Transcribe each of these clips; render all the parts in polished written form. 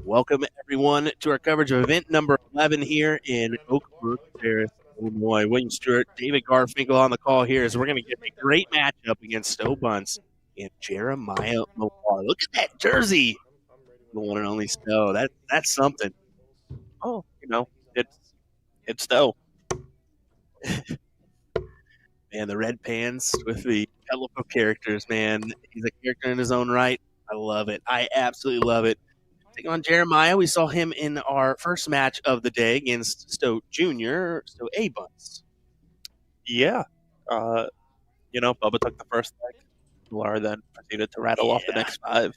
Welcome, everyone, to our coverage of event number 11 here in Oakbrook, Paris, Illinois. William Stewart, David Garfinkel on the call here as we're going to get a great matchup against Buntz and Jeremiah Millar. Look at that jersey, the one and only Stowe. That's something. Oh, it's Stowe. Man, the red pants with the colorful characters, man. He's a character in his own right. I love it. I absolutely love it. Taking on Jeremiah, we saw him in our first match of the day against Stowe Jr., Stowe A Buntz. Yeah. Bubba took the first leg. Millar then proceeded to rattle off the next 5.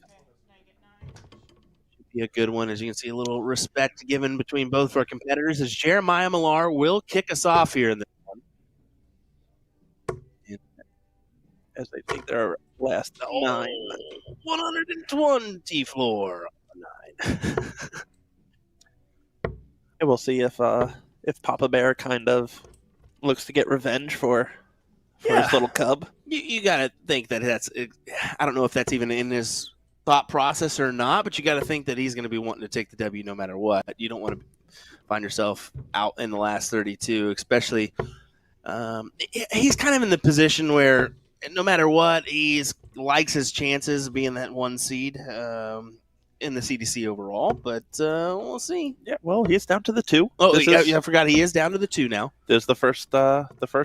Should be a good one. As you can see, a little respect given between both of our competitors as Jeremiah Millar will kick us off here in this one. As they take their last 9. 120 floor. 9. And we'll see if Papa Bear kind of looks to get revenge for his little cub. You got to think that I don't know if that's even in his thought process or not, but you got to think that he's going to be wanting to take the W no matter what. You don't want to find yourself out in the last 32, especially he's kind of in the position where no matter what, he likes his chances of being that 1 seed in the CDC overall, but we'll see. Yeah, well, he's down to the 2. Oh, I forgot he is down to the 2 now. There's the first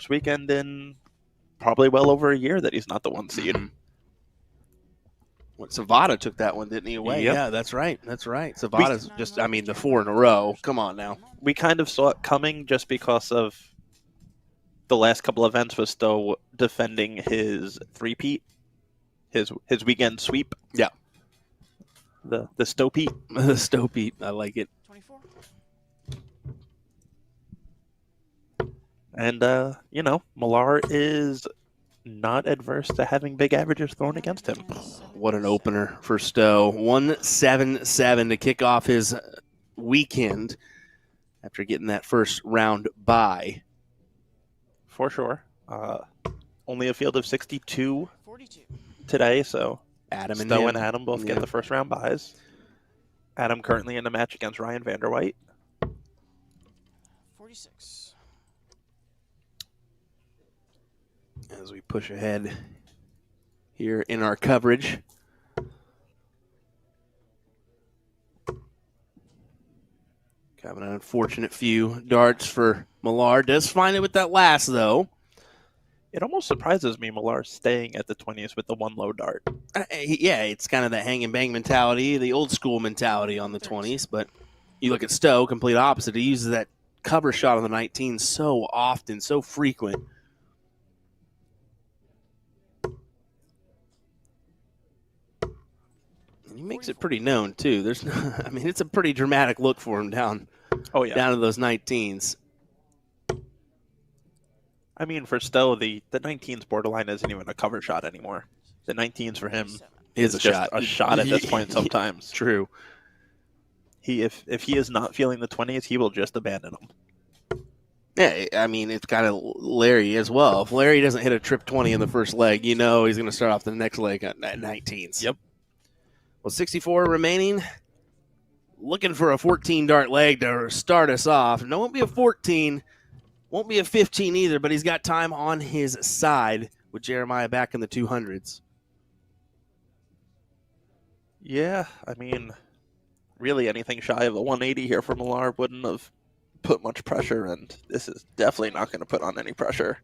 weekend in probably well over a year that he's not the 1 seed. Mm-hmm. Savada took that one, didn't he, away? Yep. Yeah, that's right. Savada's the 4 in a row. Come on now. We kind of saw it coming just because of the last couple events was still defending his three-peat, his weekend sweep. Yeah. The Stopeat. The Stopeat. I like it. 24. And, Millar is not adverse to having big averages thrown against him. What an opener for Stowe. 177 to kick off his weekend after getting that first round bye. For sure. Only a field of 62 42. today, so Stowe and Adam both get the first round buys. Adam currently in a match against Ryan Vanderwhite. 46. As we push ahead here in our coverage. Having an unfortunate few darts for Millar. Does find it with that last, though. It almost surprises me Millar's staying at the 20s with the 1 low dart. Yeah, it's kind of the hang and bang mentality, the old school mentality on the 20s. But you look at Stowe, complete opposite. He uses that cover shot on the 19 so often, so frequent. And he makes it pretty known, too. It's a pretty dramatic look for him down to those 19s. I mean, for Stowe, the 19's borderline isn't even a cover shot anymore. The 19's for him is just a shot at this point sometimes. True. If he is not feeling the 20s, he will just abandon them. Yeah, I mean, it's kind of Larry as well. If Larry doesn't hit a trip 20 in the first leg, he's going to start off the next leg at 19s. Yep. Well, 64 remaining. Looking for a 14 dart leg to start us off. No, it won't be a 14. Won't be a 15 either, but he's got time on his side with Jeremiah back in the 200s. Yeah, I mean, really anything shy of a 180 here for Millar wouldn't have put much pressure, and this is definitely not going to put on any pressure.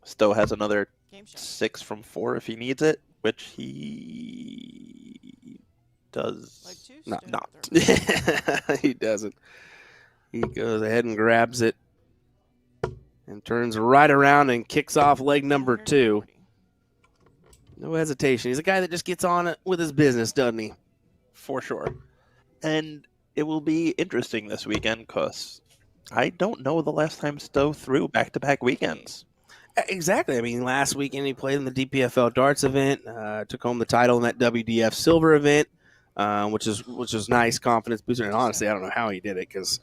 Stowe has another 6 from 4 if he needs it, which he does not. He doesn't. He goes ahead and grabs it and turns right around and kicks off leg number 2. No hesitation. He's a guy that just gets on it with his business, doesn't he? For sure. And it will be interesting this weekend because I don't know the last time Stowe threw back-to-back weekends. Exactly. I mean, last weekend he played in the DPFL darts event, took home the title in that WDF silver event, which is nice, confidence booster. And honestly, I don't know how he did it because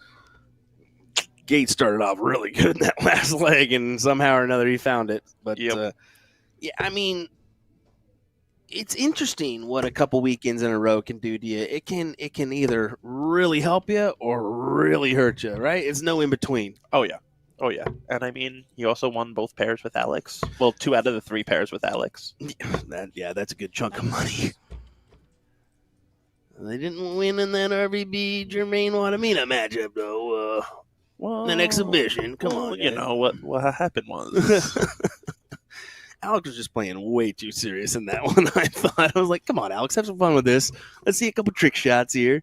Gates started off really good in that last leg, and somehow or another he found it. But Yeah, I mean, it's interesting what a couple weekends in a row can do to you. It can either really help you or really hurt you, right? It's no in between. Oh yeah. And I mean, he also won both pairs with Alex. Well, 2 out of the 3 pairs with Alex. That's a good chunk of money. They didn't win in that RVB Jermaine Wadamina matchup though. Well, An exhibition. Come on, you guys. know what happened was Alex was just playing way too serious in that one. I thought, I was like, "Come on, Alex, have some fun with this. Let's see a couple trick shots here."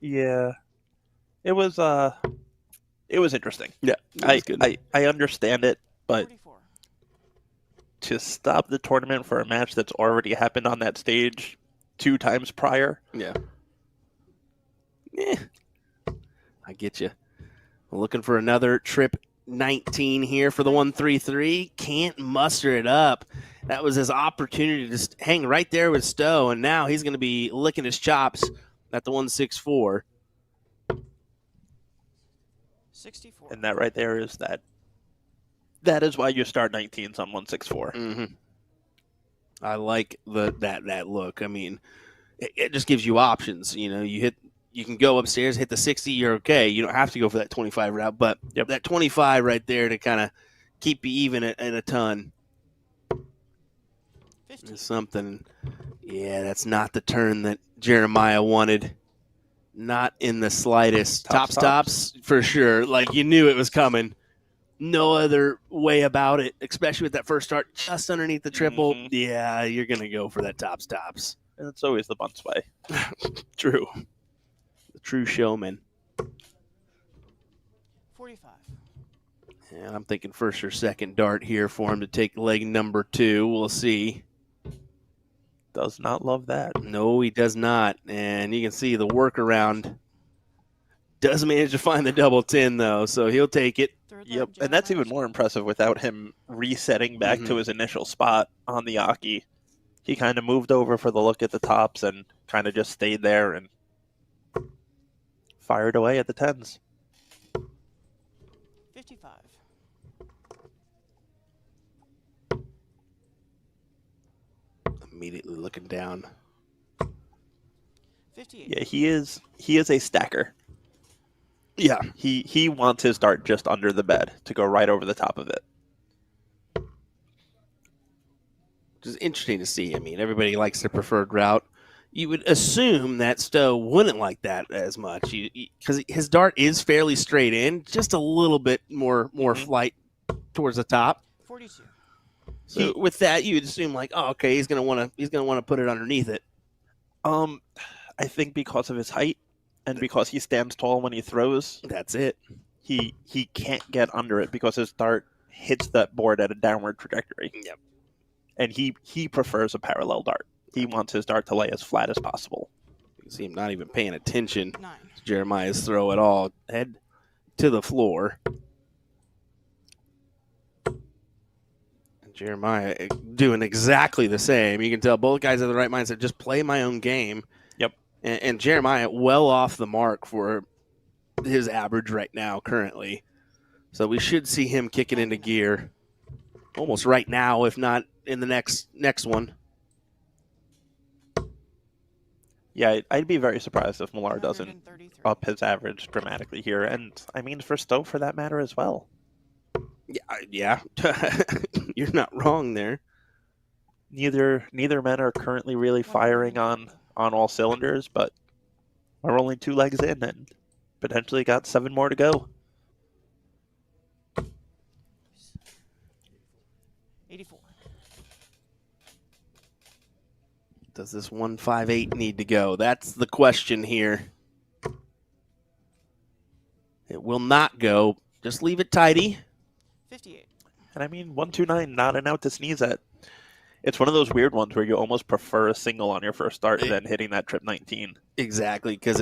yeah. It was interesting. Yeah, I understand it, but to stop the tournament for a match that's already happened on that stage 2 times prior. Yeah. I get you. We're looking for another trip 19 here for the 133. Can't muster it up. That was his opportunity to just hang right there with Stowe, and now he's going to be licking his chops at the 164. 64. And that right there is that. That is why you start 19s on 164. Mm-hmm. I like that look. I mean, it just gives you options. You know, you can go upstairs, hit the 60, you're okay. You don't have to go for that 25 route, but that 25 right there to kind of keep you even at a ton 50. is something. Yeah, that's not the turn that Jeremiah wanted. Not in the slightest. Top stops for sure. Like, you knew it was coming. No other way about it, especially with that first start just underneath the triple. Mm-hmm. Yeah, you're going to go for that top stops. And it's always the Buntz way. True. The true showman. 45. And I'm thinking first or second dart here for him to take leg number 2. We'll see. Does not love that. No, he does not. And you can see the workaround. Does manage to find the double 10, though, so he'll take it. Yep, and that's even more impressive without him resetting back to his initial spot on the Aki. He kind of moved over for the look at the tops and kind of just stayed there and fired away at the 10s. 55. Immediately looking down. 58. Yeah, he is a stacker. Yeah. He wants his dart just under the bed to go right over the top of it. Which is interesting to see. I mean, everybody likes their preferred route. You would assume that Stowe wouldn't like that as much because his dart is fairly straight in, just a little bit more flight towards the top. 42. So with that, you would assume like, oh, okay, he's gonna want to put it underneath it. I think because of his height and because he stands tall when he throws, That's it. he can't get under it because his dart hits that board at a downward trajectory. Yep. And he prefers a parallel dart. He wants his dart to lay as flat as possible. You can see him not even paying attention 9. to Jeremiah's throw at all. Head to the floor. And Jeremiah doing exactly the same. You can tell both guys have the right mindset. Just play my own game. Yep. And Jeremiah well off the mark for his average right now currently. So we should see him kicking into gear almost right now, if not in the next one. Yeah, I'd be very surprised if Millar doesn't 133. up his average dramatically here. And, I mean, for Stowe, for that matter, as well. Yeah. You're not wrong there. Neither men are currently really firing on all cylinders, but we're only 2 legs in and potentially got 7 more to go. 84. Does this 158 need to go? That's the question here. It will not go. Just leave it tidy. 58. And I mean, 129, not an out to sneeze at. It's one of those weird ones where you almost prefer a single on your first start than hitting that trip 19. Exactly, because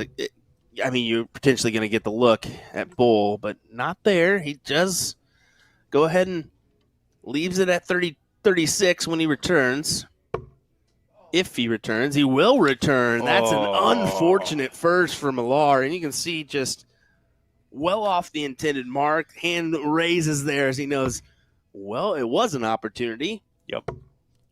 I mean, you're potentially going to get the look at Bull, but not there. He does go ahead and leaves it at 36 when he returns. If he returns, he will return. That's an unfortunate first for Millar, and you can see just well off the intended mark. Hand raises there as he knows, well, it was an opportunity. Yep.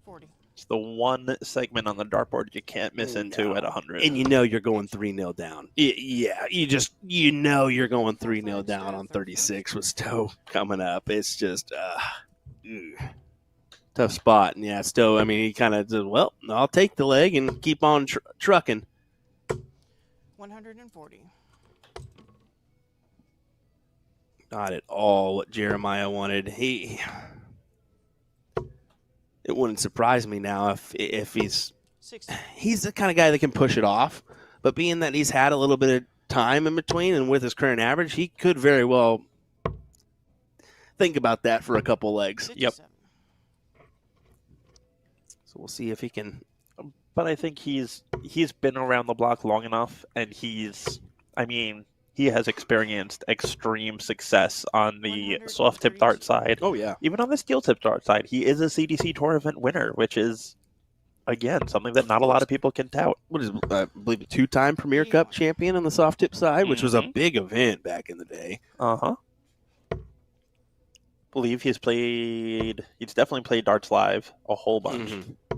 40. It's the one segment on the dartboard you can't miss into at 100. And you know you're going 3-0 down. Yeah, you know you're going 3-0 down on 36 with Stowe coming up. It's just tough spot. And yeah, Stowe, I mean, he kind of said, well, I'll take the leg and keep on trucking. 140. Not at all what Jeremiah wanted. It wouldn't surprise me now if he's 60. the kind of guy that can push it off. But being that he's had a little bit of time in between and with his current average, he could very well think about that for a couple legs. 57. Yep. So we'll see if he can. But I think he's been around the block long enough, and he has experienced extreme success on the soft tip dart side. Oh, yeah. Even on the steel tip dart side, he is a CDC Tour event winner, which is, again, something that not a lot of people can tout. What is, I believe, a 2-time Premier Cup champion on the soft tip side, which was a big event back in the day. Uh-huh. Believe he's definitely played darts live a whole bunch. Mm-hmm.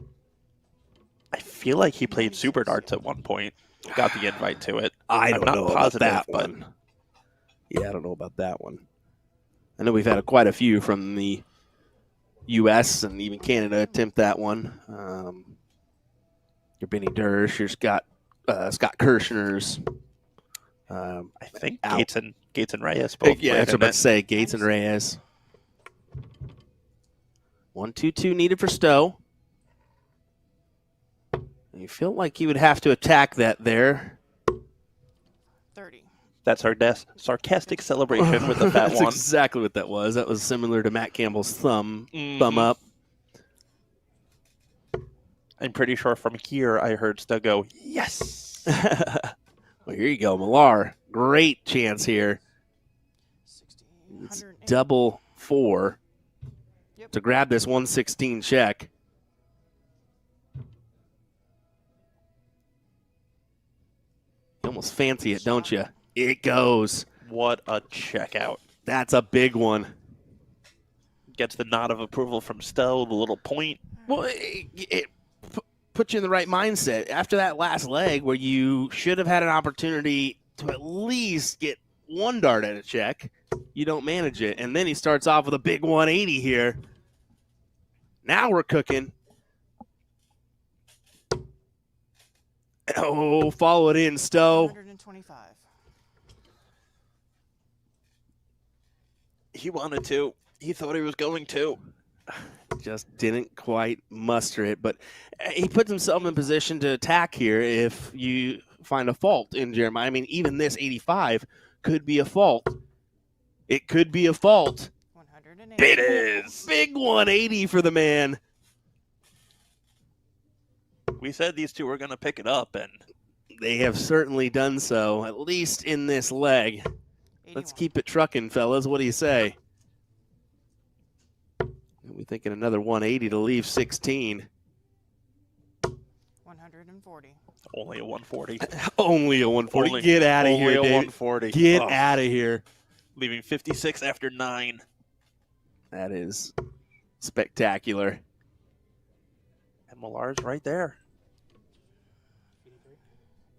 I feel like he played super darts at one point. Got the invite to it. I don't know about that but one. Yeah, I don't know about that one. I know we've had quite a few from the U.S. and even Canada attempt that one. Your Benny Dersh, your Scott Kirshner's. I think out. Gates and Reyes both. Yeah, that's what I was about to say. Gates and Reyes. 1-2-2 needed for Stowe. You feel like he would have to attack that there. 30. That's our sarcastic celebration with the fat That's one. exactly what that was. That was similar to Matt Campbell's thumb up. I'm pretty sure from here I heard Stowe go, yes! Well, here you go, Millar. Great chance here. 60. It's 108. double 4 Yep. to grab this 116 check. You almost fancy it, don't you? It goes. What a checkout. That's a big one. Gets the nod of approval from Stowe, the little point. Well, it puts you in the right mindset. After that last leg where you should have had an opportunity to at least get one dart at a check, you don't manage it. And then he starts off with a big 180 here. Now we're cooking. Oh, follow it in, Stowe. 125. He wanted to. He thought he was going to. Just didn't quite muster it, but he puts himself in position to attack here if you find a fault in Jeremiah. I mean, even this 85 could be a fault. It could be a fault. 180. It is. Big 180 for the man. We said these two were going to pick it up, and They have certainly done so, at least in this leg. 81. Let's keep it trucking, fellas. What do you say? We're thinking another 180 to leave 16. 140. only a 140. Only a 140. Only- Get out of only here, a Dave. 140. Get Oh, out of here. leaving 56 after 9. That is spectacular. And Millar's right there.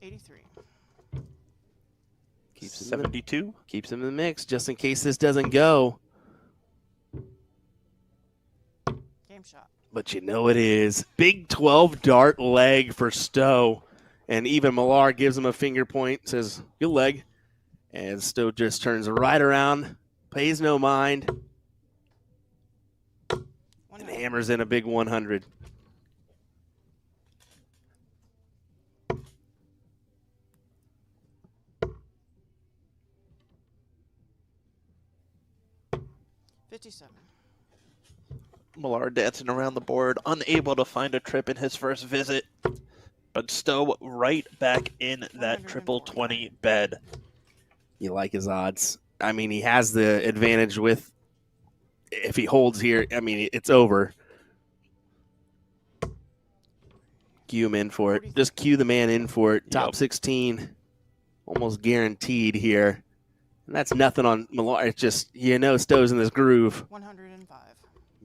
83. Keeps him, 72. keeps him in the mix just in case this doesn't go. Game shot. But you know it is. Big 12 dart leg for Stowe. And even Millar gives him a finger point, says, good leg. And Stowe just turns right around, pays no mind, and 190. hammers in a big 100. Millar dancing around the board, unable to find a trip in his first visit. But Stowe right back in that triple 20 bed. You like his odds. I mean, he has the advantage with, if he holds here, I mean, it's over. Cue him in for it. Just cue the man in for it. Top Yep. 16, almost guaranteed here. And that's nothing on Millar. It's just, Stowe's in this groove. 105.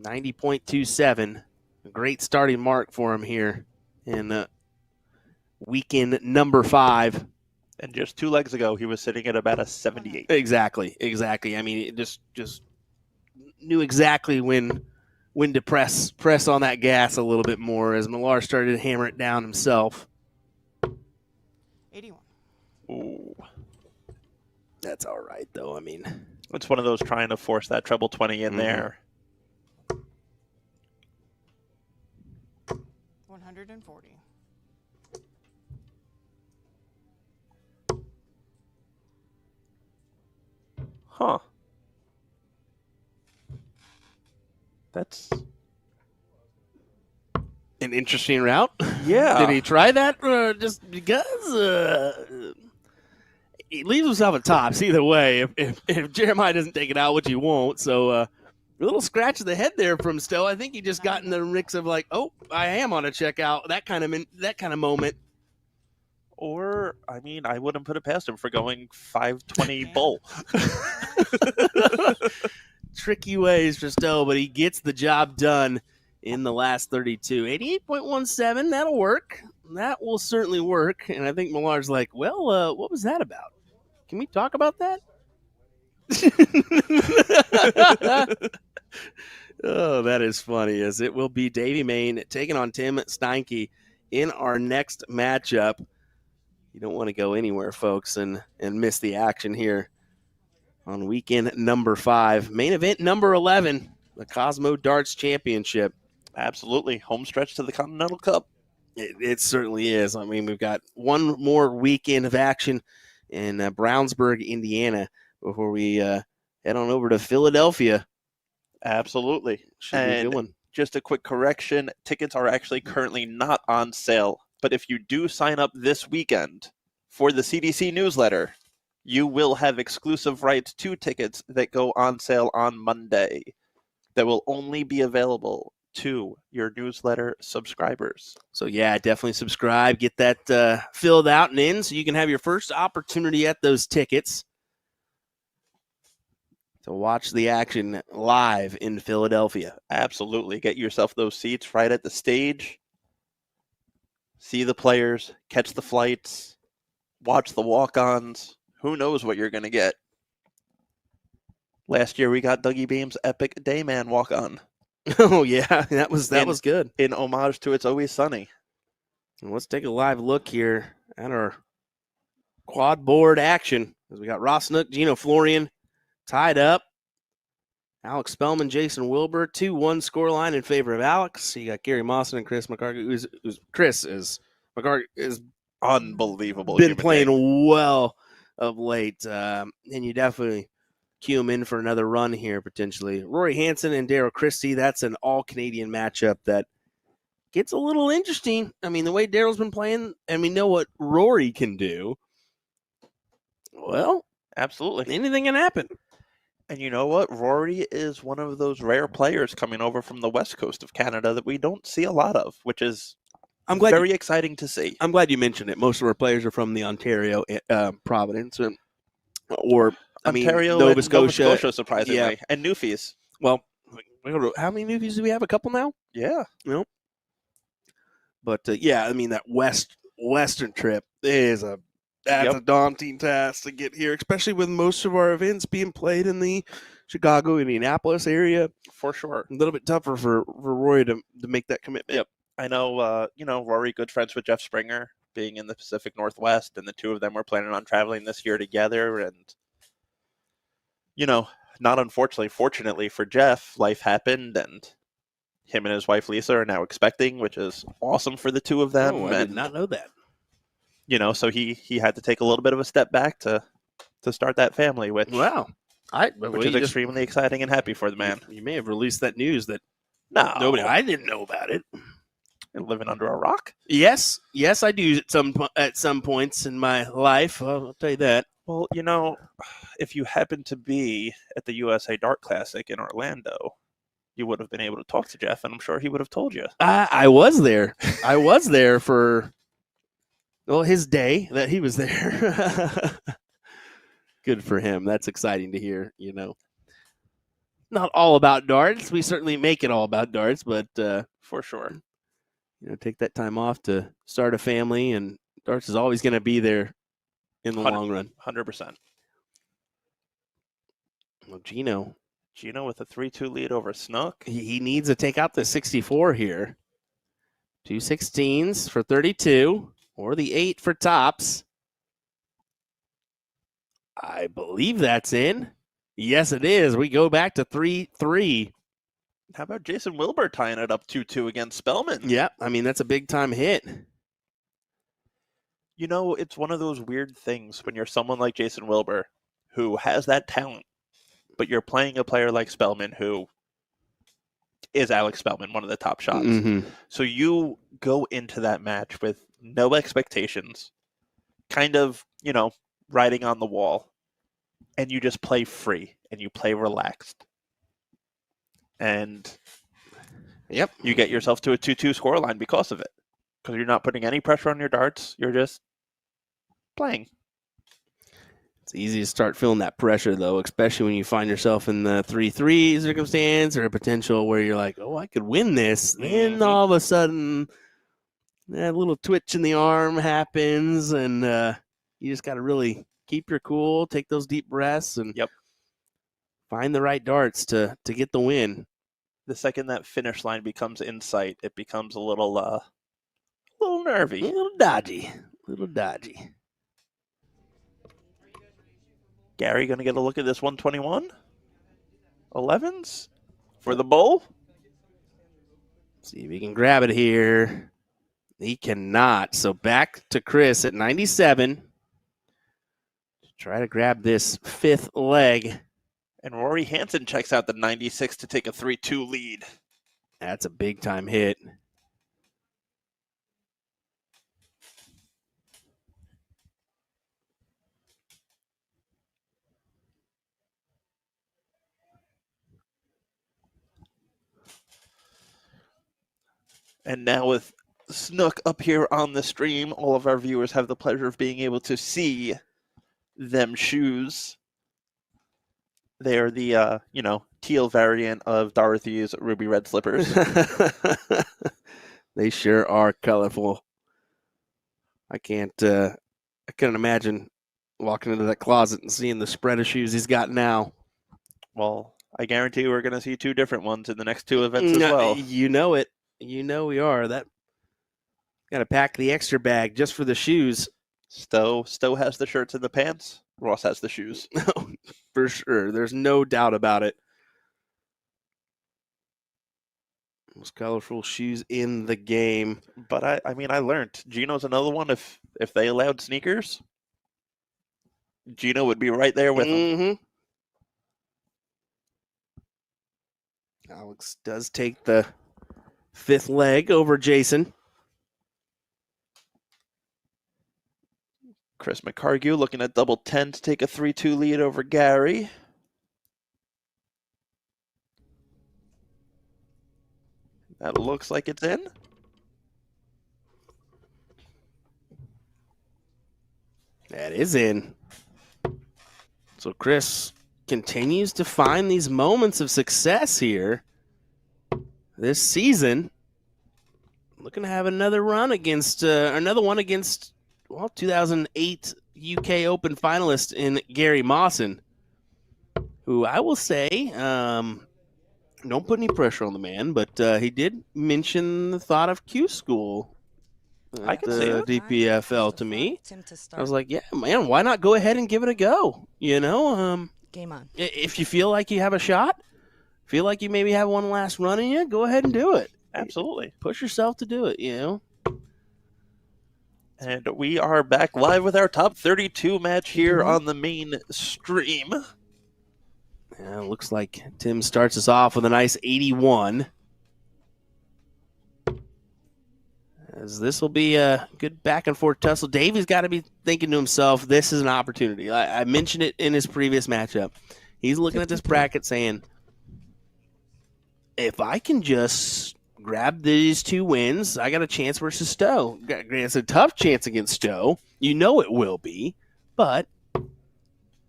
90.27. great starting mark for him here in weekend number 5. And just 2 legs ago, he was sitting at about a 78. Exactly. I mean, it just knew exactly when to press on that gas a little bit more as Millar started to hammer it down himself. 81. Ooh. That's all right, though. I mean, It's one of those trying to force that treble 20 in there. 140. Huh. That's an interesting route. Yeah. Did he try that just because? He leaves himself at tops either way. If Jeremiah doesn't take it out, which he won't. So a little scratch of the head there from Stowe. I think he just got in the mix of like, oh, I am on a checkout. That kind of moment. Or, I mean, I wouldn't put it past him for going 520 bull. Tricky ways for Stowe, but he gets the job done in the last 32. 88.17, that'll work. That will certainly work. And I think Millar's like, well, what was that about? Can we talk about that? Oh, that is funny, as it will be Davey Maine taking on Tim Steinke in our next matchup. You don't want to go anywhere, folks, and miss the action here on weekend number 5. Main event number 11, the Cosmo Darts Championship. Absolutely. Home stretch to the Continental Cup. It certainly is. I mean, we've got one more weekend of action in Brownsburg, Indiana, before we head on over to Philadelphia. Absolutely. Should be a good one. Just a quick correction, tickets are actually currently not on sale. But if you do sign up this weekend for the CDC newsletter, you will have exclusive rights to tickets that go on sale on Monday that will only be available to your newsletter subscribers. So, yeah, definitely subscribe. Get that filled out and in so you can have your first opportunity at those tickets to watch the action live in Philadelphia. Absolutely. Get yourself those seats right at the stage. See the players, catch the flights, watch the walk-ons. Who knows what you're going to get? Last year we got Dougie Beam's epic Dayman walk-on. Oh, yeah, that was good. In homage to It's Always Sunny. And let's take a live look here at our quad board action. As we got Ross Nook, Gino Florian tied up. Alex Spelman, Jason Wilbur, 2-1 scoreline in favor of Alex. You got Gary Mawson and Chris McCarthy. McCarthy is unbelievable. Been playing well of late, and you definitely cue him in for another run here potentially. Rory Hansen and Darryl Christie. That's an all-Canadian matchup that gets a little interesting. I mean, the way Darryl's been playing, and we know what Rory can do. Well, absolutely, anything can happen. And you know what? Rory is one of those rare players coming over from the west coast of Canada that we don't see a lot of, which is very exciting to see. I'm glad you mentioned it. Most of our players are from the Ontario province, or Ontario, Nova Scotia, surprisingly, yeah. And Newfies. Well, how many Newfies do we have? A couple now? Yeah. Nope. But yeah, I mean that western trip is a daunting task to get here, especially with most of our events being played in the Chicago, Indianapolis area. For sure. A little bit tougher for Rory to make that commitment. Yep. I know, Rory, good friends with Jeff Springer, being in the Pacific Northwest, and the two of them were planning on traveling this year together. And, not unfortunately, fortunately for Jeff, life happened, and him and his wife Lisa are now expecting, which is awesome for the two of them. Oh, I did not know that. So he had to take a little bit of a step back to start that family, which is extremely exciting and happy for the man. You may have released that news that nobody. I didn't know about it. You're living under a rock? Yes, I do at some points in my life. I'll tell you that. Well, if you happen to be at the USA Dart Classic in Orlando, you would have been able to talk to Jeff, and I'm sure he would have told you. I was there. I was there for his day that he was there. Good for him. That's exciting to hear, not all about darts. We certainly make it all about darts, but For sure. take that time off to start a family, and darts is always going to be there in the long run. 100%. Well, Gino with a 3-2 lead over Snook. he needs to take out the 64 here. 2 16s for 32, or the 8 for tops. I believe that's in. Yes, it is. We go back to 3-3. How about Jason Wilbur tying it up 2-2 against Spelman? Yeah, I mean, that's a big-time hit. It's one of those weird things when you're someone like Jason Wilbur who has that talent, but you're playing a player like Spelman who is Alex Spelman, one of the top shots. Mm-hmm. So you go into that match with no expectations, kind of, riding on the wall, and you just play free and you play relaxed. And Yep, you get yourself to a 2-2 scoreline because of it. Because you're not putting any pressure on your darts. You're just playing. it's easy to start feeling that pressure, though, especially when you find yourself in the 3-3 circumstance or a potential where you're like, oh, I could win this. Then all of a sudden, that little twitch in the arm happens, and you just got to really keep your cool, take those deep breaths, and find the right darts to get the win. The second that finish line becomes in sight, it becomes a little nervy. A little dodgy. Gary going to get a look at this 121? 11s? For the bowl? See if he can grab it here. He cannot. So back to Chris at 97. Try to grab this 5th leg. And Rory Hansen checks out the 96 to take a 3-2 lead. That's a big-time hit. And now with Snook up here on the stream, all of our viewers have the pleasure of being able to see them shoes. They are the, teal variant of Dorothy's ruby red slippers. They sure are colorful. I couldn't imagine walking into that closet and seeing the spread of shoes he's got now. Well, I guarantee we're going to see 2 different ones in the next 2 events as well. You know it. You know we are. That got to pack the extra bag just for the shoes. Stowe has the shirts and the pants. Ross has the shoes. For sure. There's no doubt about it. Most colorful shoes in the game. But I learned. Gino's another one. If they allowed sneakers, Gino would be right there with them. Alex does take the 5th leg over Jason. Chris McCargue looking at double 10 to take a 3-2 lead over Gary. That looks like it's in. That is in. So Chris continues to find these moments of success here this season. Looking to have another run against, 2008 UK Open finalist in Gary Mawson, who I will say, don't put any pressure on the man, but he did mention the thought of Q School. I can see it. DPFL to me. I was like, yeah, man, why not go ahead and give it a go? Game on. If you feel like you have a shot, feel like you maybe have one last run in you, go ahead and do it. Absolutely. Push yourself to do it, And we are back live with our top 32 match here on the main stream. Yeah, looks like Tim starts us off with a nice 81. As this will be a good back and forth tussle. Davey's got to be thinking to himself, this is an opportunity. I mentioned it in his previous matchup. He's looking at this bracket saying, if I can just grab these 2 wins, I got a chance versus Stowe. It's a tough chance against Stowe. You know it will be, but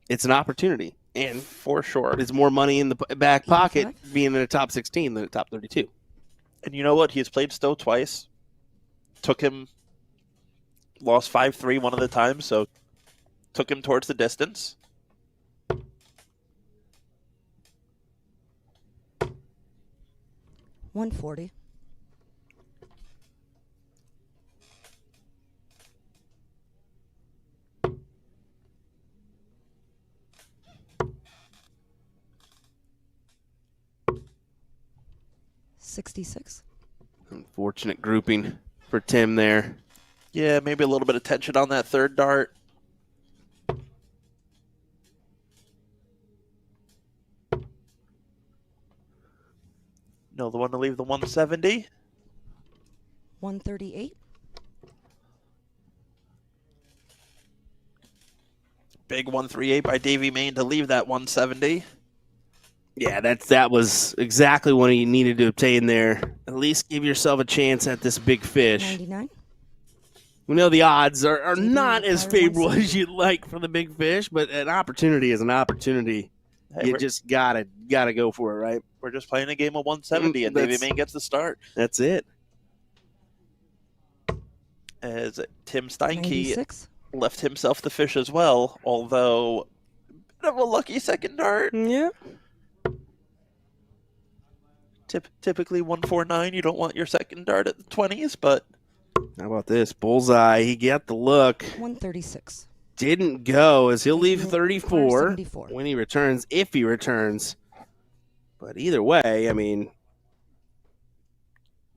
it's an opportunity. And for sure. there's more money in the back pocket 85? being in the top 16 than the top 32. And you know what? He's played Stowe twice. Lost 5-3 one of the times, so took him towards the distance. $140. $66. Unfortunate grouping for Tim there. Yeah, maybe a little bit of tension on that third dart. No, the one to leave the 170. 138. Big 138 by Davey Maine to leave that 170. Yeah, that was exactly what he needed to obtain there. At least give yourself a chance at this big fish. 99. We know the odds are JD not as required favorable 170. as you'd like for the big fish, but an opportunity is an opportunity. Hey, You we're, just gotta go for it, right? we're just playing a game of 170, and Davey That's- Maine gets the start. That's it. As Tim Steinke 96. left himself the fish as well, although bit of a lucky second dart. Yeah. Typically 149, you don't want your second dart at the 20s, but How about this? Bullseye. He got the look. 136. Didn't go as he'll leave Requires 34 74. when he returns, if he returns. But either way, I mean,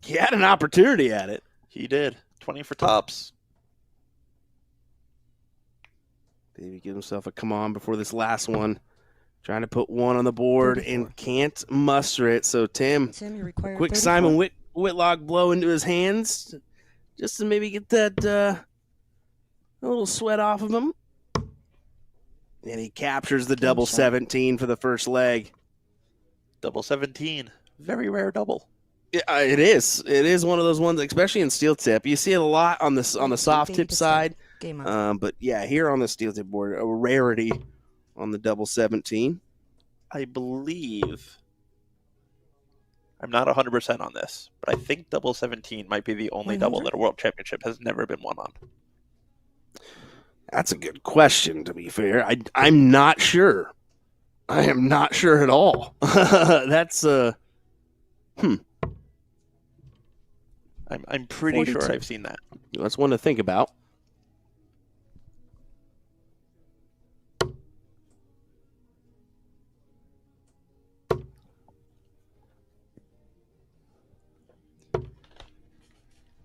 he had an opportunity at it. he did. 20 for tops. Davey gives himself a come on before this last one. Trying to put one on the board 34. and can't muster it. So Tim, Tim, you require quick 34. Simon Whitlock blow into his hands just to maybe get that a little sweat off of him. And he captures the double shot. 17 for the first leg. Double 17. Very rare double. Yeah, it is. It is one of those ones, especially in steel tip. You see it a lot on the soft tip 80%. side. Game on. But yeah, here on the steel tip board, a rarity on the double 17. I believe, I'm not 100% on this, but I think double 17 might be the only double 100? that a world championship has never been won on. That's a good question, to be fair. I'm not sure. I am not sure at all. That's I'm pretty sure 42. I've seen that. that's one to think about.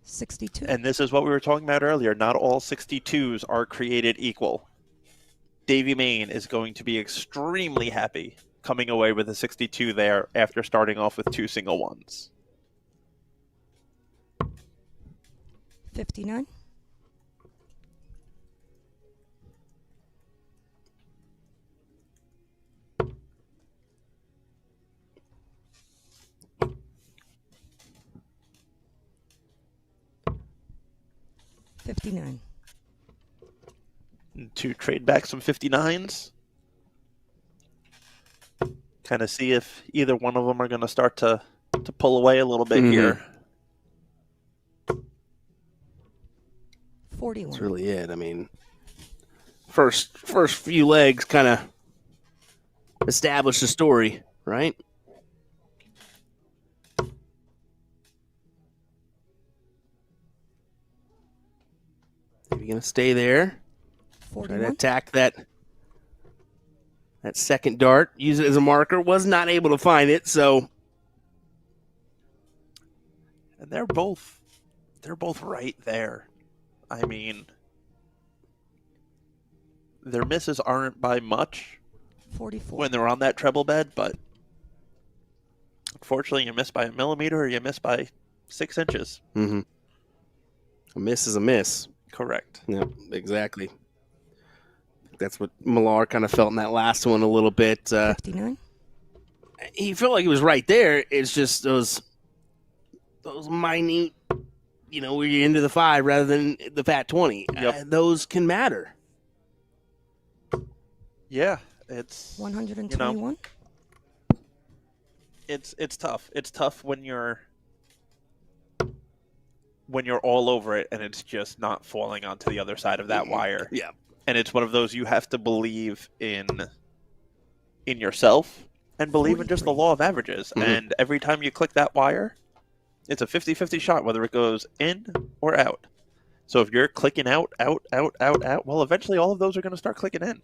$62. And this is what we were talking about earlier. Not all 62s are created equal. Davey Maine is going to be extremely happy coming away with a 62 there after starting off with two single ones. 59. $59. To trade back some 59s. Kind of see if either one of them are going to start to pull away a little bit here. 41. That's really it. I mean, first few legs kind of establish the story, right? Maybe gonna stay there. Try to 41. attack that second dart. Use it as a marker. Was not able to find it, so And they're both right there. I mean, their misses aren't by much 44. when they're on that treble bed, but unfortunately you miss by a millimeter or you miss by 6 inches. a miss is a miss. Correct. Yep, exactly. That's what Millar kind of felt in that last one a little bit. 59. He felt like he was right there. It's just those minute, where you're into the 5 rather than the fat 20. Yep. Those can matter. Yeah, It's 121. it's tough. It's tough when you're all over it and it's just not falling onto the other side of that wire. Yeah. And it's one of those you have to believe in yourself and believe in just the 43. law of averages. Mhm. And every time you click that wire, it's a 50-50 shot whether it goes in or out. So if you're clicking out, well, eventually all of those are going to start clicking in.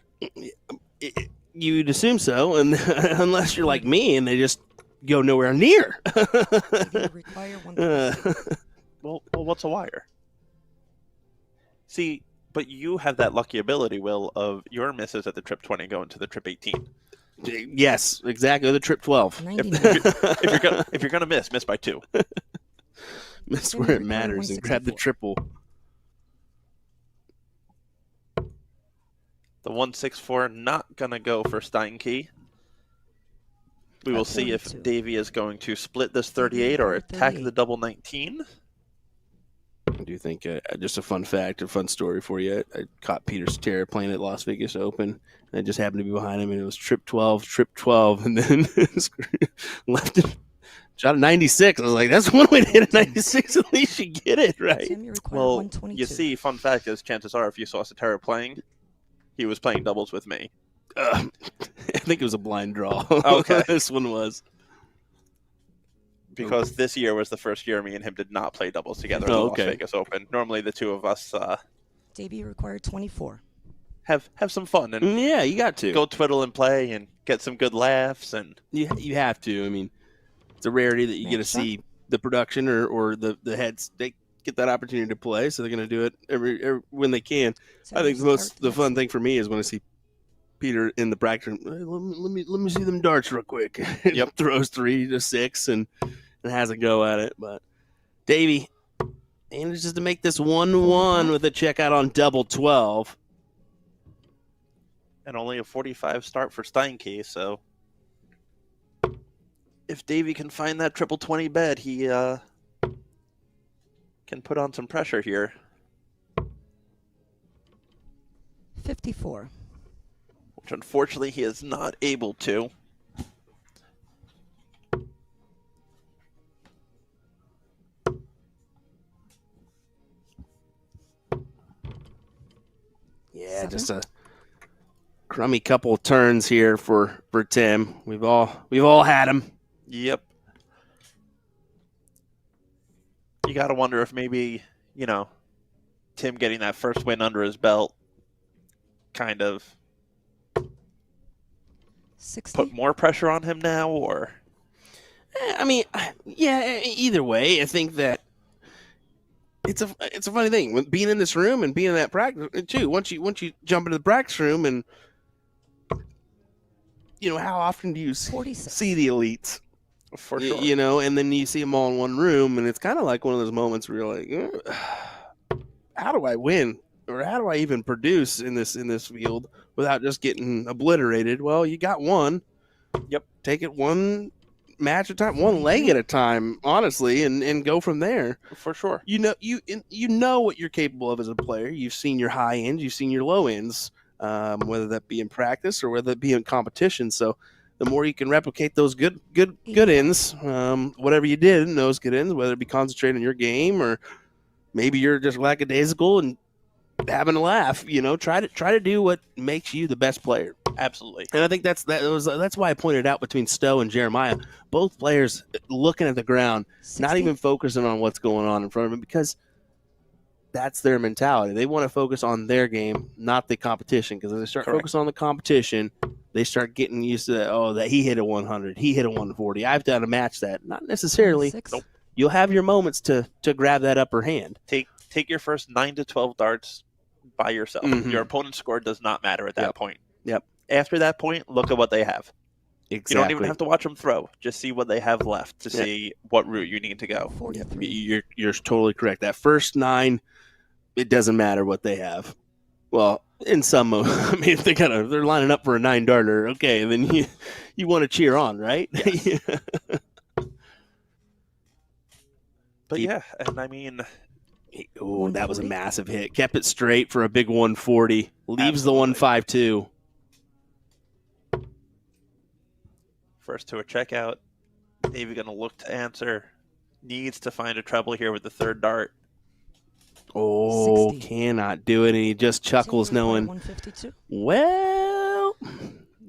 You'd assume so, and unless you're like me and they just go nowhere near. TV require 136. Well, what's a wire? See, but you have that lucky ability, Will, of your misses at the trip 20 going to the trip 18. Yes, exactly. The trip 12. 99. If you're gonna miss by 2. Miss Then where you it require matters and grab the 164. triple. The 164 not gonna go for Steinke. We will At see if 42. Davey is going to split this Davey 38 or required attack 38. the double 19. I do think just a fun fact, a fun story for you. I caught Peter Cetera playing at Las Vegas Open, and I just happened to be behind him, and it was trip 12, and then left it, shot a 96. I was like, that's one way to hit a 96. At least you get it right. Tim, you require Well, 122. you see, fun fact is, chances are, if you saw Cetera playing, he was playing doubles with me. I think it was a blind draw. Okay. This one was. Because this year was the first year me and him did not play doubles together at the Oh, okay. Las Vegas Open. Normally the two of us Davey required 24. have some fun and Yeah, you got to. go twiddle and play and get some good laughs. And You have to. I mean, it's a rarity that you get to Next shot. see the production or the heads. They get that opportunity to play, so they're going to do it every when they can. I think the fun thing for me is when I see Peter in the practice room. "Hey, let me see them darts real quick." Yep. Throws 3 to 6 and has a go at it. But Davey manages to make this 1-1 with a checkout on double 12. and only a 45 start for Steinke, so if Davey can find that triple 20 bed, he can put on some pressure here. 54. Which unfortunately he is not able to. Yeah, 7. just a crummy couple of turns here for Tim. We've all had him. Yep. You got to wonder if maybe, Tim getting that first win under his belt kind of 60. put more pressure on him now, or I mean, yeah. Either way, I think that it's a funny thing with being in this room and being in that practice too. Once you jump into the practice room and how often do you 46. see the elites? for sure. And then you see them all in one room, and it's kind of like one of those moments where you're like, how do I win, or how do I even produce in this field without just getting obliterated? Well, you got one. Yep. Take it one match at a time, one leg at a time, honestly, and go from there. For sure. You know what you're capable of as a player. You've seen your high ends, you've seen your low ends, whether that be in practice or whether it be in competition. So the more you can replicate those good ends, whatever you did in those good ends, whether it be concentrating on your game or maybe you're just lackadaisical and having a laugh, try to do what makes you the best player. Absolutely. And I think that's why I pointed out between Stowe and Jeremiah, both players looking at the ground, 60. not even focusing on what's going on in front of them, because that's their mentality. They want to focus on their game, not the competition. Because if they start Correct. focusing on the competition, they start getting used to that. Oh, that he hit a 100, he hit a 140. I've got to match that. Not necessarily. 26. Nope. You'll have your moments to grab that upper hand. Take your first 9 to 12 darts by yourself. Mhm. Your opponent's score does not matter at that Yep. point. Yep. After that point, look at what they have. Exactly. You don't even have to watch them throw. Just see what they have left to Yeah. see what route you need to go. 43. You're totally correct. That first 9, it doesn't matter what they have. Well, in some, I mean, if they're lining up for a 9 darter, okay, then you want to cheer on, right? Yes. But Keep- yeah, and I mean, Oh, that was a 140. massive hit. Kept it straight for a big 140. Leaves the Absolutely. 152. First to a checkout. Davey going to look to answer. Needs to find a treble here with the third dart. Oh, 60. cannot do it, and he just chuckles Tim, you require knowing, 152. well,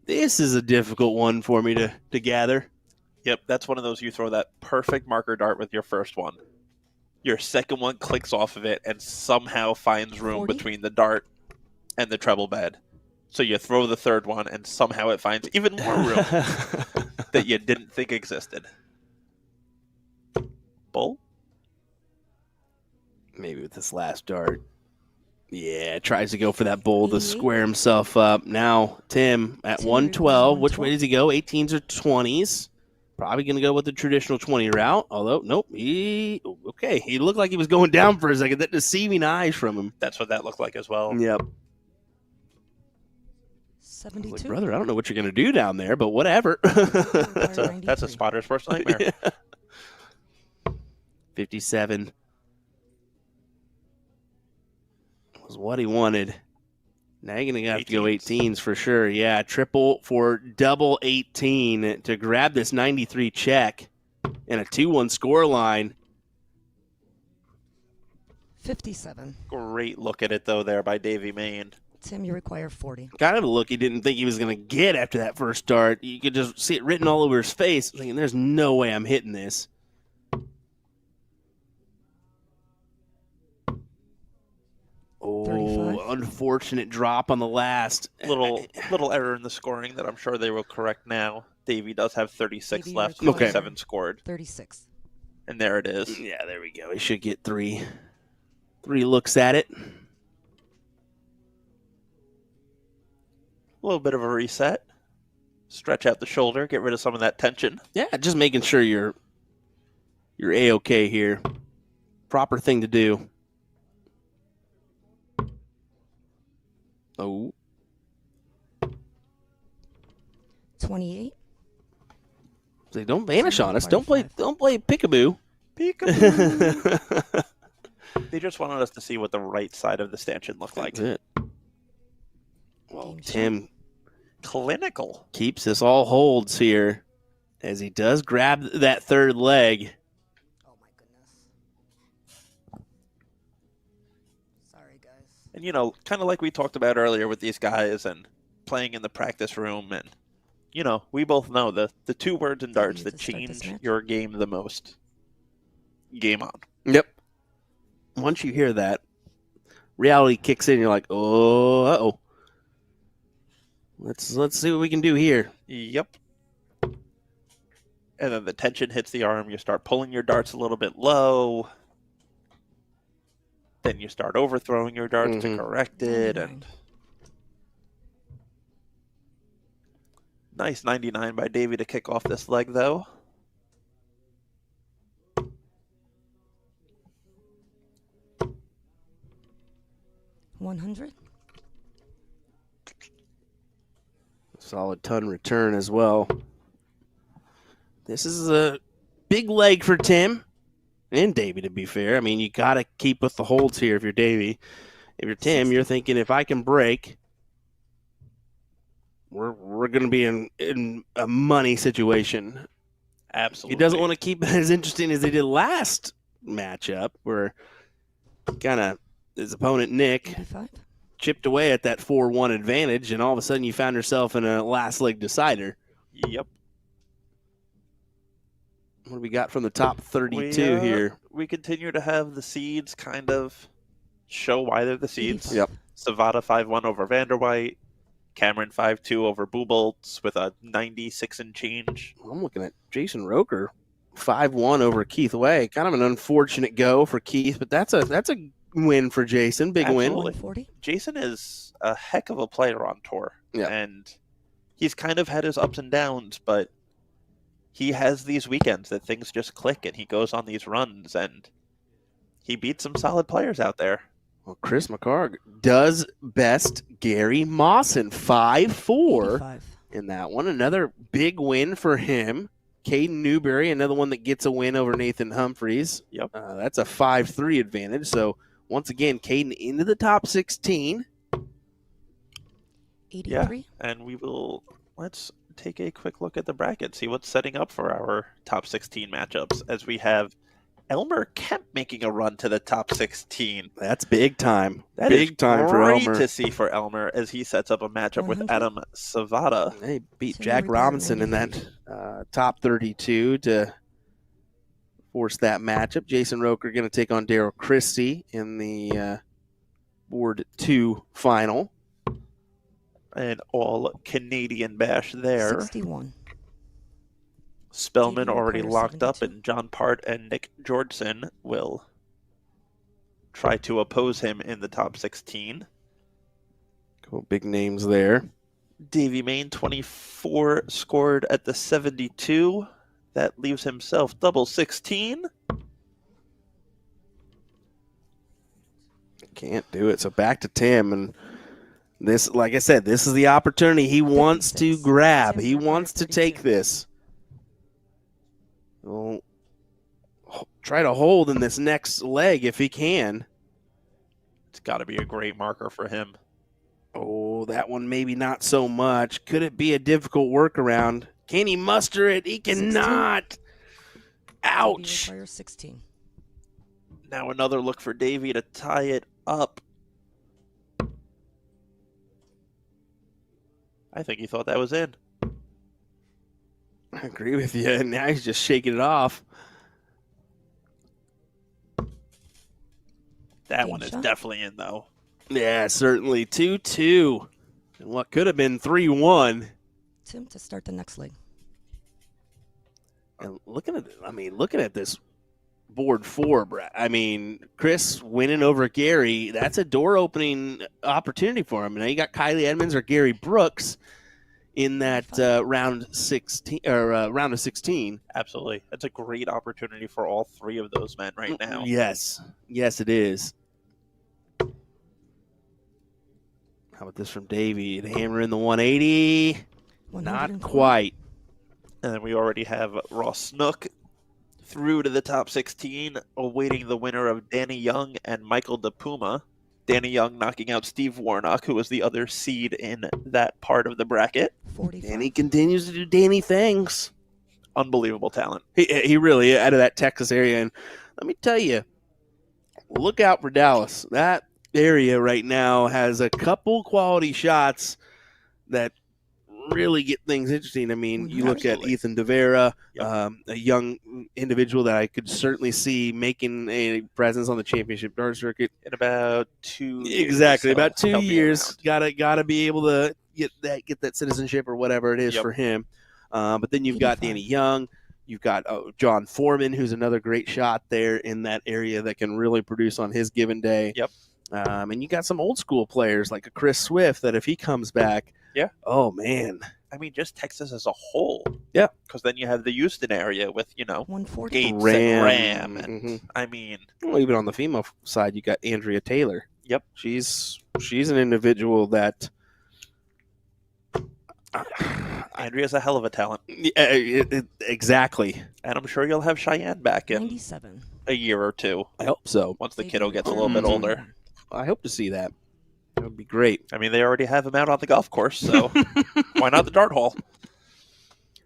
this is a difficult one for me to gather. Yep, that's one of those you throw that perfect marker dart with your first one. Your second one clicks off of it and somehow finds room 40? between the dart and the treble bed. So you throw the third one and somehow it finds even more room that you didn't think existed. Bull? Maybe with this last dart. Yeah, tries to go for that bowl to 88. square himself up. Now, Tim at Tim, 112. Which 112. way does he go? 18s or 20s? Probably going to go with the traditional 20 route. Although, nope. He looked like he was going down for a second. That deceiving eyes from him. That's what that looked like as well. Yep. I was 72. like, brother, I don't know what you're going to do down there, but whatever. That's a spotter's worst nightmare. Yeah. 57 was what he wanted. Now you're going to have to go 18s for sure. Yeah, triple for double 18 to grab this 93 check and a 2-1 score line. 57. Great look at it, though, there by Davey Maine. Tim, you require 40. Kind of a look he didn't think he was going to get after that first start. You could just see it written all over his face, thinking, there's no way I'm hitting this. Oh, 35. unfortunate drop on the last. Little error in the scoring that I'm sure they will correct now. Davey does have 36 Davey left, requires 27 scored. 36. And there it is. Yeah, there we go. He should get three looks at it. A little bit of a reset. Stretch out the shoulder, get rid of some of that tension. Yeah, just making sure you're A-okay here. Proper thing to do. Oh. 28. So don't vanish on us. Don't play 45. peekaboo. Peekaboo. They just wanted us to see what the right side of the stanchion looked like. That's it. Well, Game Tim Clinical. keeps this all holds here as he does grab that third leg. Oh, my goodness. Sorry, guys. And, you know, kind of like we talked about earlier with these guys and playing in the practice room. And, you know, we both know the two words in darts that to start this change match? your game the most. Game on. Yep. Once you hear that, reality kicks in. You're like, oh, uh-oh. Let's see what we can do here. Yep. And then the tension hits the arm. You start pulling your darts a little bit low. Then you start overthrowing your darts to correct it. And nice 99 by Davey to kick off this leg, though. $100. Solid ton return as well. This is a big leg for Tim and Davey, to be fair. I mean, you got to keep with the holds here if you're Davey. If you're Tim, you're thinking, if I can break, we're going to be in a money situation. Absolutely. He doesn't want to keep it as interesting as they did last matchup, where kind of his opponent, Nick, 85. chipped away at that 4-1 advantage, and all of a sudden you found yourself in a last leg decider. Yep. What do we got from the top 32 here? We continue to have the seeds kind of show why they're the seeds. 85. Yep. Savada 5-1 over Vanderwhite. Cameron 5-2 over Buboltz with a 96 and change. I'm looking at Jason Roker, 5-1 over Keith Way. Kind of an unfortunate go for Keith, but that's a win for Jason. Big Absolutely. win. 140. Jason is a heck of a player on tour. Yeah. And he's kind of had his ups and downs, but he has these weekends that things just click and he goes on these runs and he beats some solid players out there. Well, Chris McCarg does best Gary Mawson, 5-4 85. in that one. Another big win for him. Caden Newberry, another one that gets a win over Nathan Humphreys. Yep. That's a 5-3 advantage. So, once again, Caden into the top 16. 83. And let's take a quick look at the bracket, see what's setting up for our top 16 matchups, as we have Elmer Kemp making a run to the top 16. That's big time. That is big time for great Elmer. to see for Elmer as he sets up a matchup with 100. Adam Savada. They beat So Jack you require Robinson in that top 32 to force that matchup. Jason Roker going to take on Daryl Christie in the Board 2 final. An all-Canadian bash there. 61. Spelman TV already requires locked up, 72. and John Part and Nick Georgeson will try to oppose him in the top 16. Cool, big names there. Davey Maine, 24, scored at the 72. That leaves himself double 16. Can't do it. So back to Tim. And this, like I said, this is the opportunity he wants to 56. grab. Tim He requires wants to 32. take this. Well, try to hold in this next leg if he can. It's got to be a great marker for him. Oh, that one maybe not so much. Could it be a difficult workaround? Can he muster it? He 16. cannot. TV Ouch. requires 16. Now another look for Davey to tie it up. I think he thought that was in. I agree with you. And now he's just shaking it off. That Game one is shot. definitely in, though. Yeah, certainly. 2-2. And what could have been 3-1. Tim to start the next leg. And looking at this board 4, Brad. I mean, Chris winning over Gary, that's a door opening opportunity for him. Now you got Kylie Edmonds or Gary Brooks in that round 16 or round of 16. Absolutely. That's a great opportunity for all three of those men right now. Yes. Yes, it is. How about this from Davey? The hammer in the 180. Not 104. quite. And then we already have Ross Snook through to the top 16, awaiting the winner of Danny Young and Michael DePuma. Danny Young knocking out Steve Warnock, who was the other seed in that part of the bracket. 45. And he continues to do Danny things. Unbelievable talent. He really, out of that Texas area. And let me tell you, look out for Dallas. That area right now has a couple quality shots that really get things interesting. I mean, you look Absolutely. at Ethan DeVera, Yep. a young individual that I could certainly see making a presence on the championship dart circuit. In about 2 years. Exactly, so about 2 he'll be years. around. Gotta be able to get that citizenship or whatever it is Yep. for him. But then you've got 85. Danny Young. You've got John Foreman, who's another great shot there in that area that can really produce on his given day. Yep. And you got some old school players like a Chris Swift that if he comes back, Yeah. oh man, I mean, just Texas as a whole. Yeah. Because then you have the Houston area with, 140. Gates and Ram. And, Mhm. I mean, Well, even on the female side, you got Andrea Taylor. Yep. She's an individual that. Andrea's a hell of a talent. Exactly. And I'm sure you'll have Cheyenne back in 97. a year or two I hope so. once the TV kiddo gets a little requires bit Mhm. older. I hope to see that. That would be great. I mean, they already have him out on the golf course, so why not the dart hall?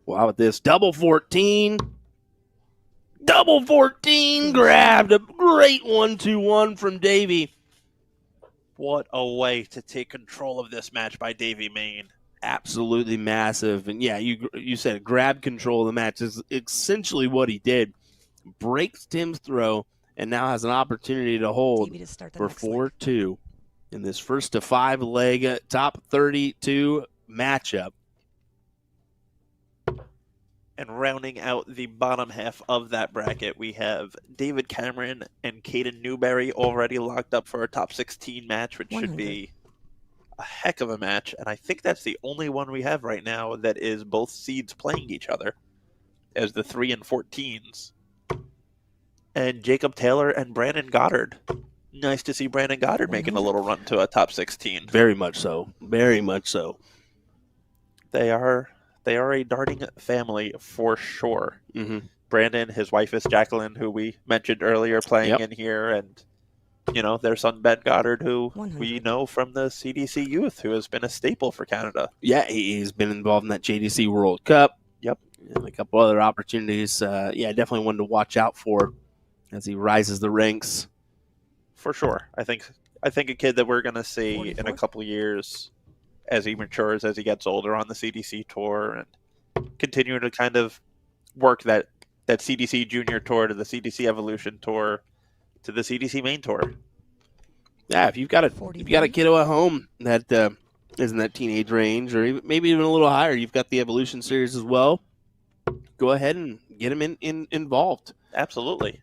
Well, how about this? Double 14. Double 14 grabbed. A great 1-2-1 from Davey. What a way to take control of this match by Davey Maine. Absolutely massive. And yeah, you said grab control of the match is essentially what he did. Breaks Tim's throw and now has an opportunity to hold TV to start the for next leg. 4-2 in this first to 5 leg top 32 matchup. And rounding out the bottom half of that bracket, we have David Cameron and Caden Newberry already locked up for a top 16 match, which should 100. be a heck of a match. And I think that's the only one we have right now that is both seeds playing each other as the 3 and 14s. And Jacob Taylor and Brandon Goddard. Nice to see Brandon Goddard making a 100. little run to a top 16. Very much so. Very much so. They are a darting family for sure. Mm-hmm. Brandon, his wife is Jacqueline, who we mentioned earlier, playing Yep. in here, and their son Ben Goddard, who 100. we know from the CDC Youth, who has been a staple for Canada. Yeah, he's been involved in that JDC World Cup. Yep. And a couple other opportunities. Definitely one to watch out for as he rises the ranks. For sure. I think a kid that we're going to see in a 44. couple years as he matures, as he gets older on the CDC tour, and continue to kind of work that CDC Junior Tour to the CDC Evolution Tour to the CDC Maine Tour. Yeah, if you've got a kiddo at home that is in that teenage range, or maybe even a little higher, you've got the Evolution Series as well. Go ahead and get him involved. Absolutely.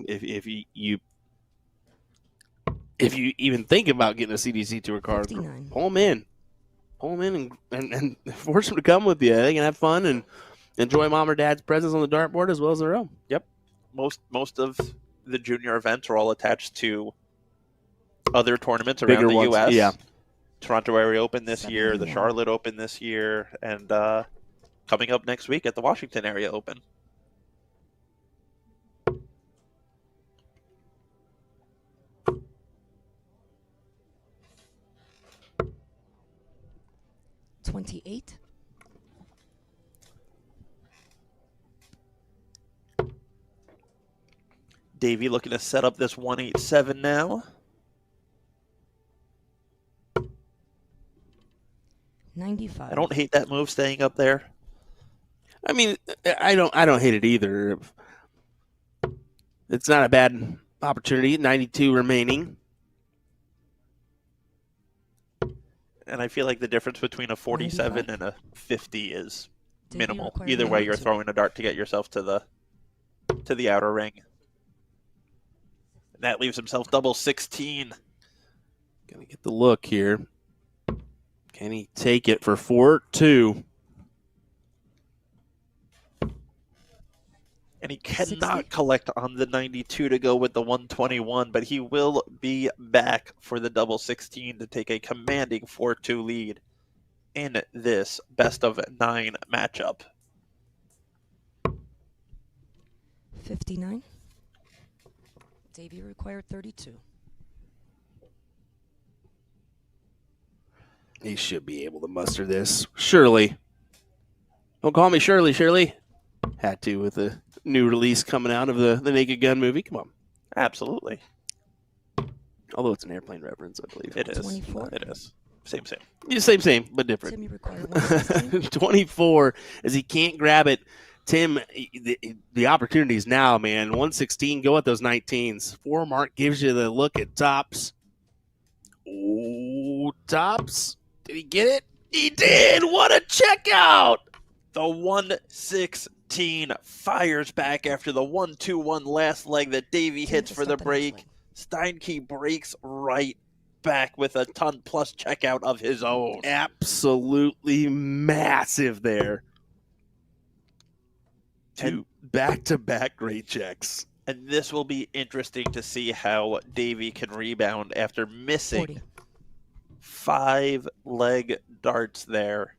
If you even think about getting a CDC Tour card, 59. pull them in, and force them to come with you. They can have fun and enjoy mom or dad's presence on the dartboard as well as their own. Yep. Most of the junior events are all attached to other tournaments around Bigger the ones, U.S. yeah. Toronto Area Open this year, the 71. Charlotte Open this year, and coming up next week at the Washington Area Open. $28. Davey looking to set up this 187 now. 95. I don't hate that move staying up there. I mean, I don't hate it either. It's not a bad opportunity. 92 remaining. And I feel like the difference between a 47 95. and a 50 is Did you minimal. require Either way, you're 92? throwing a dart to get yourself to the outer ring. And that leaves himself double 16. Gonna get the look here. Can he take it for 4-2? And he cannot 60. collect on the 92 to go with the 121, but he will be back for the double 16 to take a commanding 4-2 lead in this best of 9 matchup. 59. Davey required 32. He should be able to muster this. Surely. Don't call me Shirley. Had to with the new release coming out of the Naked Gun movie. Come on. Absolutely. Although it's an airplane reference, I believe. It is. 24. It is. Same. Yeah, same, but different. Timmy required 116. 24, as he can't grab it. Tim, the opportunities now, man. 116, go at those 19s. 4 mark gives you the look at tops. Oh, tops. Did he get it? He did. What a checkout. The 116 fires back after the 1-2-1 last leg that Davey hits to for the start the next break. leg. Steinke breaks right back with a ton plus checkout of his own. Absolutely massive there. 2 back-to-back great checks. And this will be interesting to see how Davey can rebound after missing 40. 5 leg darts there.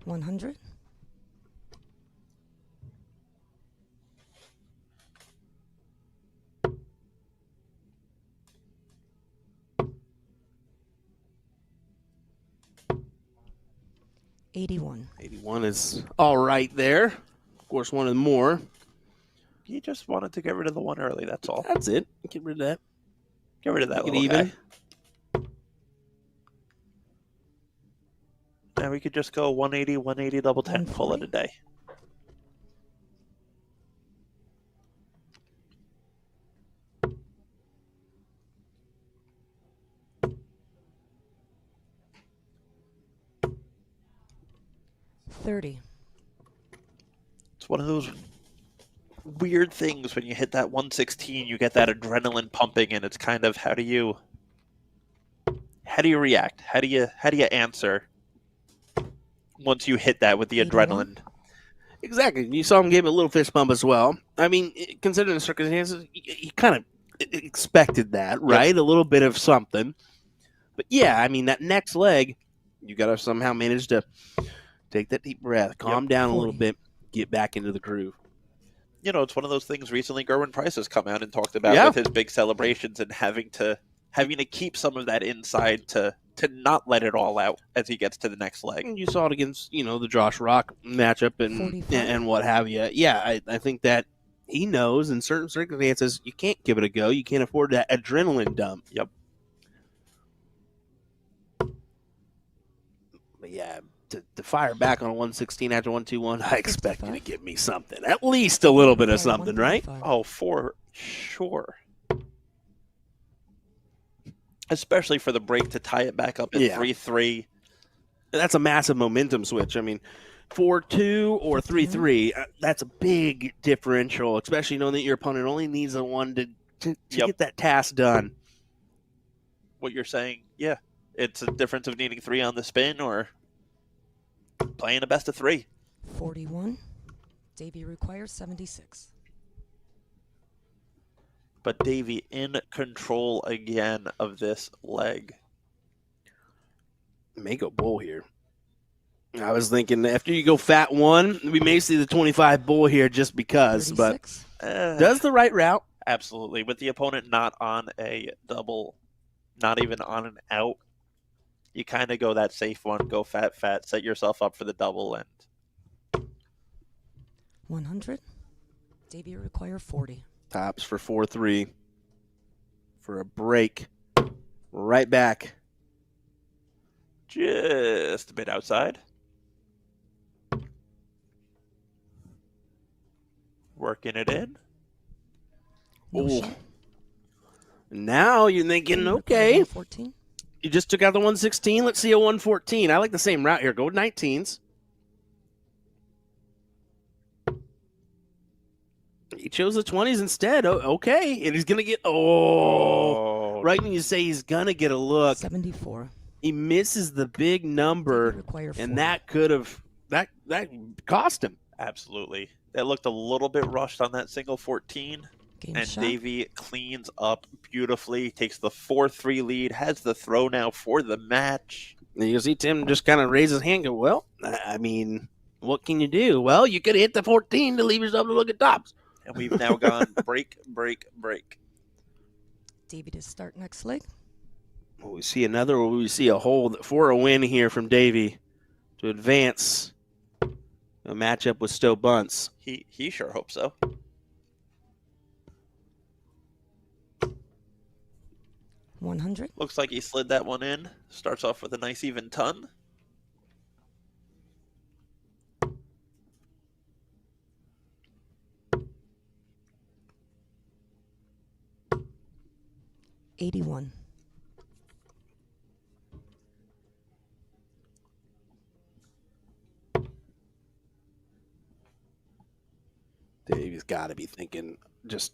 $100. $81. 81 is all right there. Of course, wanted more. He just wanted to get rid of the one early, that's all. That's it. Get rid of that. Get rid of that Make it little even. guy. Now we could just go 180, 180, double 10, call it a day. $30. It's one of those weird things when you hit that 116, you get that adrenaline pumping, and it's kind of how do you react? How do you answer once you hit that with the 81. adrenaline? Exactly. You saw him give it a little fist bump as well. I mean, considering the circumstances, he kind of expected that, right? A little bit of something. But yeah, I mean, that next leg, You got to somehow manage to take that deep breath, calm down a little 40. bit, get back into the groove. You know, it's one of those things recently Gerwin Price has come out and talked about Yeah. with his big celebrations and having to keep some of that inside to not let it all out as he gets to the next leg. And you saw it against, the Josh Rock matchup and 45. and what have you. Yeah, I think that he knows in certain circumstances you can't give it a go. You can't afford that adrenaline dump. Yep. But yeah, to fire back on a 116 after 121, I expect you to 55. give me something. At least a little bit of Require something, right? 135. Oh, for sure. Especially for the break to tie it back up at Yeah. 3-3. That's a massive momentum switch. I mean, 4-2 or 3-3, that's a big differential, especially knowing that your opponent only needs a one to Yep. get that task done. What you're saying, yeah. It's a difference of needing 3 on the spin or playing a best of 3. 41. Davey requires 76. But Davey in control again of this leg. May go bull here. I was thinking after you go fat 1, we may see the 25 bull here just because, but 36. does the right route. Absolutely. With the opponent not on a double, not even on an out, you kind of go that safe one, go fat, set yourself up for the double, and 100. Davey require 40. Tops for 4-3 for a break. Right back. just a bit outside. Working it in. No Ooh. shot. Now you're thinking, Davey require okay, 114. you just took out the 116. Let's see a 114. I like the same route here. Go with 19s. He chose the 20s instead. Oh, okay. And he's going to get, right when you say he's going to get a look, 74. he misses the big Davey number, require 40. and that could have, that cost him. Absolutely. That looked a little bit rushed on that single 14. Game And shot. Davey cleans up beautifully, takes the 4-3 lead, has the throw now for the match. And you see Tim just kind of raise his hand and go, well, I mean, what can you do? Well, you could hit the 14 to leave yourself to look at tops. And we've now gone break. Davey to start next leg. Will we see another, or will we see a hold for a win here from Davey to advance a matchup with Stowe Buntz? He sure hopes so. 100. Looks like he slid that one in. Starts off with a nice even ton. $81. Davey's got to be thinking, just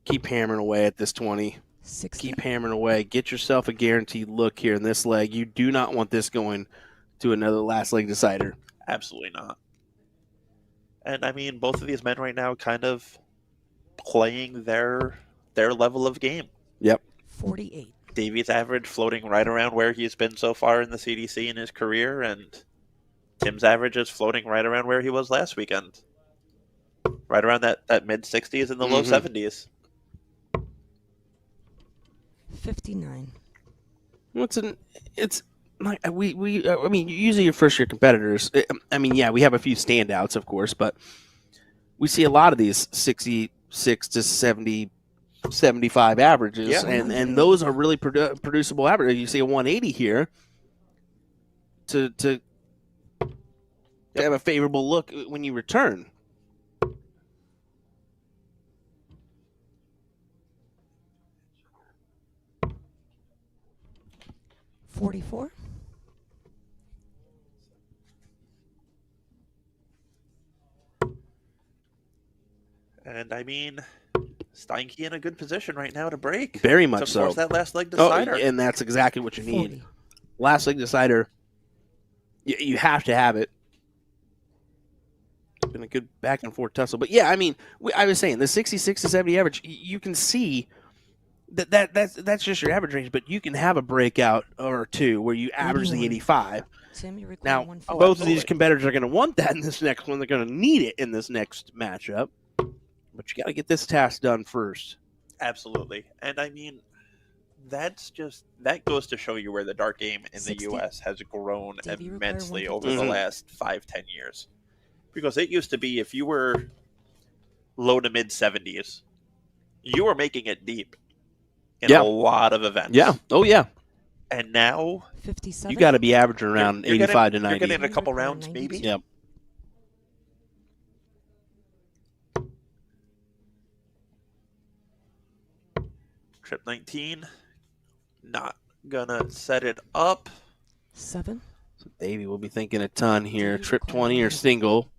keep hammering away at this 20. 60. Keep hammering away. Get yourself a guaranteed look here in this leg. You do not want this going to another last leg decider. Absolutely not. And I mean, both of these men right now kind of playing their level of game. Yep. 48. Davey's average floating right around where he's been so far in the CDC in his career, and Tim's average is floating right around where he was last weekend. Right around that mid-60s and the low 70s. 59. It's like I mean, usually your first year competitors. I mean, yeah, we have a few standouts, of course, but we see a lot of these 66 to 70, 75 averages, Yeah. and those are really producible averages. You see a 180 here to have a favorable look when you return. $44. And I mean, Steinke in a good position right now to break. Very much to so. force that last leg Oh, decider. and that's exactly what you need. 40. Last leg decider, you have to have it. It's been a good back and forth tussle. But yeah, I mean, I was saying the 66 to 70 average, you can see That's just your average range, but you can have a breakout or two where you average the 81. 85. Tim, you require Now, 150. both of these absolutely. competitors are going to want that in this next one. They're going to need it in this next matchup. But you got to get this task done first. Absolutely. And I mean, that goes to show you where the dart game in 60. the U.S. has grown Dave, you require immensely 150. over the Mhm. last 5-10 years. Because it used to be if you were low to mid 70s, you were making it deep in Yeah. a lot of events. Yeah. Oh, yeah. And now 57. You got to be averaging you're- around you're 85 getting, to 90. You're getting a You couple require rounds, maybe. 92. Yep. Trip 19. Not gonna set it up. 7. So Davey will be thinking a ton here. Davey Trip require 20 or 100. single.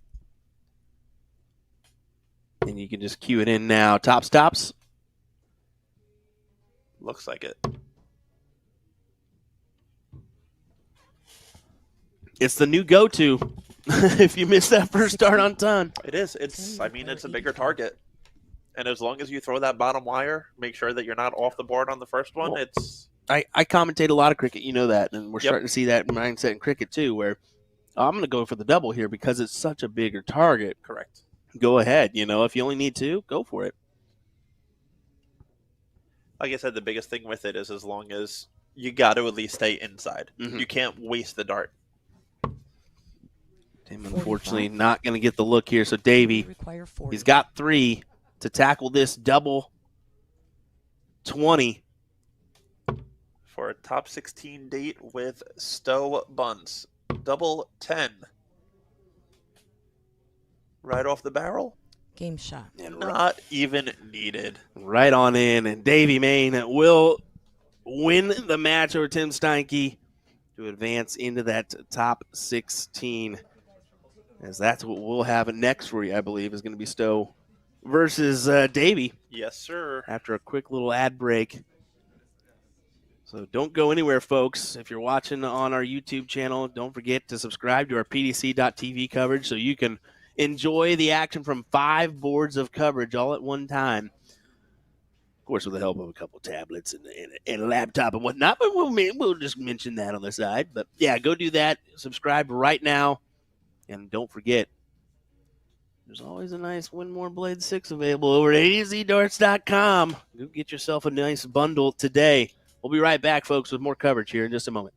And you can just cue it in now. Top stops. Looks like it. It's the new go-to if you miss that first start on ton. It is. Tim, It's. you I mean, require it's a bigger 85. target. And as long as you throw that bottom wire, make sure that you're not off the board on the first one. Well, It's I commentate a lot of cricket, you know that, and we're Yep. starting to see that mindset in cricket too, where I'm going to go for the double here because it's such a bigger target. correct. Go ahead, if you only need two, go for it. Like I said, the biggest thing with it is as long as you got to at least stay inside. Mhm. You can't waste the dart. Tim, 45. unfortunately, not going to get the look here. So You Davey, require 40. he's got 3 to tackle this double 20. For a top 16 date with Stowe Buntz. Double 10. Right off the barrel? Game shot. And Not even needed. right on in. And Davey Maine will win the match over Tim Steinke to advance into that top 16. As that's what we'll have next for you, I believe, is going to be Stowe versus Davey Yes, sir. after a quick little ad break. So don't go anywhere, folks. If you're watching on our YouTube channel, don't forget to subscribe to our PDC.TV coverage so you can enjoy the action from 5 boards of coverage all at one time. Of course, with the help of a couple tablets and a laptop and whatnot, but we'll just mention that on the side. But, yeah, go do that. Subscribe right now. And don't forget, there's always a nice Win More Blade 6 available over at azdarts.com. Go get yourself a nice bundle today. We'll be right back, folks, with more coverage here in just a moment.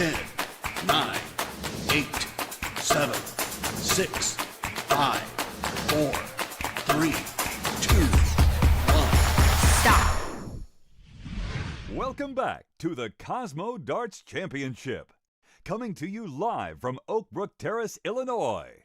10, 9, 8, 7, 6, 5, 4, 3, 2, 1. Stop. Welcome back to the Cosmo Darts Championship. Coming to you live from Oakbrook Terrace, Illinois.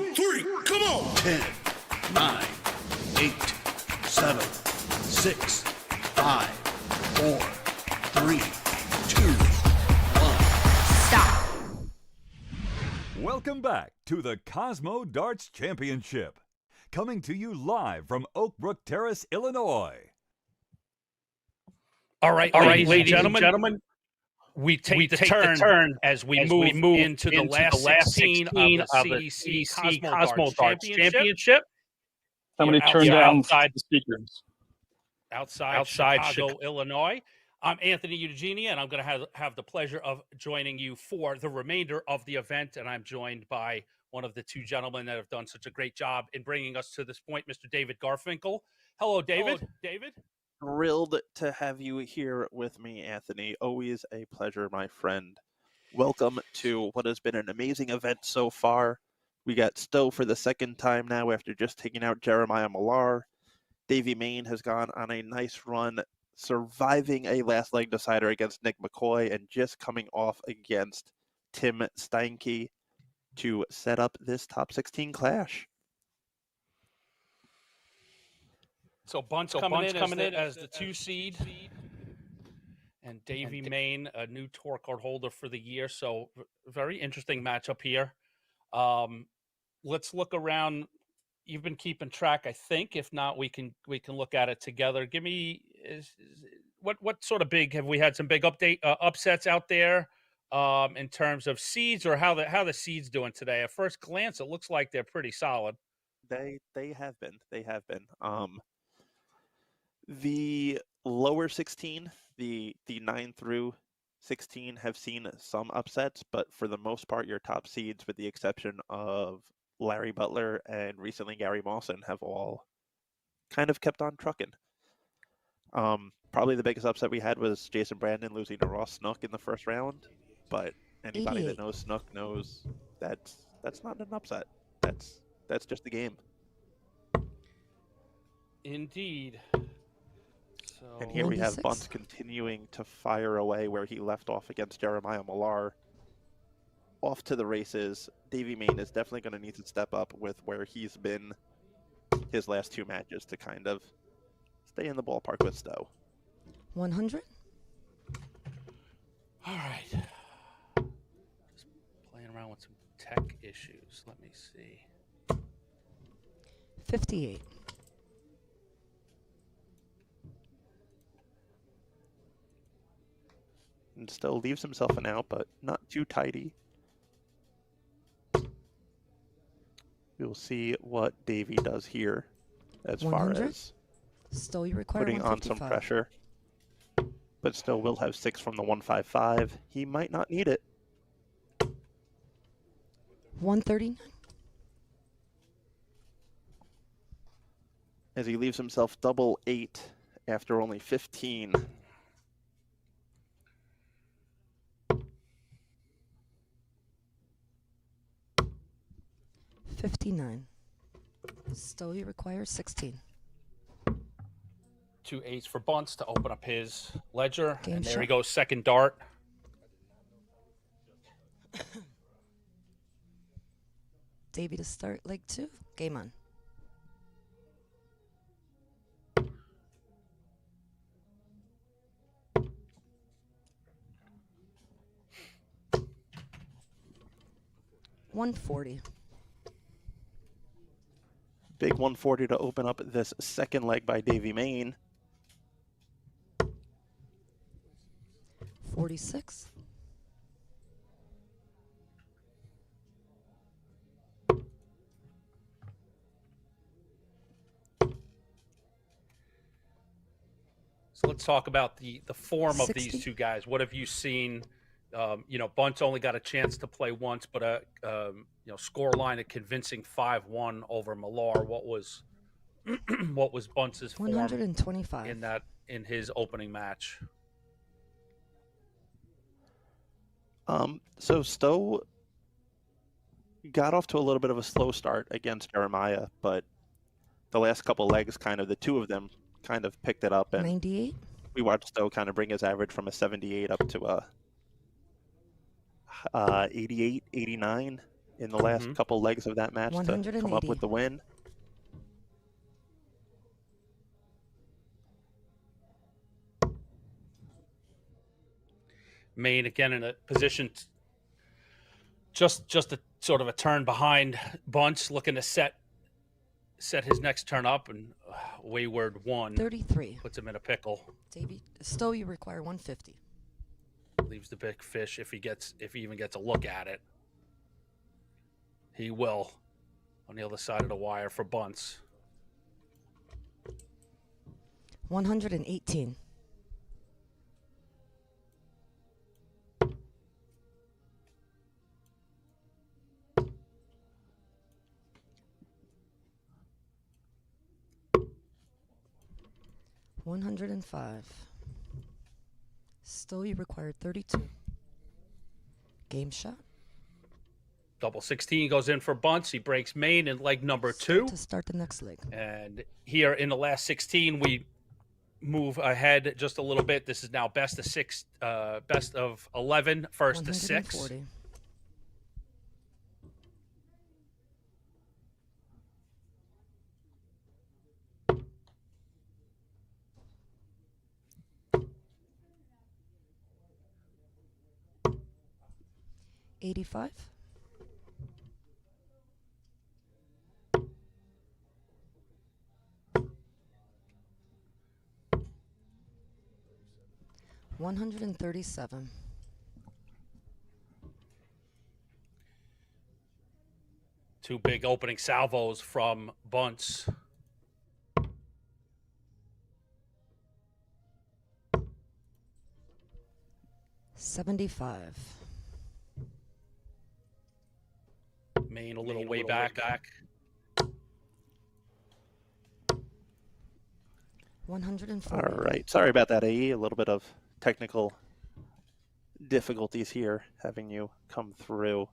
3, come on! 10, 9, 8, 7, 6, 5, 4, 3, 2, 1. Stop. Welcome back to the Cosmo Darts Championship. Coming to you live from Oakbrook Terrace, Illinois. All right, ladies and gentlemen, we take the turn as we move into the last 16 of the CDC Cosmo Darts Championship. Somebody turn down outside the speakers. Outside Chicago, Illinois. I'm Anthony Eugenia, and I'm going to have the pleasure of joining you for the remainder of the event, and I'm joined by one of the two gentlemen that have done such a great job in bringing us to this point, Mr. David Garfinkel. Hello, David. David? Thrilled to have you here with me, Anthony. Always a pleasure, my friend. Welcome to what has been an amazing event so far. We got Stowe for the second time now after just taking out Jeremiah Millar. Davey Maine has gone on a nice run, surviving a last leg decider against Nick McCoy and just coming off against Tim Steinke to set up this top 16 clash. So Buntz coming in as the 2 seed, and Davey Maine, a new tour card holder for the year. So very interesting matchup here. Let's look around. You've been keeping track, I think. If not, we can look at it together. Give me what sort of big have we had? Some big upsets out there in terms of seeds, or how the seeds doing today? At first glance, it looks like they're pretty solid. They have been. The lower 16, the 9 through 16 have seen some upsets, but for the most part, your top seeds, with the exception of Larry Butler and recently Gary Mawson, have all kind of kept on trucking. Probably the biggest upset we had was Jason Brandon losing to Ross Snook in the first round, but anybody that knows Snook knows that's not an upset. That's just the game. Indeed. So, and here we have Buntz continuing to fire away where he left off against Jeremiah Millar. Off to the races. Davey Maine is definitely going to need to step up with where he's been his last 2 matches to kind of stay in the ballpark with Stowe. 100. All right. Just playing around with some tech issues. Let me see. 58. And still leaves himself an out, but not too tidy. We'll see what Davey does here as 100? far as Still you require putting on some pressure. But still will have 6 from the 155. He might not need it. 139. As he leaves himself double 8 after only 15. 59. Still you require 16. 2 8s for Buntz to open up his ledger. Game and there shot. he goes, second dart. Davey to start leg 2. Game on. $140. Big 140 to open up this second leg by Davey Maine. 46. So let's talk about the form 60. of these two guys. What have you seen? Buntz only got a chance to play once, but a score line, a convincing 5-1 over Millar. What was Buntz's form 125 in his opening match? So Stowe got off to a little bit of a slow start against Jeremiah, but the last couple legs, the two of them kind of picked it up, and 98. We watched Stowe kind of bring his average from a 78 up to a 88, 89 in the last couple legs of that match to come up 180. with the win. Maine again in a position just a sort of a turn behind Buntz, looking to set his next turn up, and wayward 1 33. puts him in a pickle. Davey, still you require 150. Leaves the big fish if he even gets a look at it. He will on the other side of the wire for Buntz. 118. $105. Still you require 32. Game shot. Double 16 goes in for Buntz. He breaks Maine in leg number 2. To start the next leg. And here in the last 16, we move ahead just a little bit. This is now best of 11, first to 6. 140. $85. $137. Two big opening salvos from Buntz. $75. Maine a little way back. 140. All right. Sorry about that, AE. A little bit of technical difficulties here having you come through.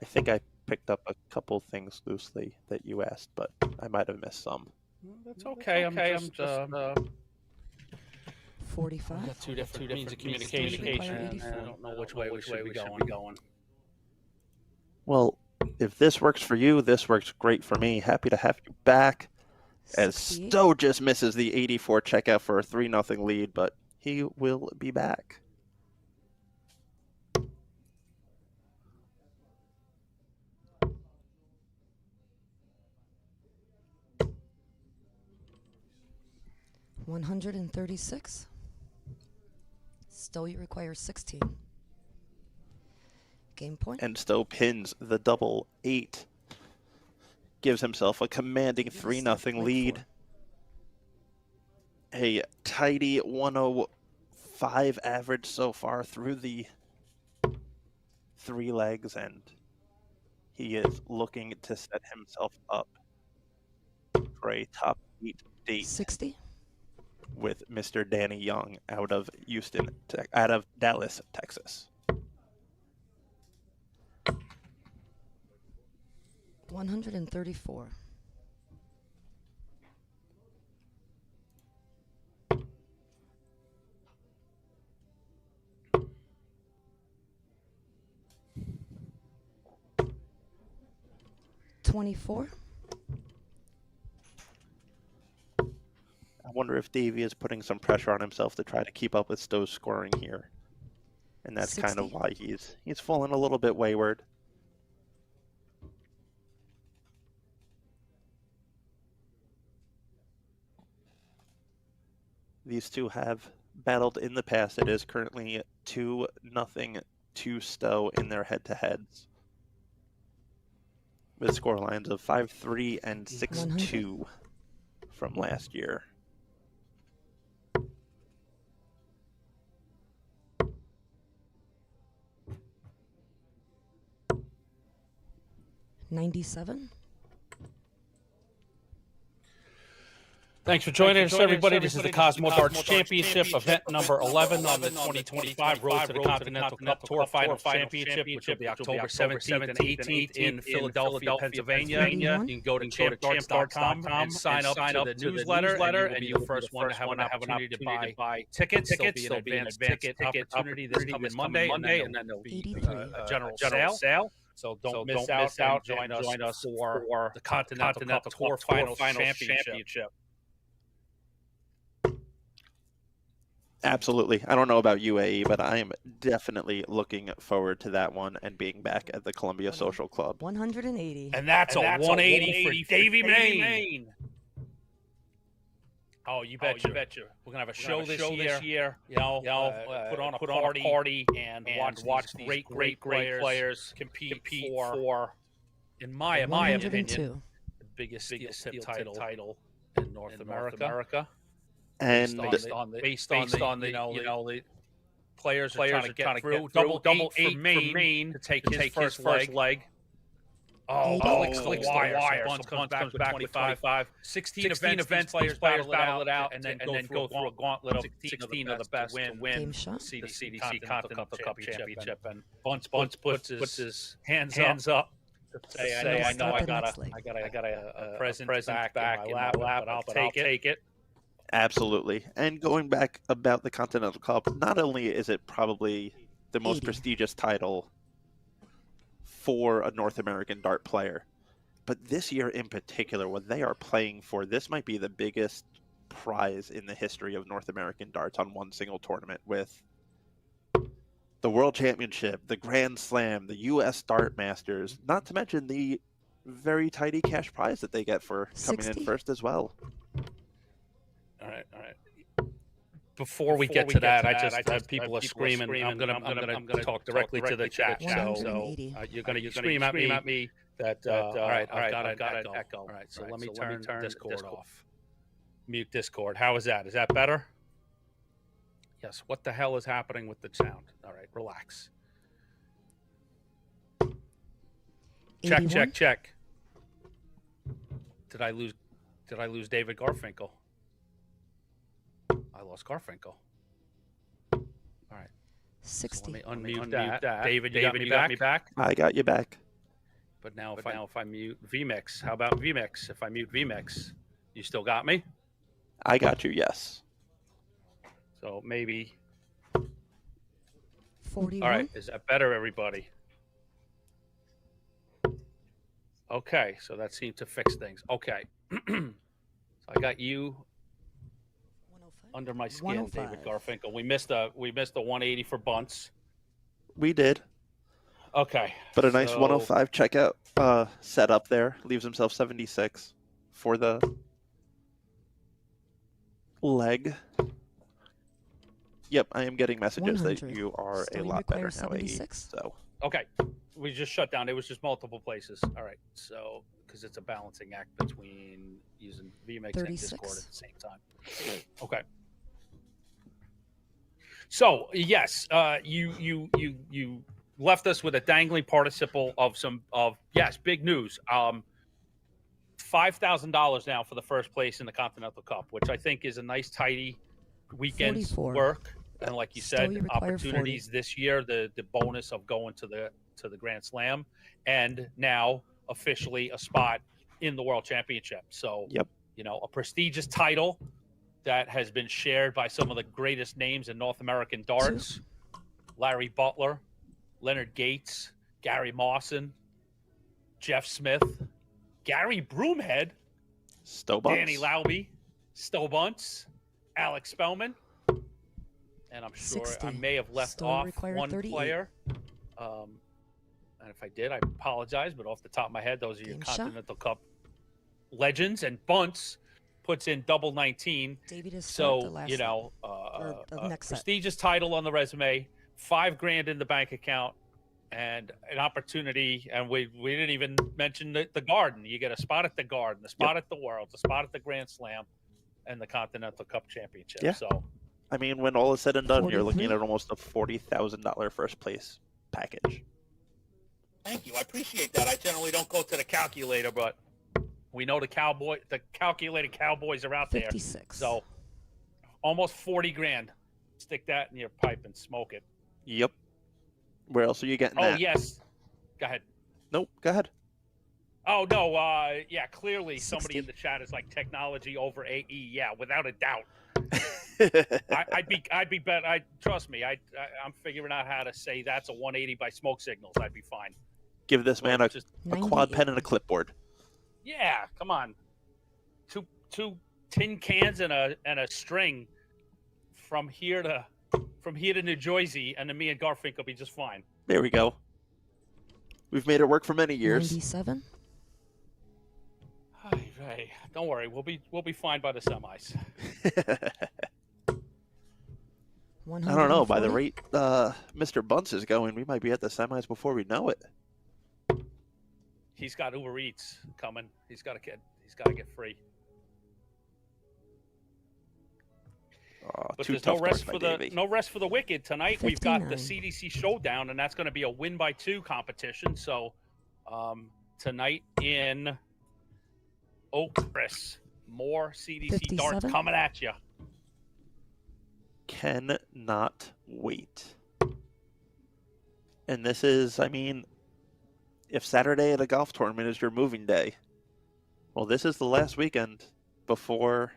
I think I picked up a couple things loosely that you asked, but I might have missed some. That's okay. I'm just 45. got two different means of communication. And I don't know which way we should be going. Well, if this works for you, this works great for me. Happy to have you back. As 68. Stowe just misses the 84 checkout for a 3-0 lead, but he will be back. $136. Still you require 16. Game point. And Stowe pins the double 8. Gives himself a commanding 3-0 lead. A tidy 105 average so far through the 3 legs, and he is looking to set himself up for a top 8 date 60. with Mr. Danny Young out of Dallas, Texas. 134. $24. I wonder if Davey is putting some pressure on himself to try to keep up with Stowe's scoring here. And that's 60. kind of why he's fallen a little bit wayward. These two have battled in the past. It is currently 2-0 to Stowe in their head-to-heads, with score lines of 5-3 and 6-2 from last year. $97. Thanks for joining us, everybody. This is the Cosmo Darts Championship, event number 11 on the 2025 Road to the Continental Cup Tour Final Championship, which will be October 17th and 18th in Philadelphia, Pennsylvania. You can go to champdarts.com and sign up to the newsletter, and you'll be the first one to have an opportunity to buy tickets. There'll be an advanced ticket opportunity this coming Monday, and then there'll be a general sale. So don't miss out and join us for the Continental Cup Quarterfinal Championship. Absolutely. I don't know about UAE, but I am definitely looking forward to that one and being back at the Columbia Social Club. 180. And that's a 180 for Davey Maine. Oh, you betcha. We're gonna have a show this year. Put on a party and watch these great players compete for, in my opinion, the biggest steel tip title in North America. And based on the players are trying to get through. Double eight for Maine to take his first leg. Oh, clicks the wire. So Buntz comes back with 25. 16 events, players battle it out, and then go through a gauntlet of 16 of the best to win the CDC Continental Cup Championship. And Buntz puts his hands up to say, I know I got a present back in my lap, but I'll take it. absolutely. And going back about the Continental Cup, not only is it probably the most prestigious title for a North American dart player, but this year in particular, what they are playing for, this might be the biggest prize in the history of North American darts on one single tournament, with the World Championship, the Grand Slam, the U.S. Dart Masters, not to mention the very tidy cash prize that they get for coming 60. in first as well. All right. Before we get to that, I just people are screaming. I'm gonna talk directly to the chat. So you're gonna scream at me that all right, I've got an echo. All right, so let me turn Discord off. Mute Discord. How is that? Is that better? Yes. What the hell is happening with the sound? All right, relax. 81? Check. Did I lose David Garfinkel? I lost Garfinkel. All right. 60. So let me unmute that. David, you got me back? I got you back. But now if I mute VMix, how about VMix? If I mute VMix, you still got me? I got you, yes. So maybe. 41. All right. Is that better, everybody? Okay. So that seemed to fix things. Okay. So I got you 105. under my skin, 105. David Garfinkel. We missed a 180 for Buntz. We did. Okay. But a nice 105 checkout setup there. Leaves himself 76 for the leg. Yep, I am getting messages 100. that you are Still a lot require better now, 76. So Okay. We just shut down. It was just multiple places. All right. So, because it's a balancing act between using VMix and 36. Discord at the same time. Okay. So, yes, you left us with a dangling participle of big news. $5,000 now for the first place in the Continental Cup, which I think is a nice, tidy weekend's 44. work. And like you Still said, you require opportunities 40. this year, the bonus of going to the Grand Slam, and now officially a spot in the World Championship. So, Yep. a prestigious title that has been shared by some of the greatest names in North American darts: Larry Butler, Leonard Gates, Gary Mawson, Jeff Smith, Gary Broomhead, Stowe Buntz. Danny Lauby, Stowe Buntz, Alex Spelman, and I'm sure 60. I may have left Still off require one 38. player. And if I did, I apologize. But off the top of my head, those are your Game shot. Continental Cup legends. And Buntz puts in double 19. David is start the So, last the next set. prestigious title on the resume, $5,000 in the bank account, and an opportunity. And we didn't even mention the Garden. You get a spot at the Garden, the spot at the Worlds, a spot at the Grand Slam, and the Continental Cup Championship. Yeah. So, I mean, when all is said and done, you're looking 43. at almost a $40,000 first place package. thank you. I appreciate that. I generally don't go to the calculator, but we know the calculated Cowboys are out there. 56. So almost $40,000. Stick that in your pipe and smoke it. Yep. Where else are you getting Oh, that? yes. Go ahead. Nope, go ahead. Oh, no. Yeah, clearly 60. somebody in the chat is like technology over AE. Yeah, without a doubt. I'd be better. Trust me. I'm figuring out how to say that's a 180 by smoke signals. I'd be fine. Give this man a quad pen and a 98. clipboard. Yeah, come on. Two tin cans and a string from here to New Jersey, and then me and Garfinkel will be just fine. There we go. We've made it work for many years. 97. Hey, don't worry, we'll be fine by the semis. I don't know. By the rate Mr. Buntz is going, we might be at the semis before we know it. He's got Uber Eats coming. He's got to get free. But there's no rest for the wicked tonight. 59. We've got the CDC Showdown, and that's going to be a win by 2 competition. So tonight in Oakbrook, more CDC 57. darts coming at you. Cannot wait. And this is, I mean, if Saturday at a golf tournament is your moving day, well, this is the last weekend before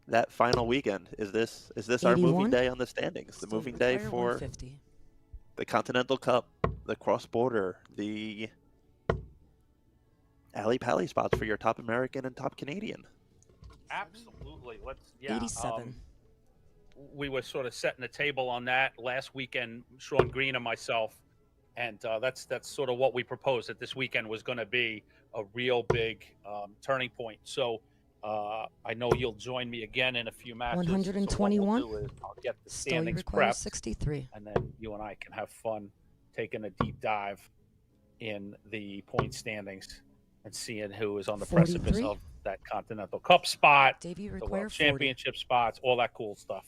that final weekend. Is this our 81? moving day on the standings? The moving day for 150. the Continental Cup, the Cross Border, the Alley Pally spots for your top American and top Canadian. Absolutely. 87. We were sort of setting the table on that last weekend, Sean Green and myself, and that's sort of what we proposed, that this weekend was going to be a real big turning point. So I know you'll join me again in a few matches. 121. So what we'll do is I'll get the Still, you standings require prepped, 63. and then you and I can have fun taking a deep dive in the point standings and seeing who is on the precipice 43. of that Continental Cup spot, Davey the require World 40. Championship spots, all that cool stuff.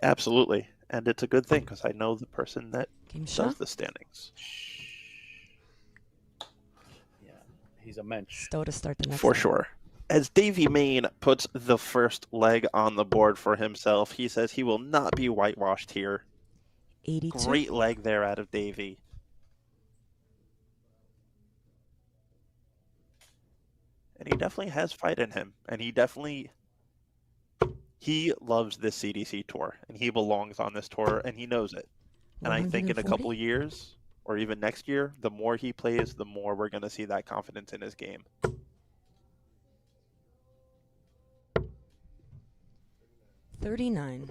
Absolutely. And it's a good thing because I know the person that Game does shot. the standings. Yeah, he's a mensch. Stowe to start the next For one. sure. As Davey Maine puts the first leg on the board for himself, he says he will not be whitewashed here. 82. Great leg there out of Davey. And he definitely has fight in him. And he loves this CDC tour. And he belongs on this tour, and he knows it. And I think in a 140. couple of years, or even next year, the more he plays, the more we're going to see that confidence in his game. 39.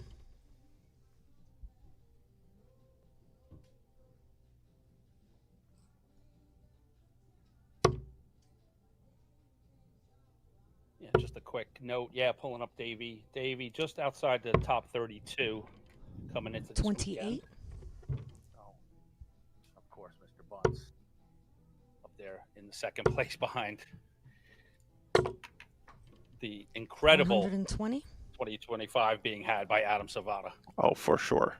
Yeah, just a quick note. Yeah, pulling up Davey. Davey just outside the top 32 coming into this 28. weekend. Oh, of course, Mr. Buntz up there in the second place behind the incredible 120. 2025 being had by Adam Savata. Oh, for sure.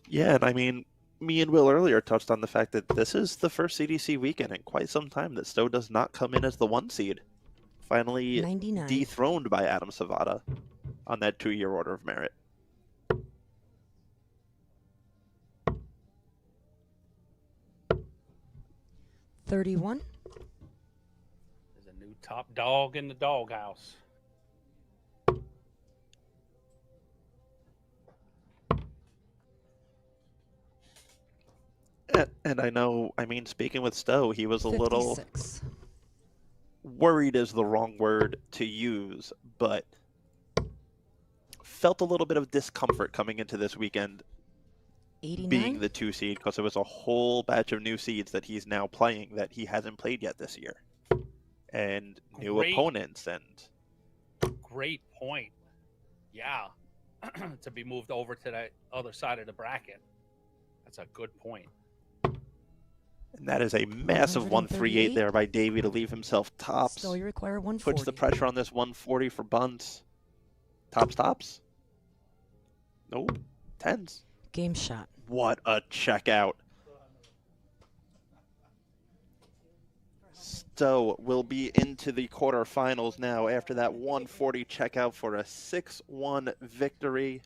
Yeah, and I mean, me and Will earlier touched on the fact that this is the first CDC weekend in quite some time that Stowe does not come in as the 1 seed. Finally 99. dethroned by Adam Savata on that 2-year order of merit. $31. There's a new top dog in the doghouse. And I know, I mean, speaking with Stowe, he was a little 56. worried is the wrong word to use, but felt a little bit of discomfort coming into this weekend 89. being the 2 seed because it was a whole batch of new seeds that he's now playing that he hasn't played yet this year. And new Great. opponents and Great point. Yeah. To be moved over to the other side of the bracket. That's a good point. and that is a massive 138 there by Davey to leave himself tops. Still, you require 140. Puts the pressure on this 140 for Buntz. Tops. Nope. 10s. Game shot. What a checkout. Stowe will be into the quarterfinals now after that 140 checkout for a 6-1 victory.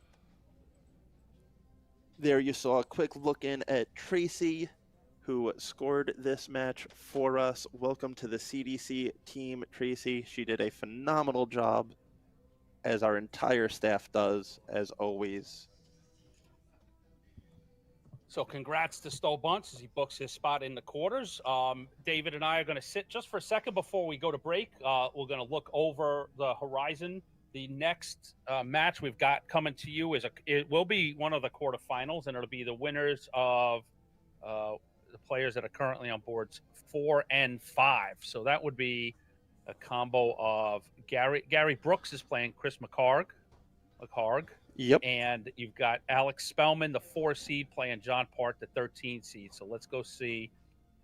There you saw a quick look in at Tracy, who scored this match for us. Welcome to the CDC team, Tracy. She did a phenomenal job, as our entire staff does, as always. So congrats to Buntz as he books his spot in the quarters. David and I are going to sit just for a second before we go to break. We're going to look over the horizon. The next match we've got coming to you it will be one of the quarterfinals, and it'll be the winners of the players that are currently on boards 4 and 5. So that would be a combo of Gary Brooks is playing Chris McHarg. Yep. And you've got Alex Spelman, the 4 seed, playing John Part, the 13 seed. So let's go see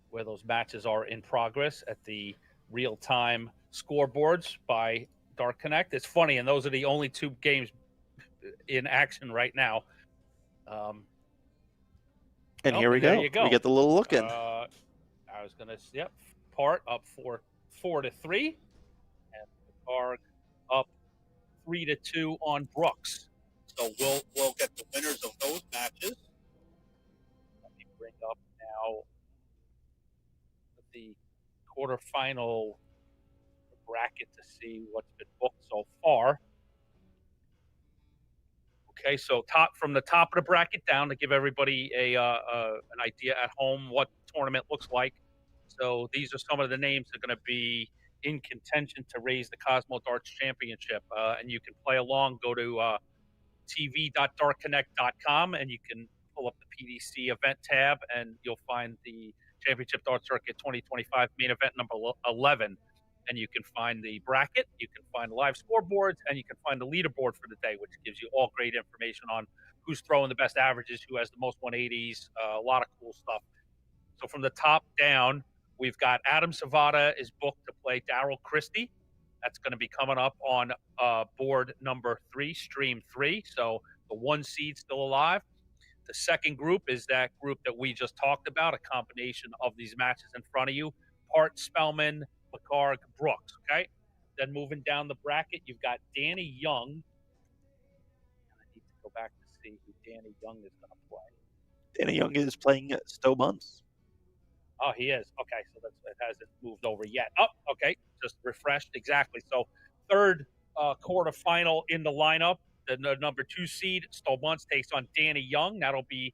where those matches are in progress at the real-time scoreboards by Dark Connect. It's funny, and those are the only 2 games in action right now. And here we go. We get the little look in. I was going to, Part up 4-3, and McHarg up 3-2 on Brooks. So we'll get the winners of those matches. Let me bring up now the quarterfinal bracket to see what's been booked so far. Okay, so from the top of the bracket down to give everybody an idea at home what the tournament looks like. So these are some of the names that are going to be in contention to raise the Cosmo Darts Championship. And you can play along. Go to tv.darkconnect.com and you can pull up the PDC event tab and you'll find the Championship Darts Circuit 2025 main event number 11. And you can find the bracket, you can find the live scoreboards, and you can find the leaderboard for the day, which gives you all great information on who's throwing the best averages, who has the most 180s, a lot of cool stuff. So from the top down, we've got Adam Savada is booked to play Darryl Christie. That's going to be coming up on board number 3, stream 3. So the 1 seed still alive. The second group is that group that we just talked about, a combination of these matches in front of you. Part Spelman, McHarg, Brooks, okay? Then moving down the bracket, you've got Danny Young. I need to go back to see who Danny Young is going to play. Danny Young is playing Buntz. Oh, he is. Okay, so it hasn't moved over yet. Oh, okay, just refreshed. Exactly. So third quarterfinal in the lineup. The number 2 seed, Buntz, takes on Danny Young. That'll be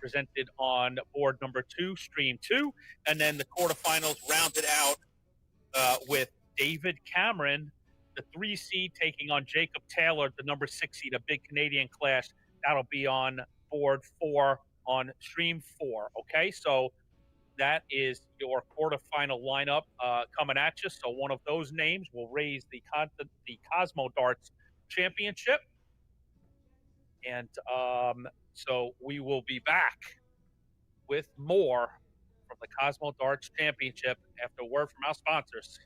presented on board number 2, stream 2. And then the quarterfinals rounded out with David Cameron, the 3 seed, taking on Jacob Taylor, the number 6 seed, a big Canadian clash. That'll be on board 4 on stream 4. Okay, so that is your quarterfinal lineup coming at you. So one of those names will raise the Cosmo Darts Championship. And so we will be back with more from the Cosmo Darts Championship after a word from our sponsors.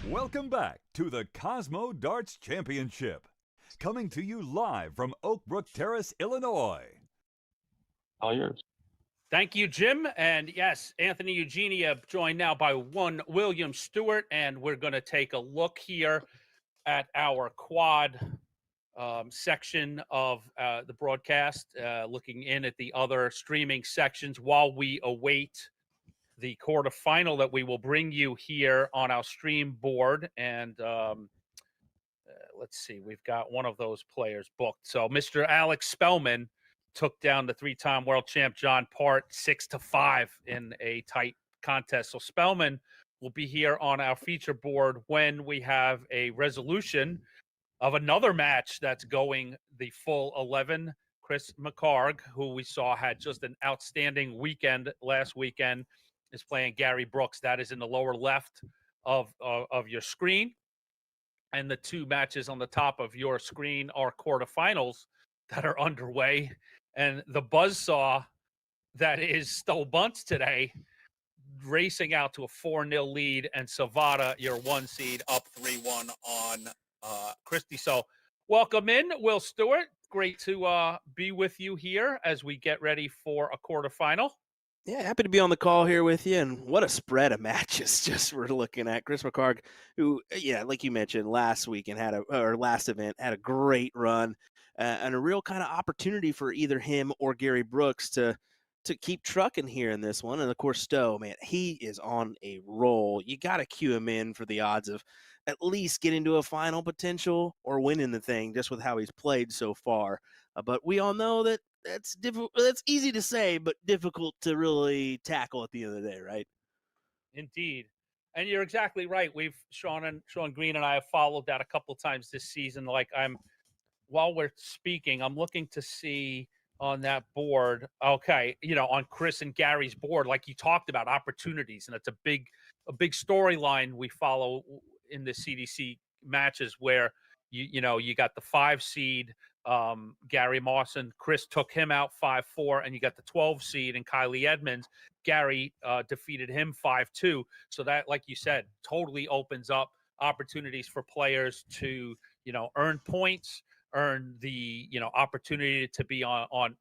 Welcome back to the Cosmo Darts Championship. Coming to you live from Oakbrook Terrace, Illinois. All yours. Thank you, Jim. And yes, Anthony Eugenia joined now by one William Stewart. And we're going to take a look here at our quad section of the broadcast, looking in at the other streaming sections while we await the quarterfinal that we will bring you here on our stream board. And let's see, we've got one of those players booked. So Mr. Alex Spelman took down the three-time world champ John Part 6-5 in a tight contest. So Spelman will be here on our feature board when we have a resolution of another match that's going the full 11. Chris McCarg, who we saw had just an outstanding weekend last weekend, is playing Gary Brooks. That is in the lower left of your screen. And the two matches on the top of your screen are quarterfinals that are underway. And the buzzsaw that is Stowe Buntz today, racing out to a 4-0 lead, and Savada, your 1 seed, up 3-1 on Christie. So welcome in, Will Stewart. Great to be with you here as we get ready for a quarterfinal. Yeah, happy to be on the call here with you, and what a spread of matches just we're looking at. Chris McCarg, who, yeah, like you mentioned, last weekend last event had a great run, and a real kind of opportunity for either him or Gary Brooks to keep trucking here in this one. And of course, Stowe, man, he is on a roll. You got to cue him in for the odds of at least getting to a final potential or winning the thing, just with how he's played so far. But we all know that that's difficult. That's easy to say, but difficult to really tackle at the end of the day, right? Indeed. And you're exactly right. Sean Green and I have followed that a couple of times this season. While we're speaking, I'm looking to see on that board, okay, on Chris and Gary's board, like you talked about, opportunities. And it's a big storyline we follow in the CDC matches where you got the 5 seed, Gary Mawson. Chris took him out 5-4, and you got the 12 seed and Kylie Edmonds. Gary defeated him 5-2. So that, like you said, totally opens up opportunities for players to, earn points, earn the, opportunity to be on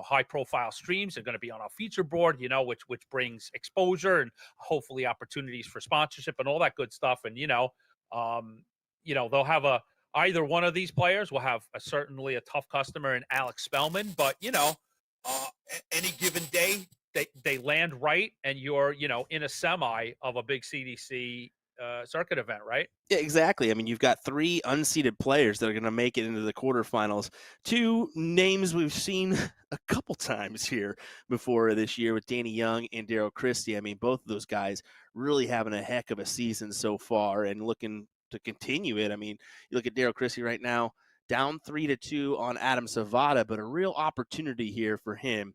high profile streams. They're going to be on our feature board, which brings exposure and hopefully opportunities for sponsorship and all that good stuff. And, they'll have either one of these players will have certainly a tough customer in Alex Spelman, but any given day they land right, and you're in a semi of a big CDC circuit event, right? Yeah, exactly. I mean, you've got 3 unseeded players that are going to make it into the quarterfinals. 2 names we've seen a couple times here before this year with Danny Young and Daryl Christie. I mean, both of those guys really having a heck of a season so far and looking to continue it. I mean, you look at Daryl Christie right now, down 3-2 on Adam Savada, but a real opportunity here for him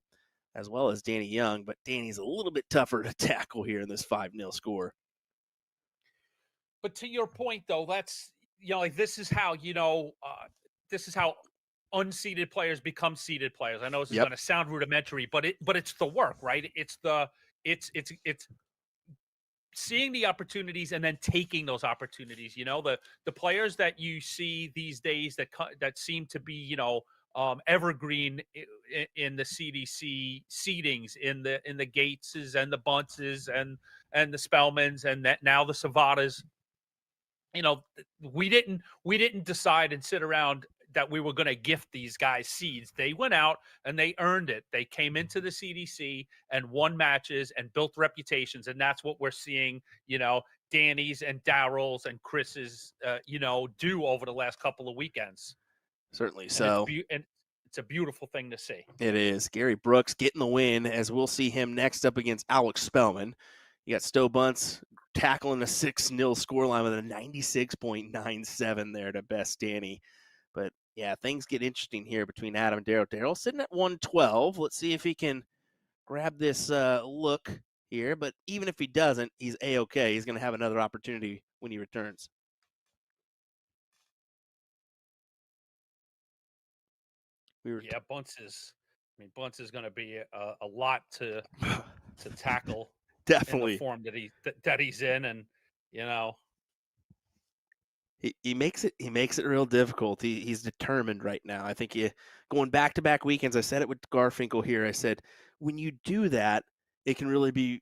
as well as Danny Young. But Danny's a little bit tougher to tackle here in this 5-0 score. But to your point, though, that's this is how unseeded players become seeded players. I know this is going to sound rudimentary, but it's the work, right? It's seeing the opportunities and then taking those opportunities. The players that you see these days that seem to be evergreen in the CDC seedings, in the Gateses and the Buntzes and the Spelmans and now the Savadas. We didn't decide and sit around that we were going to gift these guys seeds. They went out and they earned it. They came into the CDC and won matches and built reputations. And that's what we're seeing, Danny's and Daryl's and Chris's, do over the last couple of weekends. Certainly so. And it's a beautiful thing to see. It is. Gary Brooks getting the win, as we'll see him next up against Alex Spelman. You got Stowe Buntz tackling a 6-0 scoreline with a 96.97 there to best Danny. But, yeah, things get interesting here between Adam and Daryl. Daryl sitting at 112. Let's see if he can grab this look here. But even if he doesn't, he's A-okay. He's going to have another opportunity when he returns. Buntz is going to be a lot to tackle. Definitely. In the form that he's in, and He makes it real difficult. He's determined right now. I think going back-to-back weekends, I said it with Garfinkel here. I said, when you do that, it can really be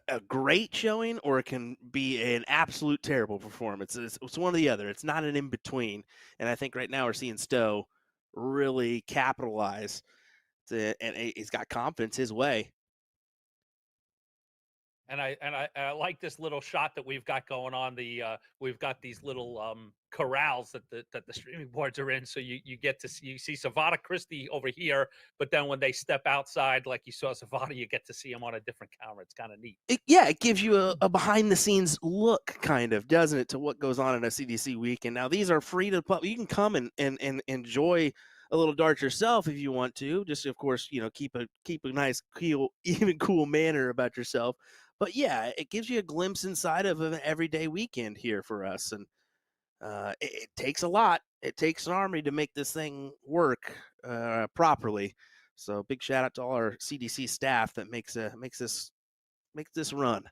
a great showing or it can be an absolute terrible performance. It's one or the other. It's not an in-between. And I think right now we're seeing Stowe really capitalize, and he's got confidence his way. And I like this little shot that we've got going on. We've got these little corrals that the streaming boards are in, so you see Savada Christie over here, but then when they step outside, like you saw Savada, you get to see him on a different camera. It's kind of neat. It gives you a behind the scenes look, kind of, doesn't it, to what goes on in a CDC weekend. Now these are free to the public. You can come and enjoy a little darts yourself if you want to. Just of course, keep a nice, cool manner about yourself. But yeah, it gives you a glimpse inside of an everyday weekend here for us, and it takes a lot. It takes an army to make this thing work properly. So big shout out to all our CDC staff that makes this run.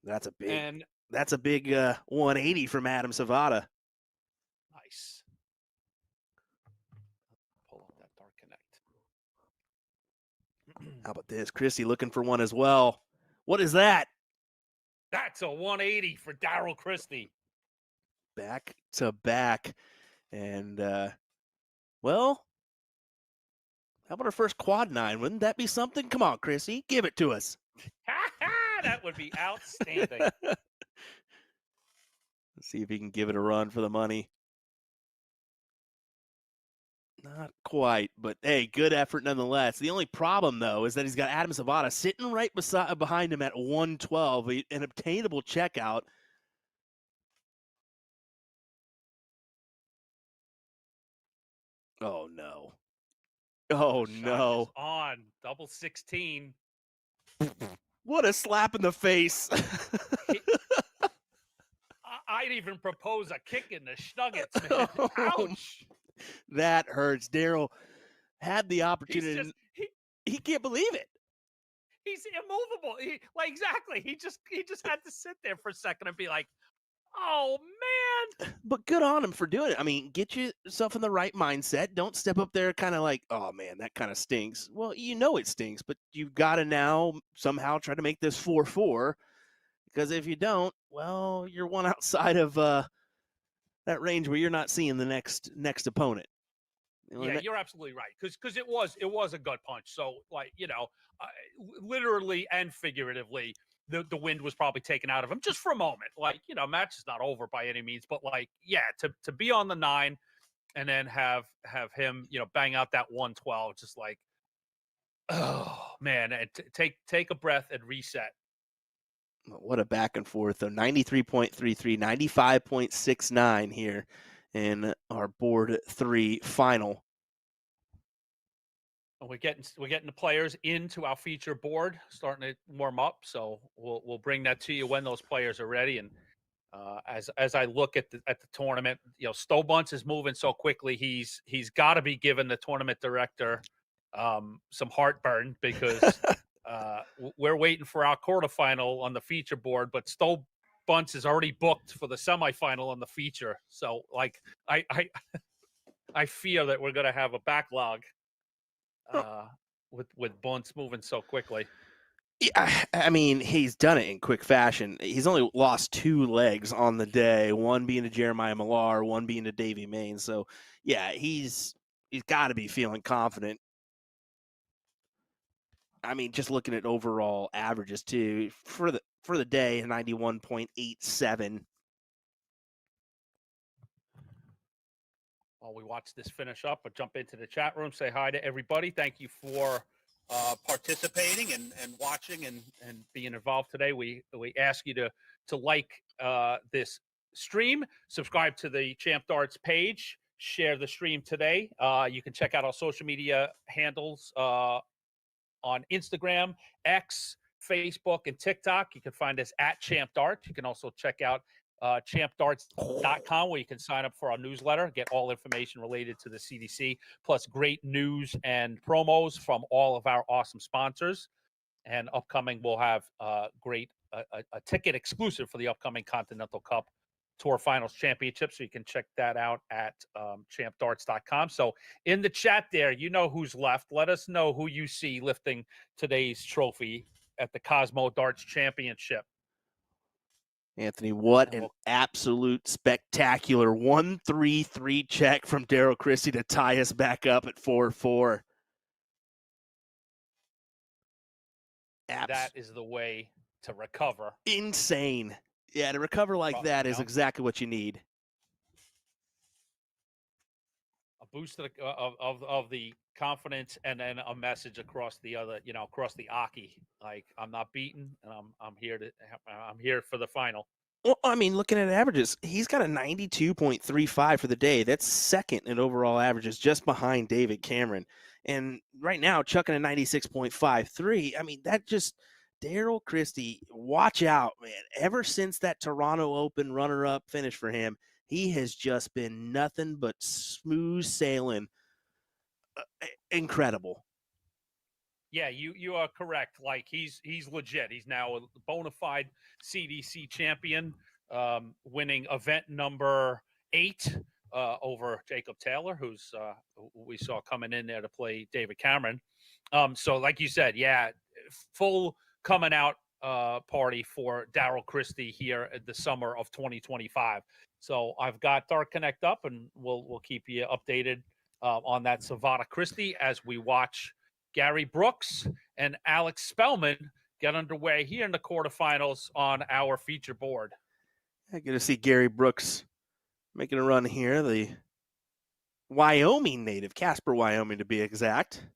That's a big 180 from Adam Savada. Nice. Pull up that Dark Connect. How about this? Christie looking for one as well. What is that? That's a 180 for Darryl Christie. Back to back. And, well, how about our first quad 9? Wouldn't that be something? Come on, Christie. Give it to us. That would be outstanding. Let's see if he can give it a run for the money. Not quite, but hey, good effort nonetheless. The only problem, though, is that he's got Adam Savada sitting right behind him at 112, an obtainable checkout. Oh, no. Oh, no. Is on. Double 16. What a slap in the face. I'd even propose a kick in the schnuggets, man. Ouch. That hurts. Darryl had the opportunity. He can't believe it. He's immovable. Exactly. He just had to sit there for a second and be like, oh, man. But good on him for doing it. I mean, get yourself in the right mindset. Don't step up there kind of like, oh, man, that kind of stinks. Well, it stinks, but you've got to now somehow try to make this 4-4, because if you don't, well, you're one outside of that range where you're not seeing the next opponent. Yeah, you're absolutely right. Because it was a gut punch. So, literally and figuratively, the wind was probably taken out of him just for a moment. Match is not over by any means, but to be on the 9 and then have him, bang out that 112, just like, oh man, and take a breath and reset. What a back and forth, though. 93.33, 95.69 here in our board 3 final. We're getting the players into our feature board, starting to warm up. So we'll bring that to you when those players are ready. And as I look at the tournament, Buntz is moving so quickly. He's got to be giving the tournament director some heartburn, because we're waiting for our quarterfinal on the feature board, but Buntz is already booked for the semifinal on the feature. So I fear that we're going to have a backlog with Buntz moving so quickly. Yeah, I mean, he's done it in quick fashion. He's only lost 2 legs on the day, one being to Jeremiah Millar, one being to Davey Maine. So yeah, he's got to be feeling confident. I mean, just looking at overall averages too, for the day, 91.87. While we watch this finish up, but jump into the chat room, say hi to everybody. Thank you for participating and watching and being involved today. We ask you to like this stream, subscribe to the Champ Darts page, share the stream today. You can check out our social media handles on Instagram, X, Facebook, and TikTok. You can find us at Champ Darts. You can also check out champdarts.com, where you can sign up for our newsletter, get all information related to the CDC, plus great news and promos from all of our awesome sponsors. And upcoming, we'll have a ticket exclusive for the upcoming Continental Cup Tour Finals Championship. So you can check that out at champdarts.com. So in the chat there, you know who's left. Let us know who you see lifting today's trophy at the Cosmo Darts Championship. Anthony, what And an absolute spectacular 1-3-3 check from Daryl Christie to tie us back up at 4-4. That is the way to recover. Insane. Yeah, to recover like that is exactly what you need. A boost of the confidence, and then a message across the other, across the Aki. Like, I'm not beaten, and I'm here for the final. Well, I mean, looking at averages, he's got a 92.35 for the day. That's second in overall averages, just behind David Cameron. And right now, chucking a 96.53. I mean, that just Daryl Christie, watch out, man. Ever since that Toronto Open runner-up finish for him, he has just been nothing but smooth sailing. Incredible. Yeah, you are correct. Like, he's legit. He's now a bona fide CDC champion, winning event number 8 over Jacob Taylor, who's we saw coming in there to play David Cameron. So like you said, yeah, full coming out party for Daryl Christie here at the summer of 2025. So I've got Dark Connect up, and we'll keep you updated on that Savannah Christie as we watch Gary Brooks and Alex Spelman get underway here in the quarterfinals on our feature board. I get to see Gary Brooks making a run here, the Wyoming native, Casper, Wyoming to be exact.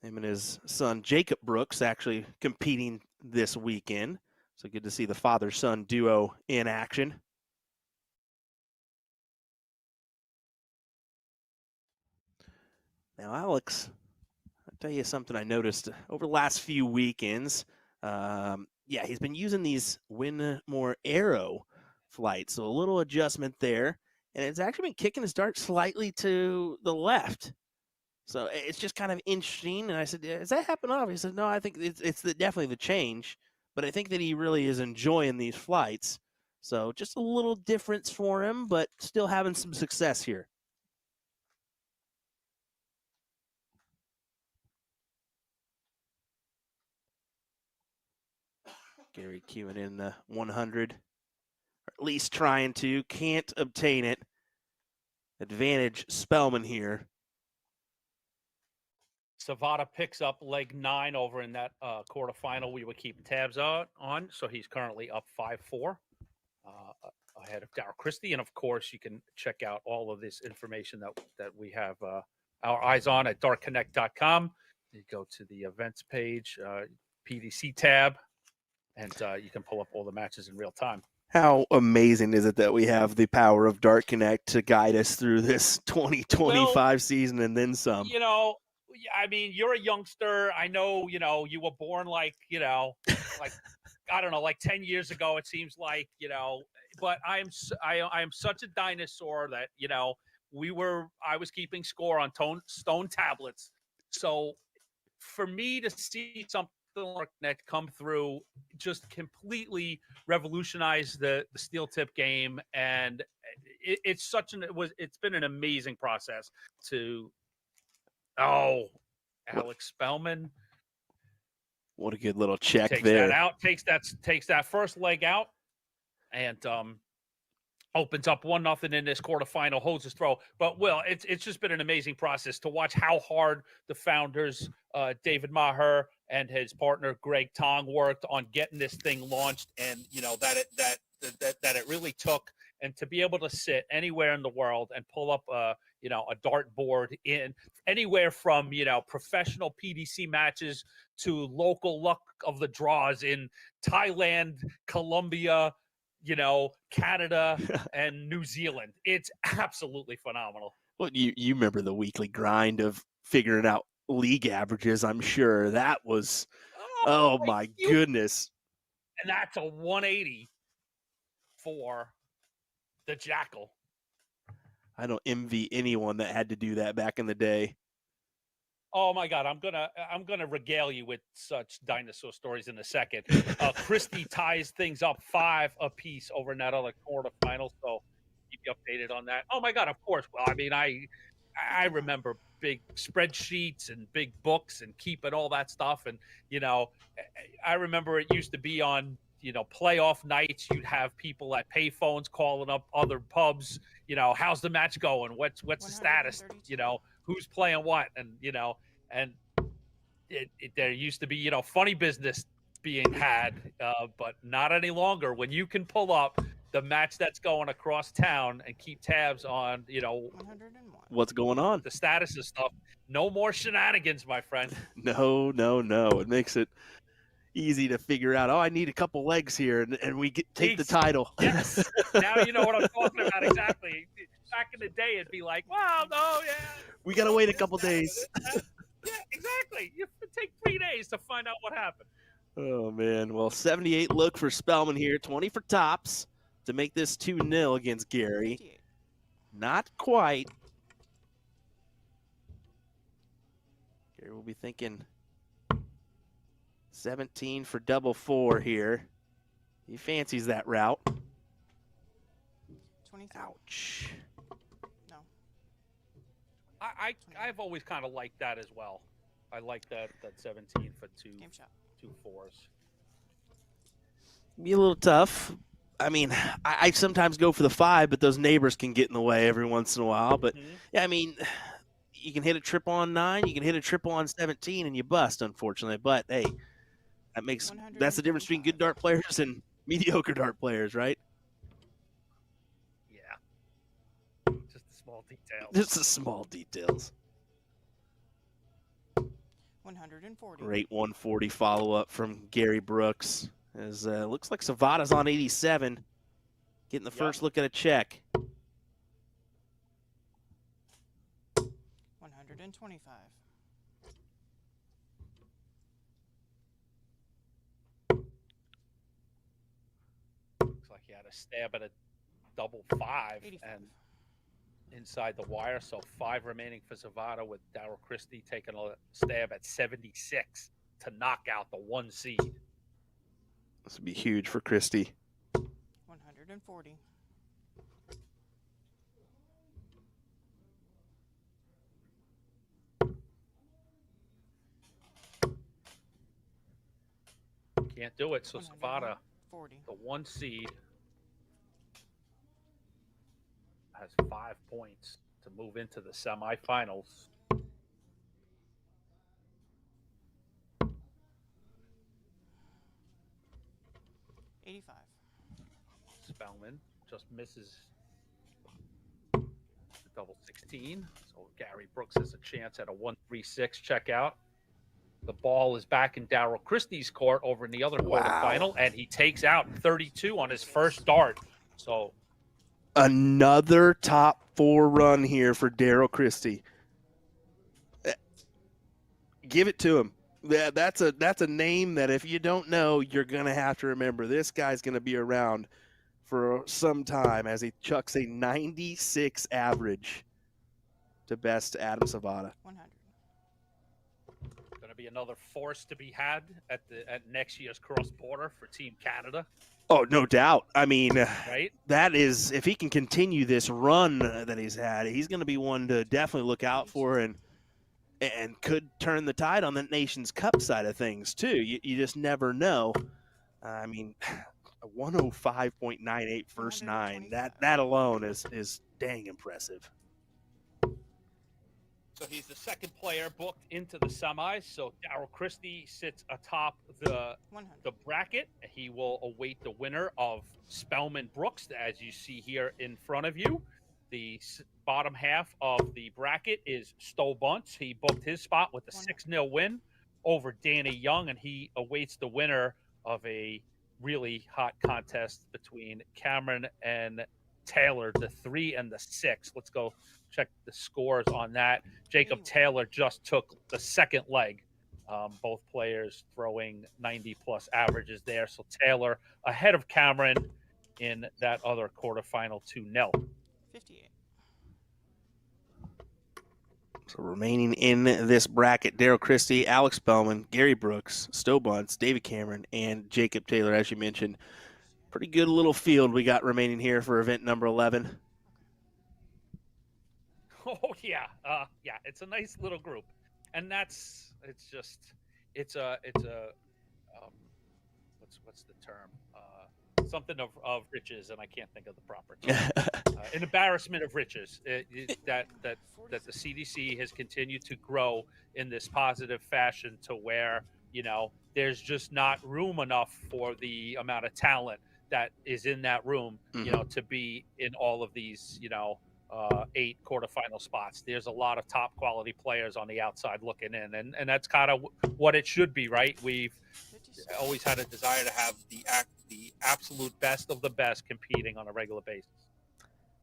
Him and his son Jacob Brooks actually competing this weekend. So good to see the father-son duo in action. Now, Alex, I'll tell you something I noticed over the last few weekends. Yeah, he's been using these Win More Arrow flights, so a little adjustment there. And it's actually been kicking his dart slightly to the left. So it's just kind of interesting. And I said, does that happen often? He said, no, I think it's definitely the change. But I think that he really is enjoying these flights. So just a little difference for him, but still having some success here. Gary queuing in the 100, or at least trying to. Can't obtain it. Advantage Spelman here. Savata picks up leg 9 over in that quarterfinal we would keep tabs on. So he's currently up 5-4 ahead of Daryl Christie. And, of course, you can check out all of this information that we have our eyes on at darkconnect.com. You go to the events page, PDC tab, and you can pull up all the matches in real time. How amazing is it that we have the power of Dark Connect to guide us through this 2025 season and then some? I mean, you're a youngster. I know, you were born like I don't know, like 10 years ago, it seems like, but I am such a dinosaur that, I was keeping score on stone tablets. So for me to see something like that come through, just completely revolutionize the steel tip game, and it's been an amazing process to. Oh, Alex Spelman. What a good little check takes there. That out, takes that first leg out, and opens up 1-0 in this quarterfinal, holds his throw. But, Will, it's just been an amazing process to watch how hard the founders, David Maher and his partner Greg Tong, worked on getting this thing launched, and that it really took. And to be able to sit anywhere in the world and pull up a dart board in anywhere from professional PDC matches to local luck of the draws in Thailand, Colombia, Canada, and New Zealand. It's absolutely phenomenal. Well, you remember the weekly grind of figuring out league averages, I'm sure. That was, oh my goodness. And that's a 180 for the Jackal. I don't envy anyone that had to do that back in the day. Oh my God, I'm gonna regale you with such dinosaur stories in a second. Christie ties things up 5 apiece over in that other quarterfinal, so keep you updated on that. Oh my God, of course. Well, I mean, I remember big spreadsheets and big books and keeping all that stuff, and I remember it used to be on playoff nights. You'd have people at payphones calling up other pubs. How's the match going? What's the status? 132. Who's playing what, and and there used to be funny business being had, but not any longer. When you can pull up the match that's going across town and keep tabs on 101. What's going on? the status of stuff, no more shenanigans, my friend. No. It makes it easy to figure out. Oh, I need a couple legs here, and we take the title. Yes. Now you know what I'm talking about exactly. Back in the day, it'd be like, wow, no, yeah. We gotta wait a couple days. Yeah, exactly. You have to take 3 days to find out what happened. Oh man. Well, 78 look for Spelman here, 20 for tops to make this 2-0 against Gary. 58. Not quite. Gary will be thinking 17 for double 4 here. He fancies that route. 23. Ouch. No. I've always kind of liked that as well. I like that 17 for Game shot. 2 fours. Be a little tough. I mean, I sometimes go for the 5, but those neighbors can get in the way every once in a while. But yeah, I mean, you can hit a triple on 9, you can hit a triple on 17, and you bust, unfortunately. But hey, that's the difference between good dart players and mediocre dart players, right? Yeah. Just the small details. Just the small details. 140. Great 140 follow-up from Gary Brooks. As looks like Savada's on 87, getting the first look at a check. 125. Looks like he had a stab at a double 5 85. and inside the wire. So 5 remaining for Zavada, with Darryl Christie taking a stab at 76 to knock out the 1 seed. This would be huge for Christie. 140. Can't do it. So Zavada, 40. the 1 seed, has 5 points to move into the semifinals. Spelman just misses the double 16. So Gary Brooks has a chance at a 136 checkout. The ball is back in Darryl Christie's court over in the other quarterfinal, and he takes out 32 on his first dart. So another top 4 run here for Darryl Christie. Give it to him. That's a name that if you don't know, you're gonna have to remember. This guy's gonna be around for some time as he chucks a 96 average to best Adam Savada. 100. going to be another force to be had at next year's cross border for Team Canada. Oh, no doubt. I mean, right? That is, if he can continue this run that he's had, he's going to be one to definitely look out for and could turn the tide on the Nations Cup side of things too. You just never know. I mean, a 105.98 first 9, that alone is dang impressive. So he's the second player booked into the semis. So Darryl Christie sits atop the bracket. He will await the winner of Spelman Brooks, as you see here in front of you. The bottom half of the bracket is Buntz. He booked his spot with a 6-0 win over Danny Young, and he awaits the winner of a really hot contest between Cameron and Taylor, the 3 and the 6. Let's go check the scores on that. Jacob Taylor just took the second leg. Both players throwing 90-plus averages there. So Taylor ahead of Cameron in that other quarterfinal 2-0. 58. So remaining in this bracket, Daryl Christie, Alex Spelman, Gary Brooks, Stowe Buntz, David Cameron, and Jacob Taylor, as you mentioned. Pretty good little field we got remaining here for event number 11. Oh yeah, it's a nice little group, and it's a what's the term? Something of riches, and I can't think of the proper term. An embarrassment of riches. That the CDC has continued to grow in this positive fashion to where there's just not room enough for the amount of talent that is in that room, to be in all of these 8 quarterfinal spots. There's a lot of top quality players on the outside looking in, and that's kind of what it should be, right? We've always had a desire to have the absolute best of the best competing on a regular basis.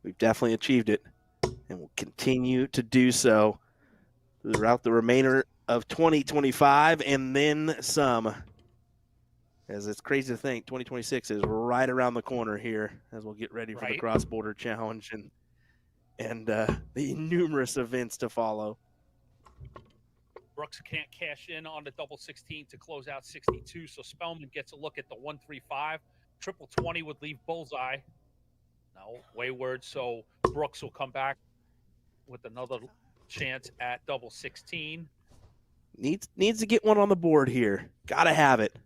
We've definitely achieved it, and we'll continue to do so throughout the remainder of 2025 and then some. As it's crazy to think 2026 is right around the corner here as we'll get ready for the cross-border challenge and the numerous events to follow. Brooks can't cash in on the double 16 to close out 62, so Spelman gets a look at the 135. Triple 20 would leave bullseye. No, wayward, so Brooks will come back with another chance at double 16. Needs to get one on the board here. Gotta have it.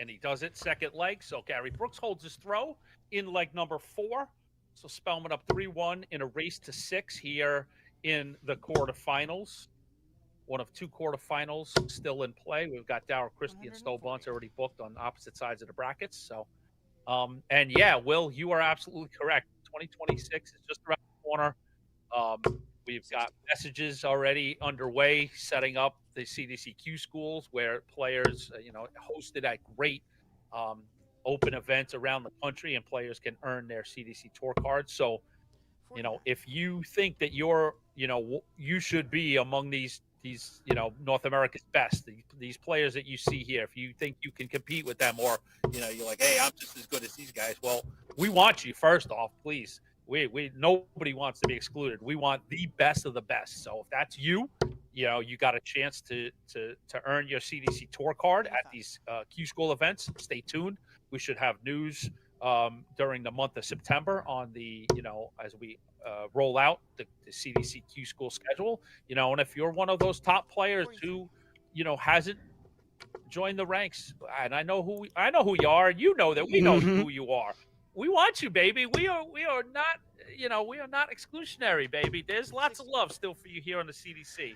And he does it second leg. So Gary Brooks holds his throw in leg number 4. So Spelman up 3-1 in a race to 6 here in the quarterfinals. One of 2 quarterfinals still in play. We've got Daryl Christie and Stowe Buntz already booked on opposite sides of the brackets. So, and yeah, Will, you are absolutely correct. 2026 is just around the corner. We've got messages already underway, setting up the CDCQ schools where players, hosted at great open events around the country, and players can earn their CDC tour cards. So, if you think that you should be among these North America's best, these players that you see here, if you think you can compete with them, or you're like, hey, I'm just as good as these guys. Well, we want you first off, please. We nobody wants to be excluded. We want the best of the best. So if that's you, you got a chance to earn your CDC tour card at these Q school events. Stay tuned. We should have news during the month of September on the as we roll out the CDC Q school schedule. And if you're one of those top players who hasn't joined the ranks, and I know who you are, and that we know who you are. We want you, baby. We are not, we are not exclusionary, baby. There's lots of love still for you here on the CDC.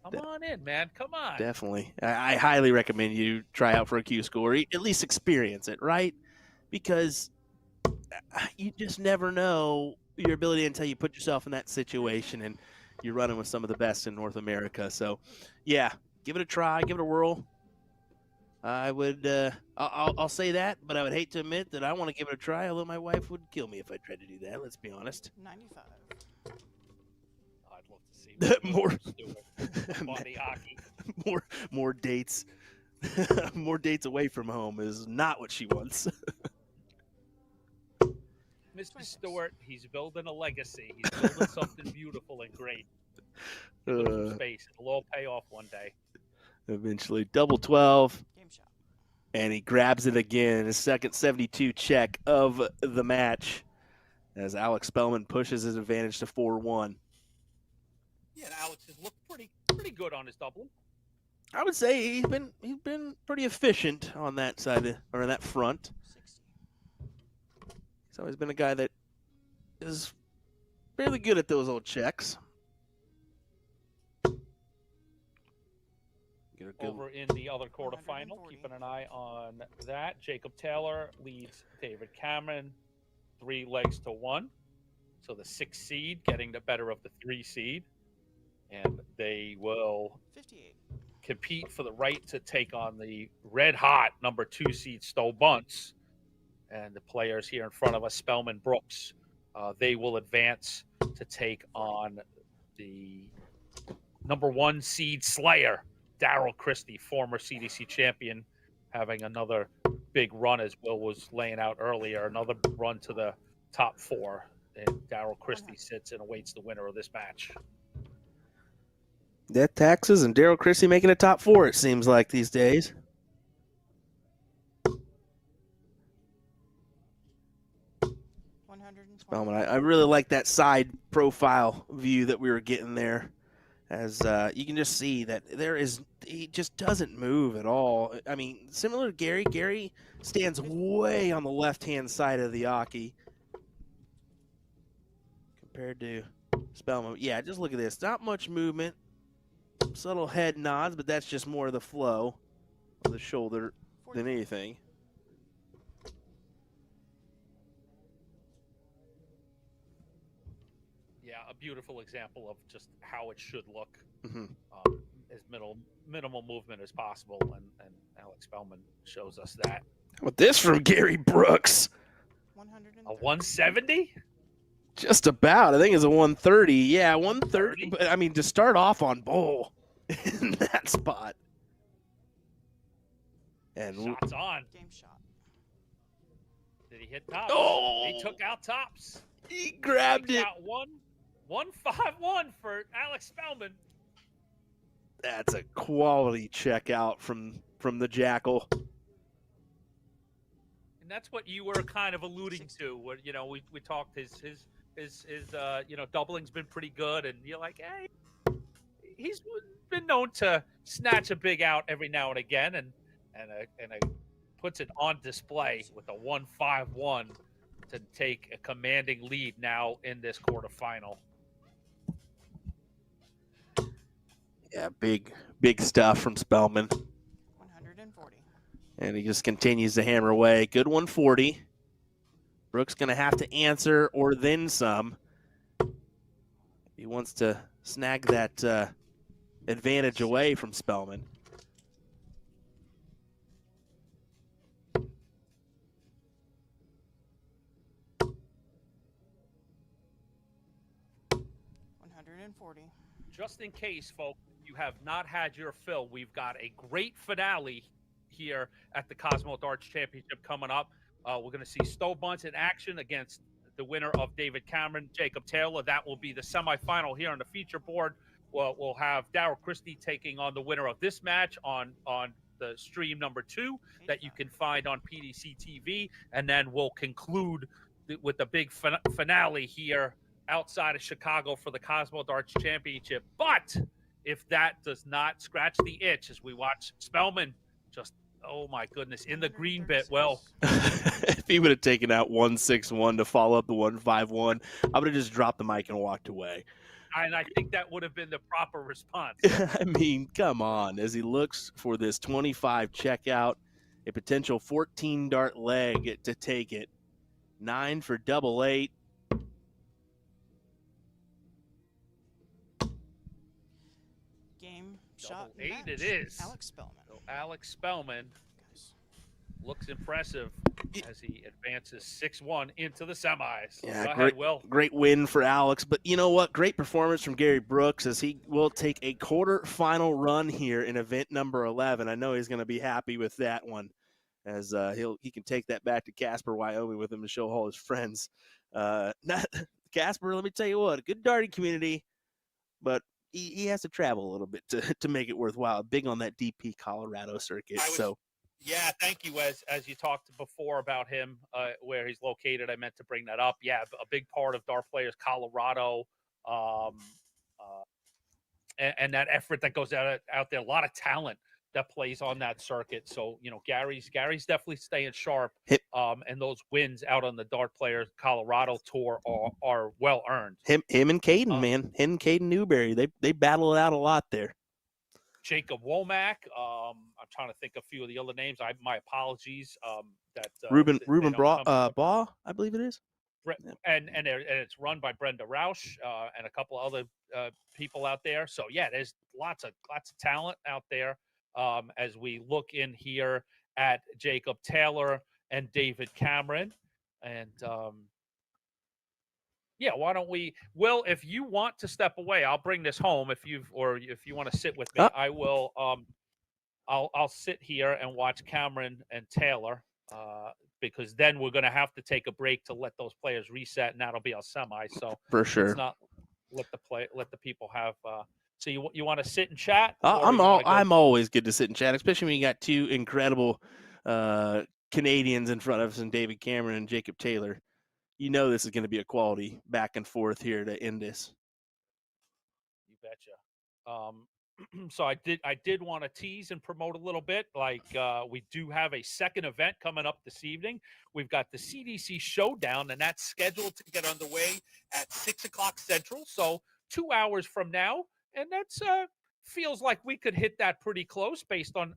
Come on in, man. Come on. Definitely. I highly recommend you try out for a Q school, or at least experience it, right? Because you just never know your ability until you put yourself in that situation, and you're running with some of the best in North America. So, yeah, give it a try, give it a whirl. I would, I'll say that, but I would hate to admit that I want to give it a try, although my wife would kill me if I tried to do that. Let's be honest. 95. I'd love to see more body hockey. More dates. More dates away from home is not what she wants. Mr. Stewart, he's building a legacy. He's building something beautiful and great. Give him some space. It'll all pay off one day. Eventually, double 12. Game shot. And he grabs it again. His second 72 check of the match as Alex Spelman pushes his advantage to 4-1. Yeah, Alex has looked pretty good on his doubling. I would say he's been pretty efficient on that side or that front. 60. He's always been a guy that is fairly good at those old checks. Over in the other quarterfinal, keeping an eye on that. Jacob Taylor leads David Cameron 3 legs to 1. So the 6 seed getting the better of the 3 seed. And they will 58. compete for the right to take on the red hot number 2 seed Stowe Buntz. And the players here in front of us, Spelman, Brooks, they will advance to take on the number 1 seed Slayer, Daryl Christie, former CDC champion, having another big run, as Will was laying out earlier, another run to the top 4. And Darryl Christie sits and awaits the winner of this match. Death taxes and Darryl Christie making a top 4, it seems like these days. Spelman, I really like that side profile view that we were getting there, as you can just see that he just doesn't move at all. I mean, similar to Gary. Gary stands way on the left-hand side of the Aki compared to Spelman. Yeah, just look at this. Not much movement. Subtle head nods, but that's just more of the flow of the shoulder than anything. Yeah, a beautiful example of just how it should look. Mm-hmm. As minimal movement as possible, and Alex Spelman shows us that. How about this from Gary Brooks? A 170? Just about. I think it's a 130. Yeah, 130. But I mean, to start off on bowl in that spot. And shots on. Game shot. Did he hit tops? Oh! He took out tops. He grabbed it. 151 for Alex Spelman. That's a quality checkout from the Jackal. And that's what you were kind of alluding to. Where, you know, we talked his doubling's been pretty good, and you're like, hey, he's been known to snatch a big out every now and again, and puts it on display with a 151 to take a commanding lead now in this quarterfinal. Yeah, big stuff from Spelman. 140. And he just continues to hammer away. Good 140. Brooks going to have to answer or then some. He wants to snag that advantage away from Spelman. Just in case, folks, you have not had your fill, we've got a great finale here at the Cosmo Darts Championship coming up. We're going to see Buntz in action against the winner of David Cameron, Jacob Taylor. That will be the semifinal here on the feature board. We'll have Darryl Christie taking on the winner of this match on the stream number 2 that you can find on PDC TV. And then we'll conclude with the big finale here outside of Chicago for the Cosmo Darts Championship. But if that does not scratch the itch as we watch Spelman just, oh my goodness, in the green bit, well. If he would have taken out 161 to follow up the 151, I would have just dropped the mic and walked away. And I think that would have been the proper response. I mean, come on. As he looks for this 25 checkout, a potential 14 dart leg to take it. 9 for double 8. Shot 8 match. it is. Alex Spelman. So Alex Spelman looks impressive as he advances 6-1 into the semis. Yeah, Go ahead, Will. Great win for Alex. But you know what? Great performance from Gary Brooks as he will take a quarterfinal run here in event number 11. I know he's going to be happy with that one, as he can take that back to Casper, Wyoming with him to show all his friends. Casper, let me tell you what, a good darting community, but he has to travel a little bit to make it worthwhile. Big on that DP Colorado circuit. Yeah, thank you. As you talked before about him, where he's located, I meant to bring that up. Yeah, a big part of Dart Players Colorado, and that effort that goes out there. A lot of talent that plays on that circuit. So, you know, Gary's definitely staying sharp. And those wins out on the Dart Players Colorado tour are well earned. Him and Caden, man. Him and Caden Newberry. They battle it out a lot there. Jacob Womack. I'm trying to think of a few of the other names. My apologies. Ruben Baugh, I believe it is. And it's run by Brenda Rausch and a couple other people out there. So yeah, there's lots of talent out there. As we look in here at Jacob Taylor and David Cameron, and yeah, why don't we? Will, if you want to step away, I'll bring this home. If you want to sit with me, I will. I'll sit here and watch Cameron and Taylor because then we're going to have to take a break to let those players reset, and that'll be our semi. So For sure. let's not let the people have. So you want to sit and chat? Or you wanna go- I'm always good to sit and chat, especially when you got two incredible Canadians in front of us, and David Cameron and Jacob Taylor. You know this is going to be a quality back and forth here to end this. You betcha. So I did want to tease and promote a little bit. Like we do have a second event coming up this evening. We've got the CDC Showdown, and that's scheduled to get underway at 6 o'clock Central. So 2 hours from now, and that's feels like we could hit that pretty close based on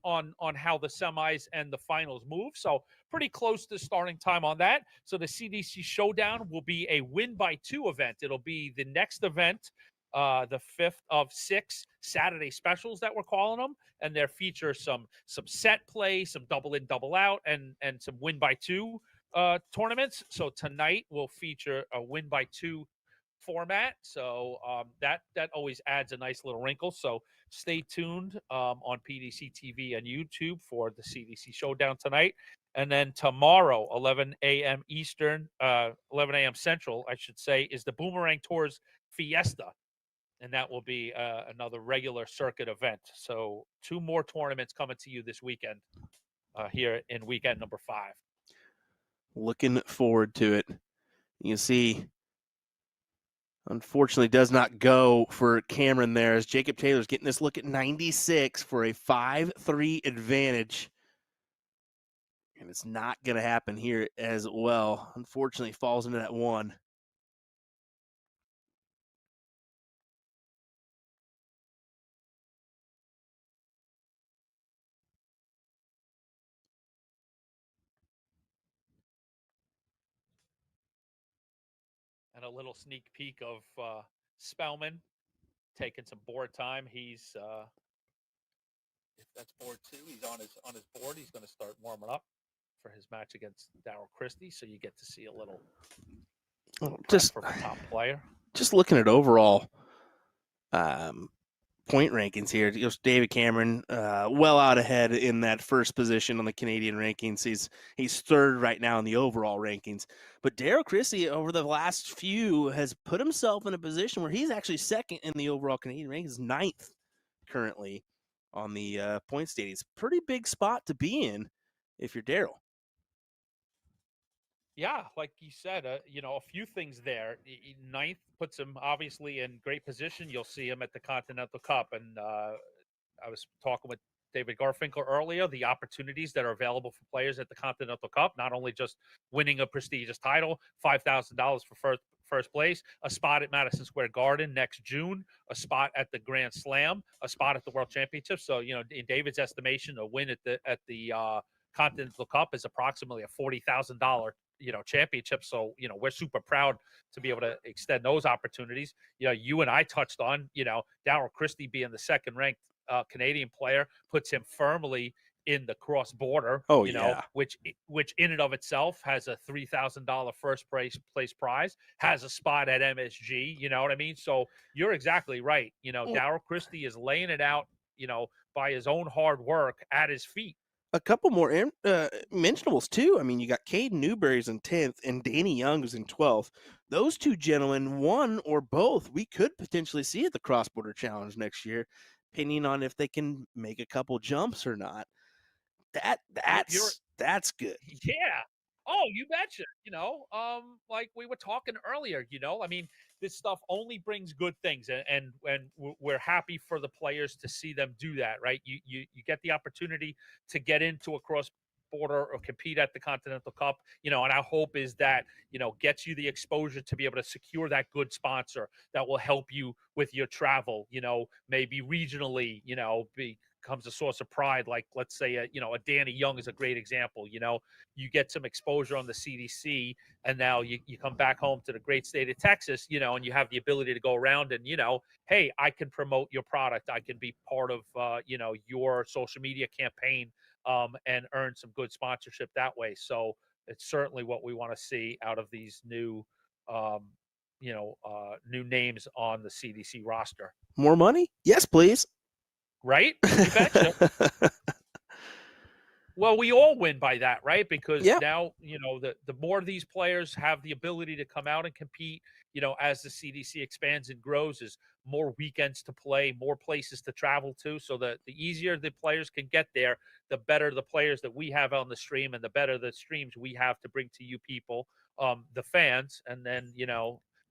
how the semis and the finals move. So pretty close to starting time on that. So the CDC Showdown will be a win by 2 event. It'll be the next event, the 5th of 6 Saturday specials that we're calling them, and there feature some set play, some double in, double out, and some win by 2 tournaments. So tonight will feature a win by 2 format. So that always adds a nice little wrinkle. So stay tuned on PDC TV and YouTube for the CDC Showdown tonight. And then tomorrow, 11 a.m. Eastern, 11 a.m. Central, I should say, is the Boomerang Tours Fiesta. And that will be another regular circuit event. So 2 more tournaments coming to you this weekend here in weekend number 5. Looking forward to it. You can see, unfortunately, does not go for Cameron there, as Jacob Taylor's getting this look at 96 for a 5-3 advantage. And it's not going to happen here as well. Unfortunately, falls into that 1. And a little sneak peek of Spelman taking some board time. He's if that's board 2, he's on his board. He's going to start warming up for his match against Darryl Christie. So you get to see a little just from a top player. Just looking at overall point rankings here, David Cameron well out ahead in that first position on the Canadian rankings. He's third right now in the overall rankings. But Darryl Christie over the last few has put himself in a position where he's actually second in the overall Canadian rankings, 9th currently on the point standings. Pretty big spot to be in if you're Darryl. Yeah, like you said, a few things there. 9th puts him obviously in great position. You'll see him at the Continental Cup. And I was talking with David Garfinkel earlier, the opportunities that are available for players at the Continental Cup, not only just winning a prestigious title, $5,000 for first place, a spot at Madison Square Garden next June, a spot at the Grand Slam, a spot at the World Championship. So, in David's estimation, a win at the Continental Cup is approximately a $40,000 championship. So we're super proud to be able to extend those opportunities. You and I touched on Darryl Christie being the second ranked Canadian player puts him firmly in the cross border. Which in and of itself has a $3,000 first place prize, has a spot at MSG. You know what I mean? So you're exactly right. Darryl Christie is laying it out by his own hard work at his feet. A couple more mentionables, too. I mean, you got Caden Newberry's in 10th and Danny Young is in 12th. Those two gentlemen, one or both, we could potentially see at the Cross Border Challenge next year, depending on if they can make a couple jumps or not. That's good. Yeah. Oh, you betcha. Like we were talking earlier, I mean, this stuff only brings good things, and we're happy for the players to see them do that, right? You get the opportunity to get into a cross border or compete at the Continental Cup, and our hope is that, gets you the exposure to be able to secure that good sponsor that will help you with your travel, maybe regionally, becomes a source of pride. Like, let's say, a Danny Young is a great example. You get some exposure on the CDC, and now you come back home to the great state of Texas, and you have the ability to go around and, hey, I can promote your product. I can be part of, your social media campaign and earn some good sponsorship that way. So it's certainly what we want to see out of these new, new names on the CDC roster. More money? Yes, please. Right? You betcha. Well, we all win by that, right? Because Yeah. now, the more these players have the ability to come out and compete, as the CDC expands and grows, is more weekends to play, more places to travel to. So the easier the players can get there, the better the players that we have on the stream, and the better the streams we have to bring to you people, the fans. And then,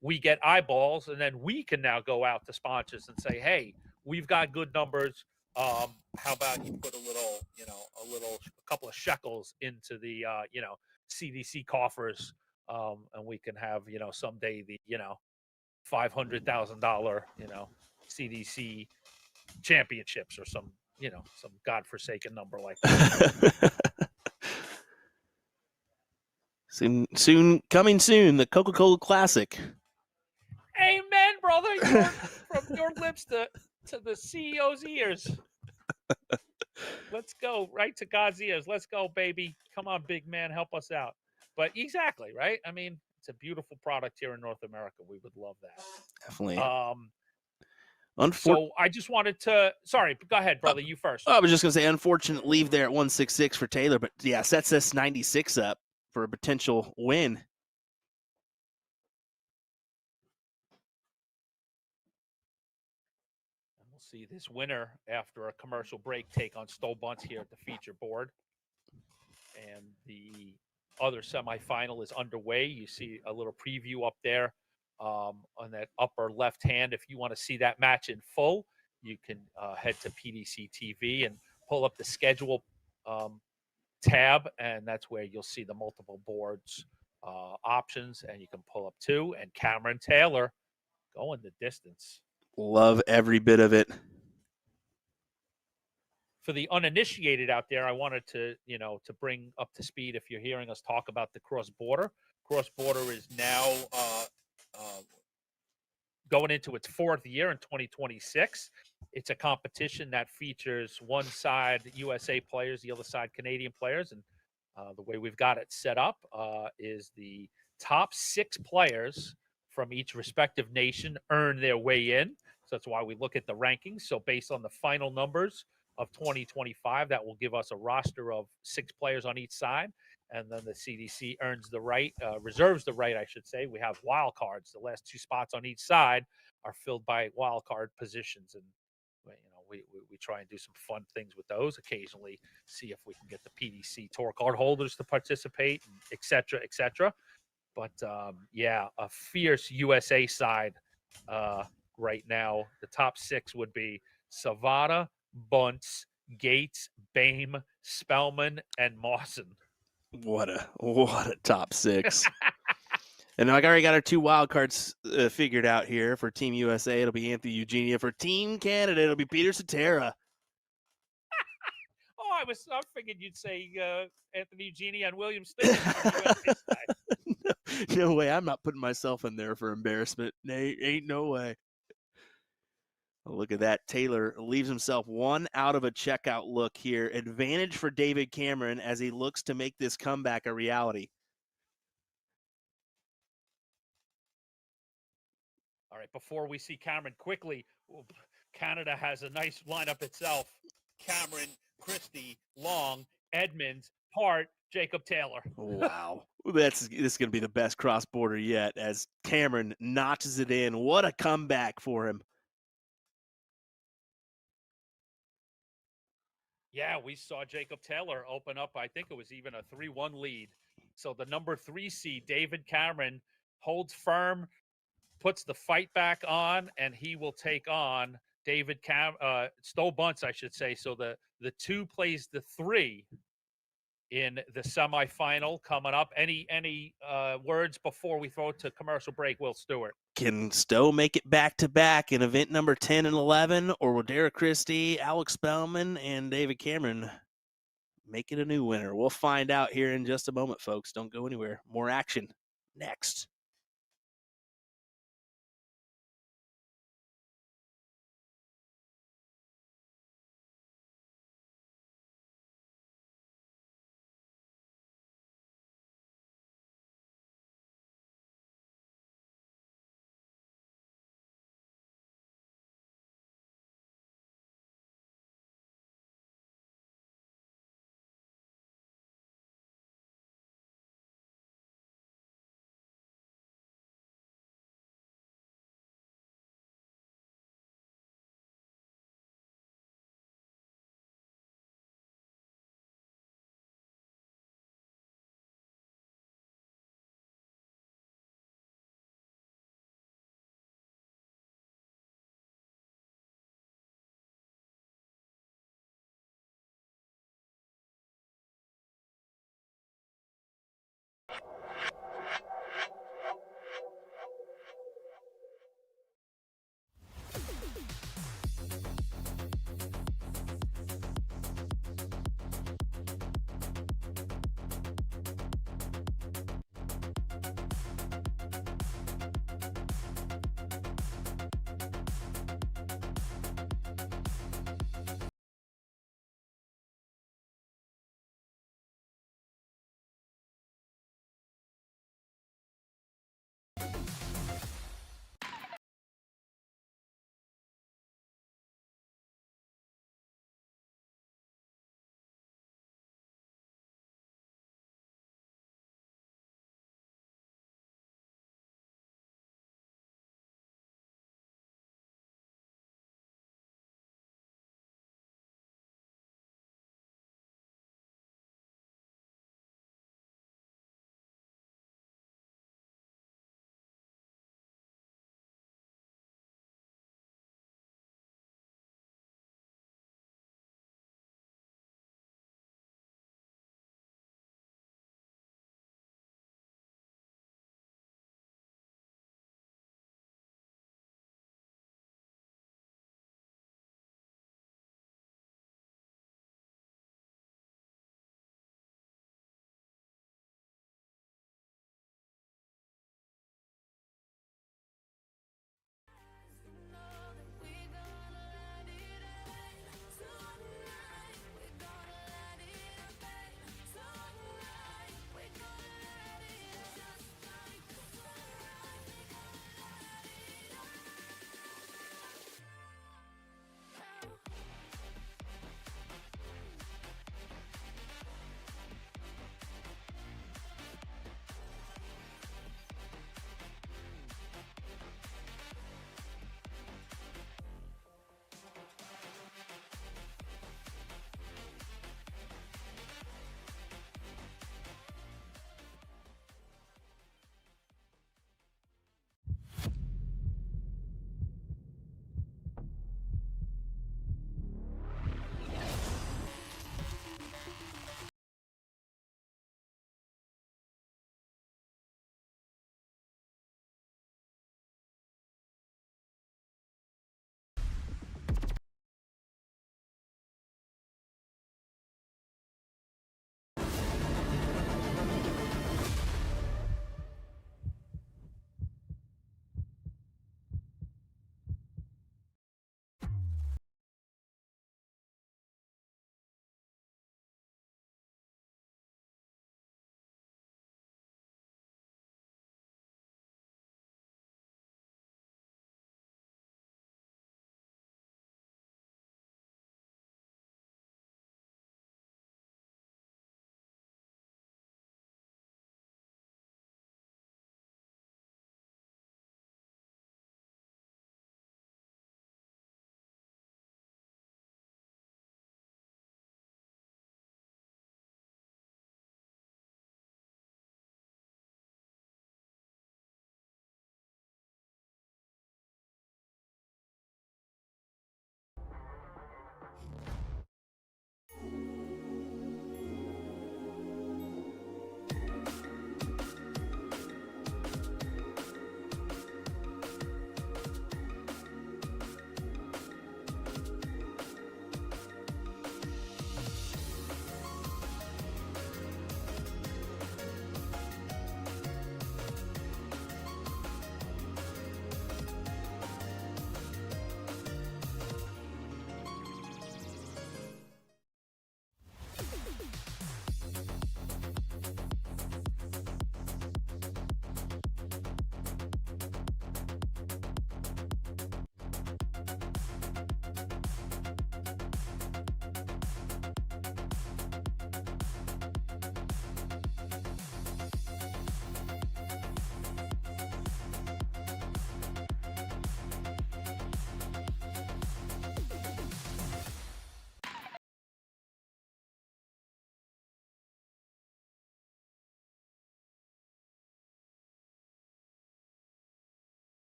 we get eyeballs, and then we can now go out to sponsors and say, hey, we've got good numbers. How about you put a couple of shekels into the, CDC coffers, and we can have, someday the, $500,000, CDC championships or some godforsaken number like that. Coming soon, the Coca-Cola Classic. Amen, brother. From your lips to the CEO's ears. Let's go right to God's ears. Let's go, baby. Come on, big man, help us out. But exactly, right? I mean, it's a beautiful product here in North America. We would love that. Definitely. So I just wanted to. Sorry, go ahead, brother. You first. I was just gonna say, unfortunate leave there at 166 for Taylor, but yeah, sets this 96 up for a potential win. We'll see this winner after a commercial break take on Buntz here at the feature board. And the other semifinal is underway. You see a little preview up there on that upper left hand. If you want to see that match in full, you can head to PDC TV and pull up the schedule tab, and that's where you'll see the multiple boards options, and you can pull up two. And Cameron Taylor going the distance. Love every bit of it. For the uninitiated out there, I wanted to bring up to speed, if you're hearing us talk about the cross-border. Cross-border is now going into its fourth year in 2026. It's a competition that features one side USA players, the other side Canadian players. And the way we've got it set up is the top 6 players from each respective nation earn their way in. So that's why we look at the rankings. So based on the final numbers of 2025, that will give us a roster of 6 players on each side. And then the CDC reserves the right, I should say. We have wild cards. The last 2 spots on each side are filled by wild card positions. And, we try and do some fun things with those occasionally, see if we can get the PDC tour card holders to participate, et cetera, et cetera. But, a fierce USA side right now. The top 6 would be Savada, Buntz, Gates, Bame, Spelman, and Mawson. What a top 6. And I already got our 2 wild cards figured out here. For Team USA, it'll be Anthony Eugenia. For Team Canada, it'll be Peter Cetera. I figured you'd say Anthony Eugenia and William Stewart. No way. I'm not putting myself in there for embarrassment. Ain't no way. Look at that. Taylor leaves himself 1 out of a checkout look here. Advantage for David Cameron as he looks to make this comeback a reality. All right, before we see Cameron quickly, Canada has a nice lineup itself. Cameron, Christie, Long, Edmonds, Hart, Jacob Taylor. Wow. This is going to be the best cross-border yet as Cameron notches it in. What a comeback for him. Yeah, we saw Jacob Taylor open up. I think it was even a 3-1 lead. So the number 3 seed, David Cameron, holds firm, puts the fight back on, and he will take on Buntz, I should say. So the 2 plays the 3 in the semifinal coming up. Any words before we throw it to commercial break, Will Stewart? Can Stowe make it back-to-back in event number 10 and 11, or will Derek Christie, Alex Spellman, and David Cameron make it a new winner? We'll find out here in just a moment, folks. Don't go anywhere. More action next.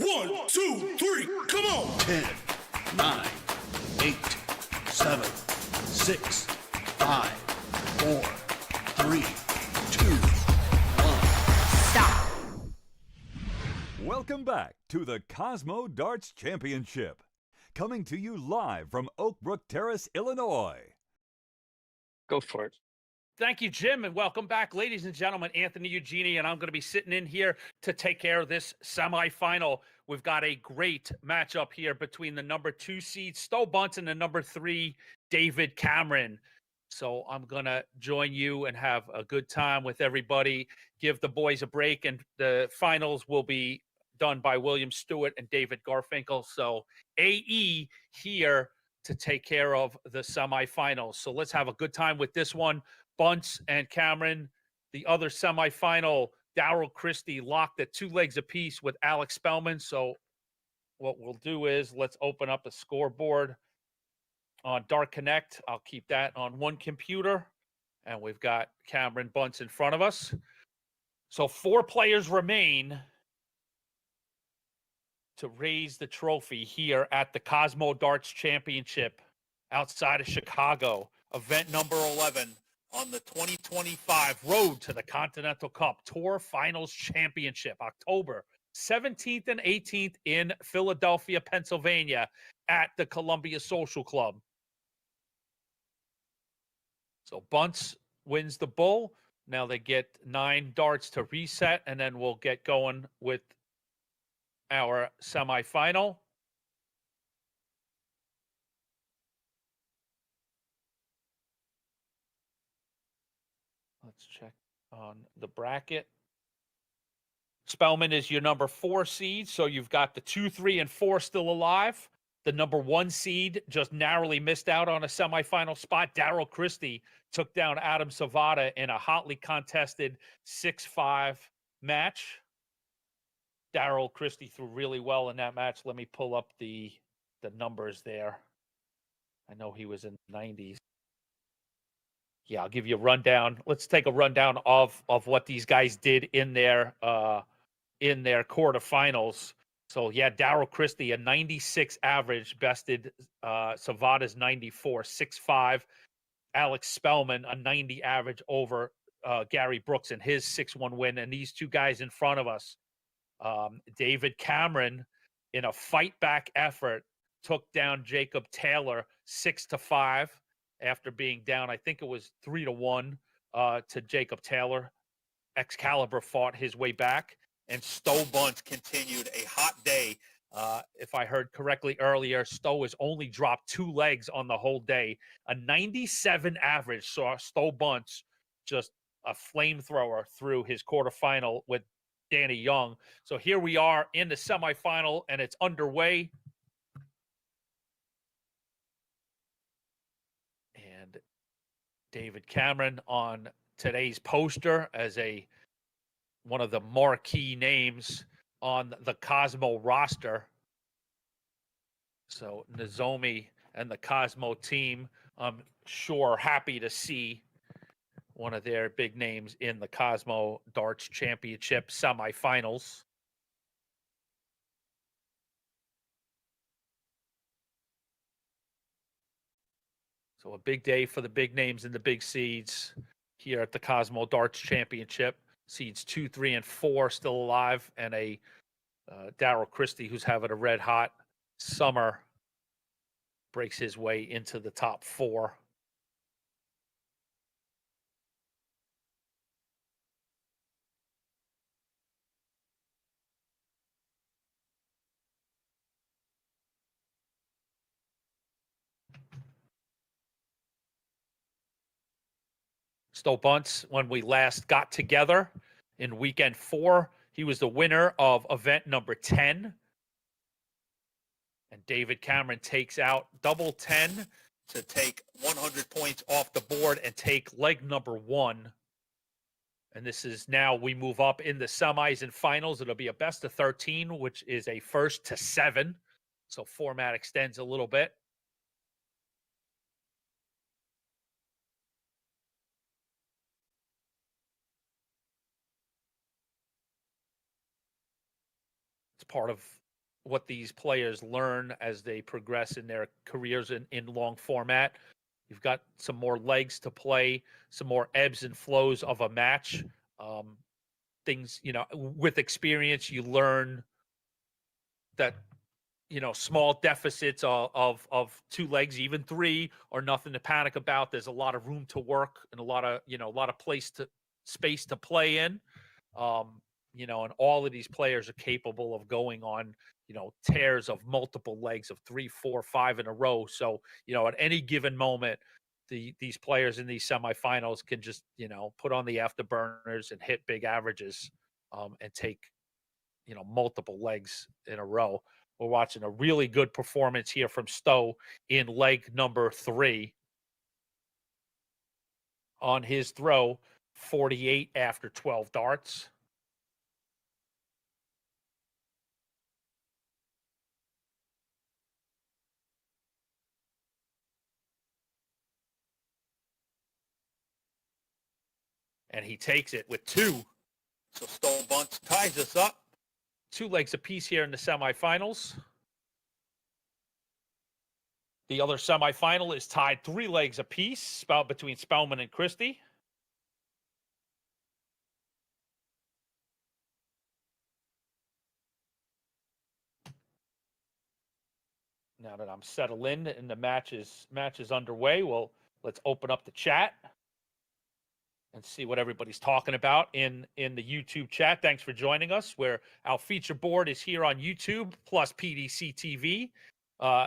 1, 2, 3, come on! 10, 9, 8, 7, 6, 5, 4, 3, 2, 1. Stop. Welcome back to the Cosmo Darts Championship. Coming to you live from Oakbrook Terrace, Illinois. Go for it. Thank you, Jim, and welcome back, ladies and gentlemen. Anthony Eugenie, and I'm going to be sitting in here to take care of this semifinal. We've got a great matchup here between the number 2 seed, Buntz, and the number 3, David Cameron. So I'm going to join you and have a good time with everybody, give the boys a break, and the finals will be done by William Stewart and David Garfinkel. So AE here to take care of the semifinals. So let's have a good time with this one. Buntz and Cameron. The other semifinal, Darryl Christie locked at 2 legs apiece with Alex Spelman. So what we'll do is let's open up a scoreboard on Dark Connect. I'll keep that on one computer. And we've got Cameron Buntz in front of us. So 4 players remain to raise the trophy here at the Cosmo Darts Championship outside of Chicago. Event number 11 on the 2025 Road to the Continental Cup Tour Finals Championship, October 17th and 18th in Philadelphia, Pennsylvania at the Columbia Social Club. So Buntz wins the bull. Now they get 9 darts to reset, and then we'll get going with our semifinal. Let's check on the bracket. Spelman is your number 4 seed, so you've got the 2, 3, and 4 still alive. The number 1 seed just narrowly missed out on a semifinal spot. Darryl Christie took down Adam Savada in a hotly contested 6-5 match. Darryl Christie threw really well in that match. Let me pull up the numbers there. I know he was in the 90s. Yeah, I'll give you a rundown. Let's take a rundown of what these guys did in their quarterfinals. So yeah, Darryl Christie, a 96 average, bested Savada's 94, 6-5. Alex Spelman, a 90 average over Gary Brooks in his 6-1 win. And these 2 guys in front of us, David Cameron, in a fight back effort, took down Jacob Taylor 6-5 after being down, I think it was 3-1 to Jacob Taylor. Excalibur fought his way back, and Stowe Buntz continued a hot day. If I heard correctly earlier, Stowe has only dropped 2 legs on the whole day. A 97 average saw Stowe Buntz just a flamethrower through his quarterfinal with Danny Young. So here we are in the semifinal, and it's underway. And David Cameron on today's poster as one of the marquee names on the Cosmo roster. So Nozomi and the Cosmo team, I'm sure happy to see one of their big names in the Cosmo Darts Championship semifinals. So a big day for the big names and the big seeds here at the Cosmo Darts Championship. Seeds 2, 3, and 4 still alive, and a Darryl Christie, who's having a red hot summer, breaks his way into the top 4. Stowe Buntz, when we last got together in weekend 4, he was the winner of event number 10. And David Cameron takes out double 10 to take 100 points off the board and take leg number 1. And this is now we move up in the semis and finals. It'll be a best of 13, which is a first to 7. So format extends a little bit. It's part of what these players learn as they progress in their careers in long format. You've got some more legs to play, some more ebbs and flows of a match. Things, with experience, you learn that, small deficits of 2 legs, even 3, are nothing to panic about. There's a lot of room to work and a lot of space to play in. And all of these players are capable of going on, tears of multiple legs of 3, 4, 5 in a row. So, at any given moment, these players in these semifinals can just, put on the afterburners and hit big averages, and take, multiple legs in a row. We're watching a really good performance here from Stowe in leg number 3. On his throw, 48 after 12 darts. And he takes it with 2. So Stowe Buntz ties us up. 2 legs apiece here in the semifinals. The other semifinal is tied 3 legs apiece, between Spelman and Christie. Now that I'm settled in and the match is underway, well, let's open up the chat and see what everybody's talking about in the YouTube chat. Thanks for joining us, where our feature board is here on YouTube, plus PDC TV.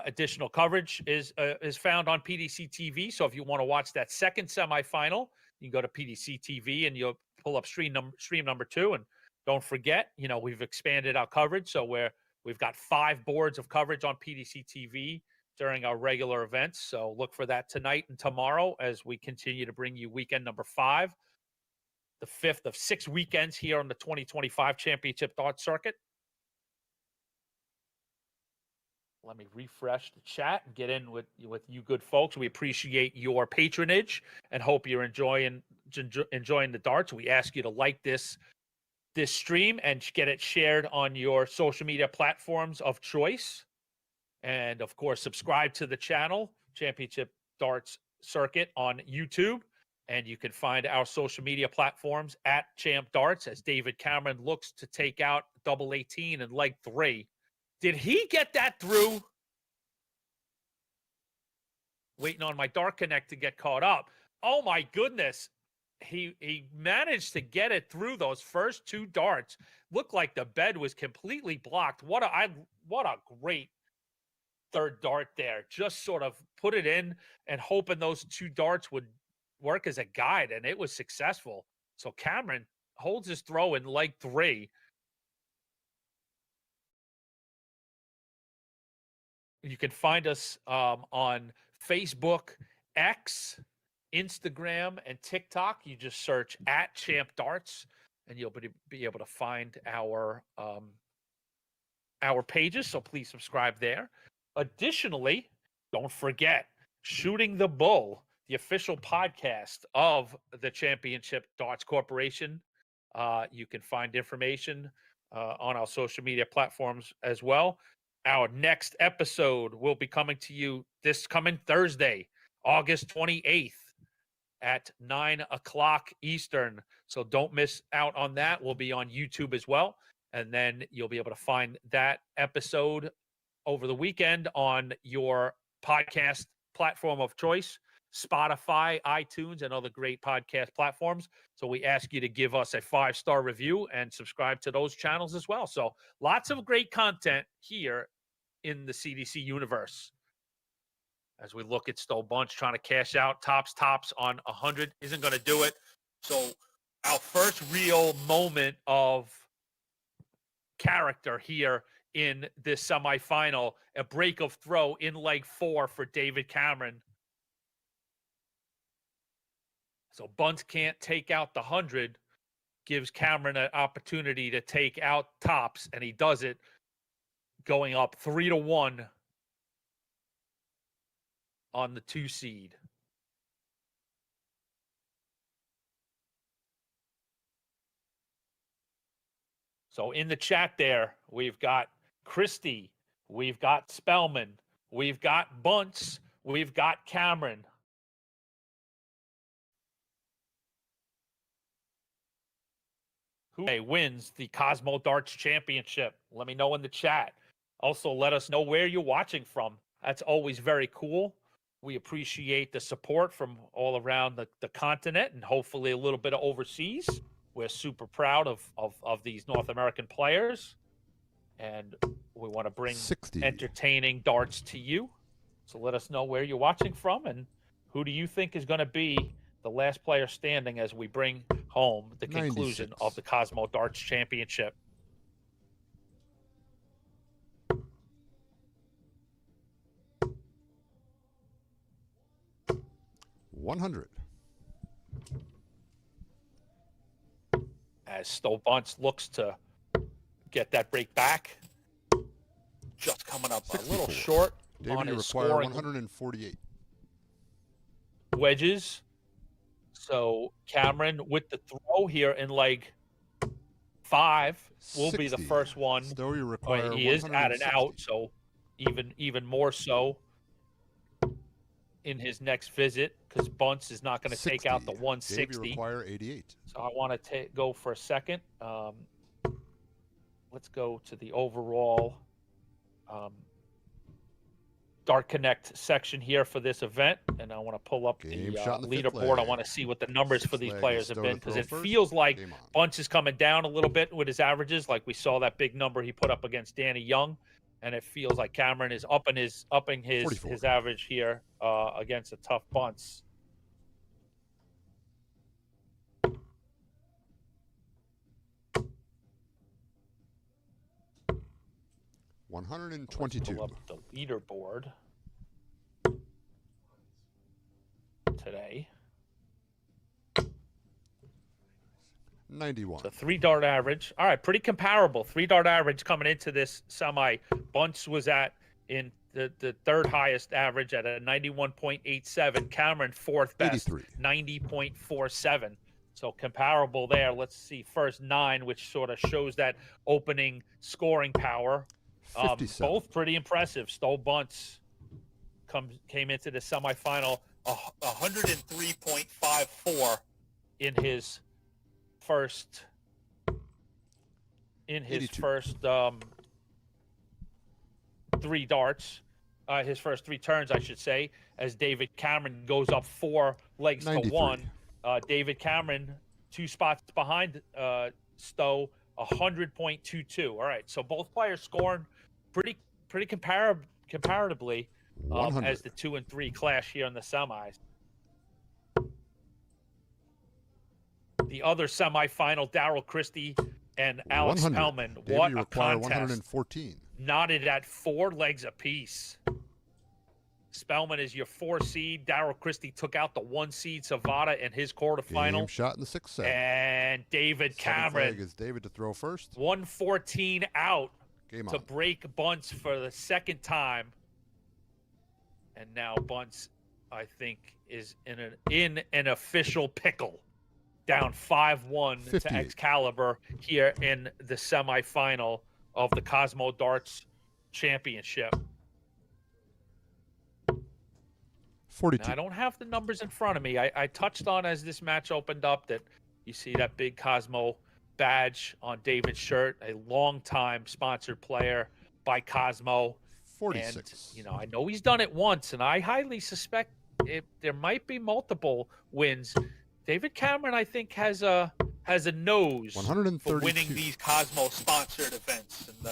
Additional coverage is found on PDC TV. So if you want to watch that second semifinal, you can go to PDC TV and you'll pull up stream number 2. And don't forget, we've expanded our coverage. So we've got 5 boards of coverage on PDC TV during our regular events. So look for that tonight and tomorrow as we continue to bring you weekend number 5, the 5th of 6 weekends here on the 2025 Championship Darts Circuit. Let me refresh the chat and get in with you good folks. We appreciate your patronage and hope you're enjoying the darts. We ask you to like this stream and get it shared on your social media platforms of choice. And of course, subscribe to the channel, Championship Darts Circuit on YouTube. And you can find our social media platforms at Champ Darts as David Cameron looks to take out double 18 in leg 3. Did he get that through? Waiting on my Dart Connect to get caught up. Oh my goodness. he managed to get it through those first 2 darts. Looked like the bed was completely blocked. What a great third dart there. Just sort of put it in and hoping those 2 darts would work as a guide, and it was successful. So Cameron holds his throw in leg 3. You can find us on Facebook, X, Instagram, and TikTok. You just search @ChampDarts, and you'll be able to find our pages. So please subscribe there. Additionally, don't forget Shooting the Bull, the official podcast of the Championship Darts Corporation. You can find information on our social media platforms as well. Our next episode will be coming to you this coming Thursday, August 28th at 9 o'clock Eastern. So don't miss out on that. We'll be on YouTube as well. And then you'll be able to find that episode over the weekend on your podcast platform of choice, Spotify, iTunes, and other great podcast platforms. So we ask you to give us a 5-star review and subscribe to those channels as well. So lots of great content here in the CDC universe. As we look at Stowe Buntz trying to cash out, tops on 100, isn't going to do it. So our first real moment of character here in this semifinal, a break of throw in leg 4 for David Cameron. So Buntz can't take out the 100, gives Cameron an opportunity to take out tops, and he does it, going up 3-1 on the 2 seed. So in the chat there, we've got Christy, we've got Spelman, we've got Buntz, we've got Cameron. Who wins the Cosmo Darts Championship? Let me know in the chat. Also, let us know where you're watching from. That's always very cool. We appreciate the support from all around the continent and hopefully a little bit of overseas. We're super proud of these North American players, and we want to bring 60. entertaining darts to you. So let us know where you're watching from and who do you think is going to be the last player standing as we bring home the conclusion 96. of the Cosmo Darts Championship. $100. As Stowe Buntz looks to get that break back. Just coming up 64. a little short David, on you his require scoring 148. wedges. So Cameron with the throw here in leg 5 will be the 60. first one. Stowe, you require He is at and 160. out, so even more so in his next visit, because Buntz is not going to take out the 60. 160. Dave, you require 88. So I want to go for a second. Let's go to the overall Dart Connect section here for this event, and I want to pull up Game the shot in the fifth leaderboard. I leg. want to see what the numbers for Sixth these leg players is have Stowe been, to because throw it first. feels like Game on. Buntz is coming down a little bit with his averages, like we saw that big number he put up against Danny Young, and it feels like Cameron is upping his 44. average here against a tough Buntz. Let's 122. pull up the leaderboard today. 91. The 3-dart average. All right, pretty comparable. 3-dart average coming into this semi. Buntz was at in the third highest average at a 91.87. Cameron fourth best, 83. 90.47. So comparable there. Let's see first 9, which sort of shows that opening scoring power. 57. Both pretty impressive. Stowe Buntz came into the semifinal 103.54 in his first 82. first 3 darts, his first 3 turns, I should say, as David Cameron goes up 4 legs to 1. 93. David Cameron 2 spots behind Stowe, 100.22. All right, so both players scoring pretty comparatively as the 2 and 3 clash here in the semis. The other semifinal, Darryl Christie and Alex 100. Spelman. David, What you a require contest. 114. Knotted at 4 legs apiece. Spelman is your 4 seed. Darryl Christie took out the 1 seed Savada in his quarterfinal. Game shot in the 6th set. And David Seventh Cameron. leg is David to throw first. 114 out Game to on. break Buntz for the 2nd time. And now Buntz, I think, is in an official pickle. Down 5-1 to 58. Excalibur here in the semifinal of the Cosmo Darts Championship. 42. Now, I don't have the numbers in front of me. I touched on as this match opened up that you see that big Cosmo badge on David's shirt, a longtime sponsored player by Cosmo. 46. And, I know he's done it once, and I highly suspect there might be multiple wins. David Cameron, I think, has a nose for winning these Cosmo sponsored events, and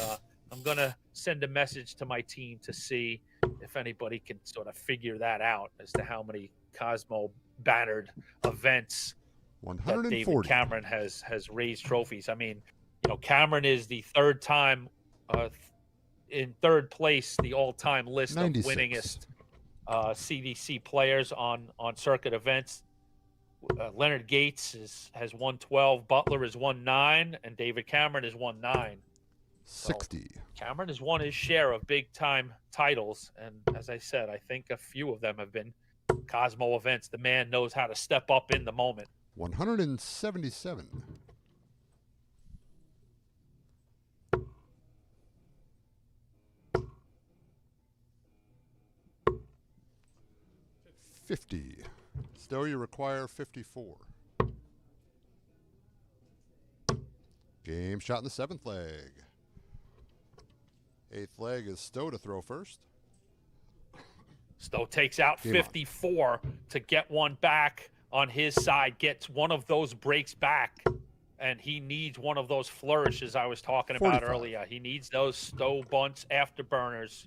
I'm gonna send a message to my team to see if anybody can sort of figure that out as to how many Cosmo bannered events that David Cameron has raised trophies. I mean, Cameron is the 3rd time in 3rd place, the all-time list 96. of winningest CDC players on circuit events. Leonard Gates has won 12, Butler has won 9, and David Cameron has won 9. 60. So Cameron has won his share of big-time titles, and as I said, I think a few of them have been Cosmo events. The man knows how to step up in the moment. 177. 50. Stowe, you require 54. Game shot in the 7th leg. 8th leg is Stowe to throw first. Stowe takes out 54 to get one back on his side, gets one of those breaks back, and he needs one of those flourishes I was talking about 45. earlier. He needs those Stowe Buntz afterburners.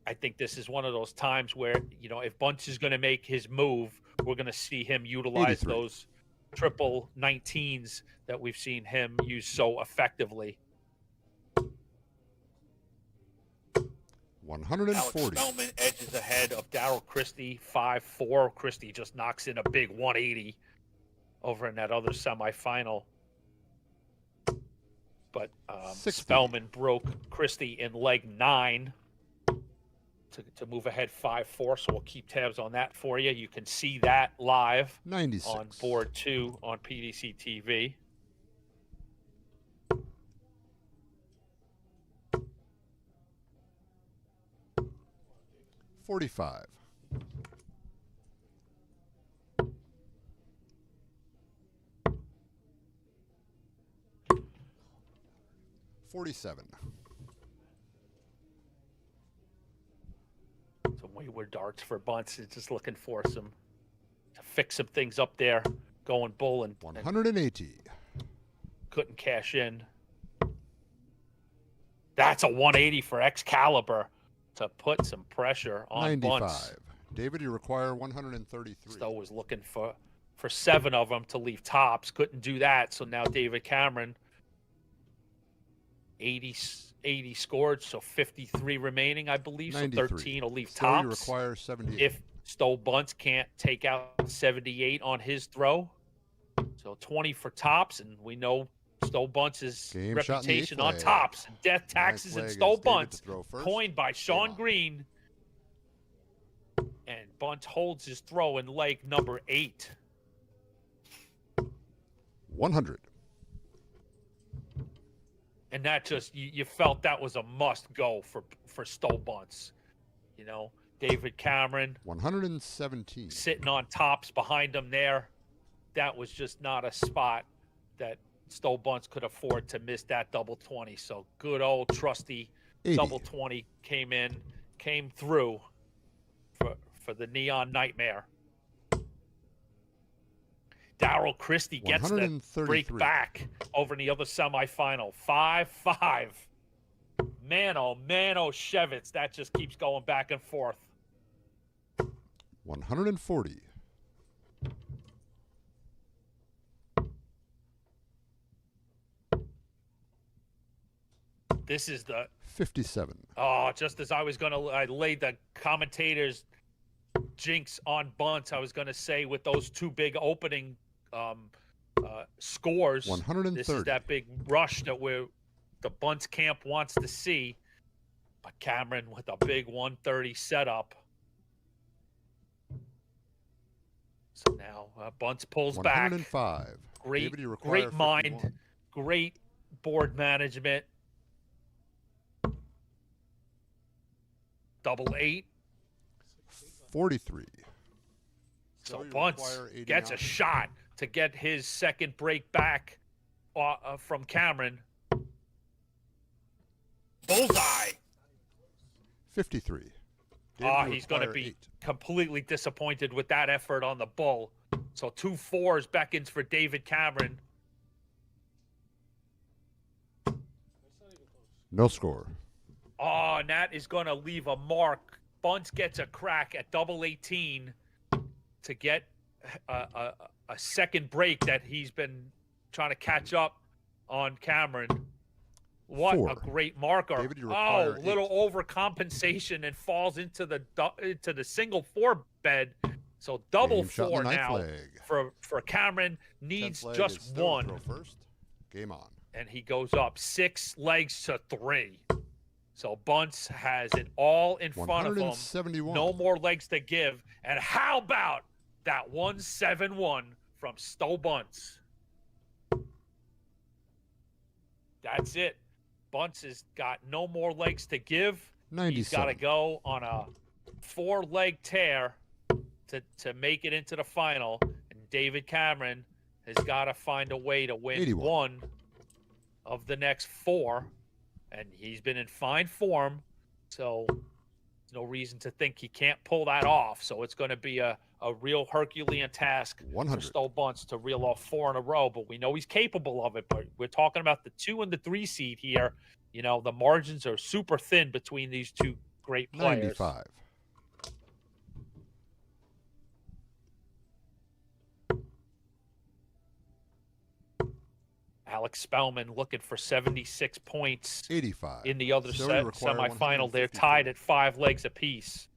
I think this is one of those times where, if Buntz is going to make his move, we're going to see him utilize 83. those triple 19s that we've seen him use so effectively. 140. Alex Spelman edges ahead of Darryl Christie, 5-4. Christie just knocks in a big 180 over in that other semifinal. But 60. Spelman broke Christie in leg 9 to move ahead 5-4. So we'll keep tabs on that for you. You can see that live 96. on board 2 on PDC TV. $45. 47. Some wayward darts for Buntz. It's just looking for to fix some things up there, going bull and 180. couldn't cash in. That's a 180 for Excalibur to put some pressure on 95. Buntz. David, you require 133. Stowe was looking for 7 of them to leave tops. Couldn't do that. So now David Cameron, 80 scored, so 53 remaining, I believe. 93. So 13 will leave Stowe, tops. you require 78. If Stowe Buntz can't take out 78 on his throw. So 20 for tops, and we know Stowe Buntz's Game shot in the reputation 8th on leg. tops and death taxes and Stowe Buntz, Buntz, coined by Sean on. Green. And Buntz holds his throw in leg number 8. 100. And that just, you felt that was a must go for Stowe Buntz. David Cameron 117. sitting on tops behind him there. That was just not a spot that Stowe Buntz could afford to miss that double 20. So good old trusty 80. double 20 came through for the Neon Nightmare. Daryl Christie gets the break 133. back over in the other semifinal. 5-5. Man, oh, Shevitz. That just keeps going back and forth. 140. This is the 57. Oh, just as I laid the commentators' jinx on Buntz, I was going to say with those two big opening scores, 130. this is that big rush that the Buntz camp wants to see. But Cameron with a big 130 setup. So now Buntz pulls back. 105. David, you require Great mind, 51. great board management. 88. 43. So you Buntz require 89. gets a shot to get his second break back from Cameron. Bullseye. 53. He's going to be completely disappointed with that effort on the bull. So 2 4s beckons for David Cameron. No score. Oh, and that is going to leave a mark. Buntz gets a crack at double 18 to get a second break that he's been trying to catch up on Cameron. What 4. a great marker. David, you require little overcompensation and falls into the single 4 bed. So double Game shot in 4 the ninth now leg. for Cameron. Needs 10th leg just is still one. throw first. Game on. And he goes up 6 legs to 3. So Buntz has it all in front of him. 171. No more legs to give. And how about that 171 from Stowe Buntz? That's it. Buntz has got no more legs to give. 97. He's got to go on a 4-leg tear to make it into the final. And David Cameron has got to find a way to win 81. 1 of the next 4. And he's been in fine form, so there's no reason to think he can't pull that off. So it's going to be a real Herculean task 100. for Stowe Buntz to reel off 4 in a row. But we know he's capable of it. But we're talking about the 2 and the 3 seed here. You know, the margins are super thin between these two great players. 95. Alex Spelman looking for 76 points 85. in the other Still you require semifinal. They're 154. tied at 5 legs apiece.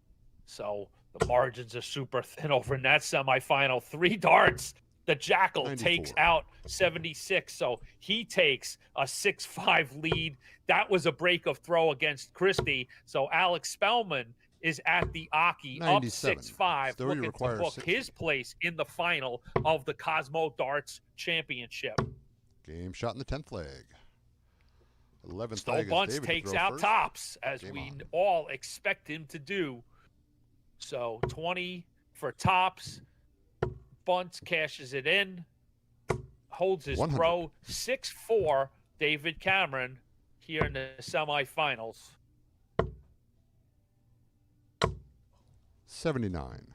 So the margins are super thin over in that semifinal. 3 darts. The Jackal 94. takes out 76. So he takes a 6-5 lead. That was a break of throw against Christie. So Alex Spelman is at the Aki up 97. 6-5, Still you looking to require book 60. his place in the final of the Cosmo Darts Championship. Game shot in the 10th leg. 11th Stowe leg is Buntz David to takes throw out first. tops, as Game we on. all expect him to do. So 20 for tops. Buntz cashes it in, holds his 100. throw. 6-4, David Cameron here in the semifinals. 79.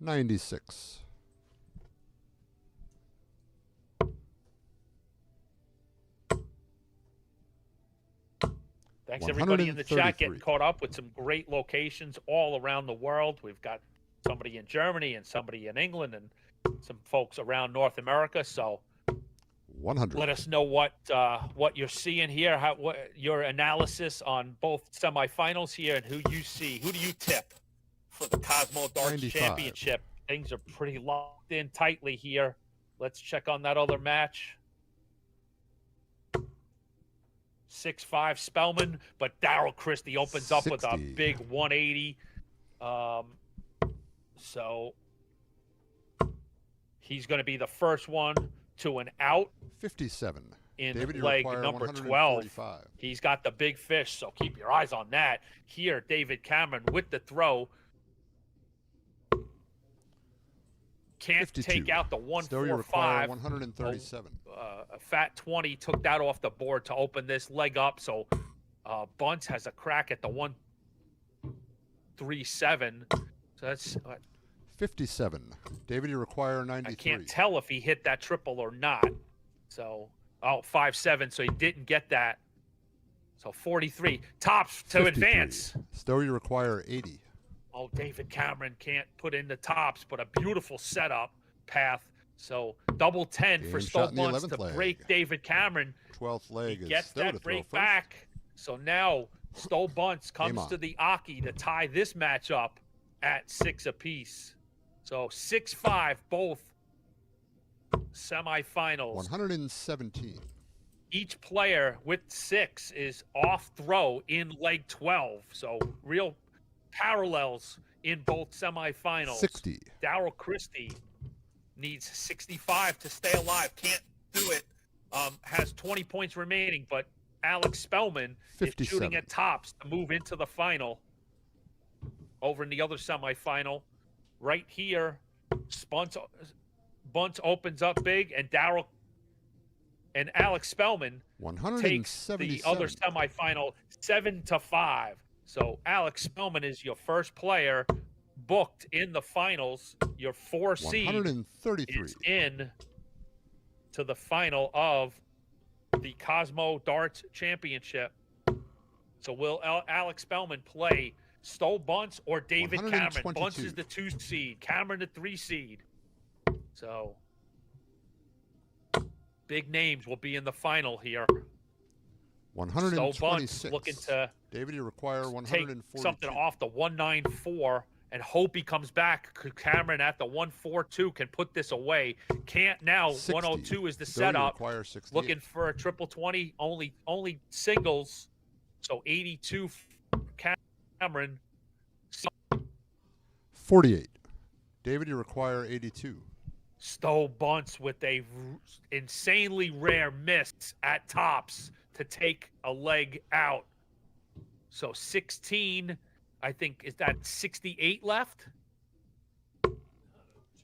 96. Thanks everybody in the chat 133. getting caught up with some great locations all around the world. We've got somebody in Germany and somebody in England and some folks around North America. So 100. let us know what you're seeing here, what your analysis on both semifinals here, and who you see. Who do you tip for the Cosmo Darts 95. Championship? Things are pretty locked in tightly here. Let's check on that other match. 6-5 Spelman, but Daryl Christie opens up with a 60. big 180. So he's going to be the first one to an out 57. in David, you leg require number 12. 145. He's got the big fish, so keep your eyes on that. Here, David Cameron with the throw. Can't 52. take out the Still you require 145. 137. A fat 20 took that off the board to open this leg up. So Buntz has a crack at the 137. So that's 57. David, you require 93. I can't tell if he hit that triple or not. So 5-7. So he didn't get that. So 43 tops to 53. advance. Stowe, you require 80. Oh, David Cameron can't put in the tops, but a beautiful setup path. So double 10 Game for shot Stowe in the Buntz 11th to leg. break David Cameron. 12th leg He is gets Stowe to that throw break first. back. So now Stowe Buntz comes on. to the Aki to tie this matchup at 6 apiece. So 6-5 both semifinals. 117. Each player with 6 is off throw in leg 12. So real parallels in both semifinals. 60. Darryl Christie needs 65 to stay alive. Can't do it. Has 20 points remaining, but Alex Spelman 57. is shooting at tops to move into the final. Over in the other semifinal, right here, Buntz opens up big, and Darryl and Alex Spelman takes the other semifinal 7-5. So Alex Spelman is your first player booked in the finals. Your 4 seed 133. is in to the final of the Cosmo Darts Championship. So will Alex Spelman play Stowe Buntz or David Cameron? Buntz is the 2 seed, Cameron the 3 seed. So big names will be in the final here. 126. Stowe Buntz looking to David, you require take 142. something off the 194 and hope he comes back. Cameron at the 142 can put this away. Can't now. 60. 102 is the Stowe, you setup. require 68. Looking for a triple 20. Only singles. So 82 Cameron. 48. David, you require 82. Stowe Buntz with a insanely rare miss at tops to take a leg out. So 16, I think, is that 68 left?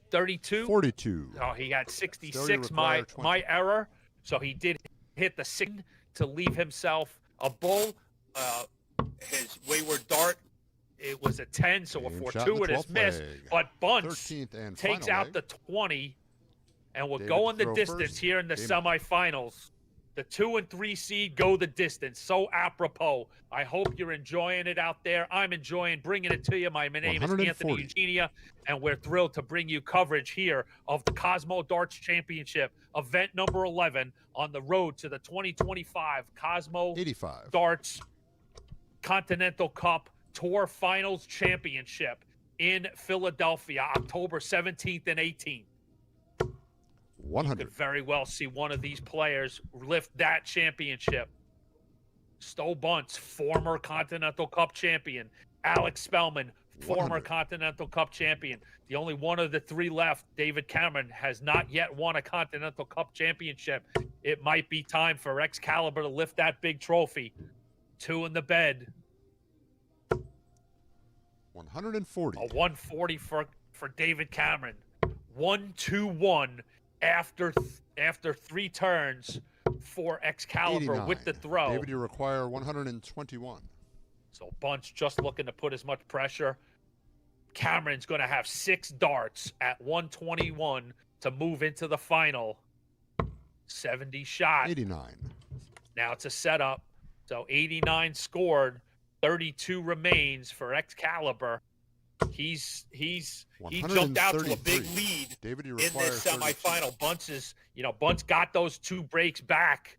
32? 42. Oh, he had Stowe, 66, you require 20. my error. So he did hit the 6 to leave himself a bull. His wayward dart, it was a 10, so Game a shot in the fortuitous 12th miss. leg. But Buntz 13th and takes final out leg. the 20, and we're David going the throw distance first. here in the Game on. semifinals. The 2 and 3 seed go the distance. So apropos. I hope you're enjoying it out there. I'm enjoying bringing it to you. My name is Anthony 140. Eugenia, and we're thrilled to bring you coverage here of the Cosmo Darts Championship, event number 11 on the road to the 2025 Cosmo 85. Darts Continental Cup Tour Finals Championship in Philadelphia, October 17th and 18th. 100. Could very well see one of these players lift that championship. Stowe Buntz, former Continental Cup champion. Alex Spelman, former 100. Continental Cup champion. The only one of the 3 left, David Cameron, has not yet won a Continental Cup championship. It might be time for Excalibur to lift that big trophy. 2 in the bed. 140. A 140 for David Cameron. 1-2-1 after 3 turns for Excalibur 89. with the throw. David, you require 121. So Buntz just looking to put as much pressure. Cameron's going to have 6 darts at 121 to move into the final. 70 shot. 89. Now it's a setup. So 89 scored, 32 remains for Excalibur. He jumped out to a big 133. lead David, you in require this 32. semifinal. Buntz got those 2 breaks back,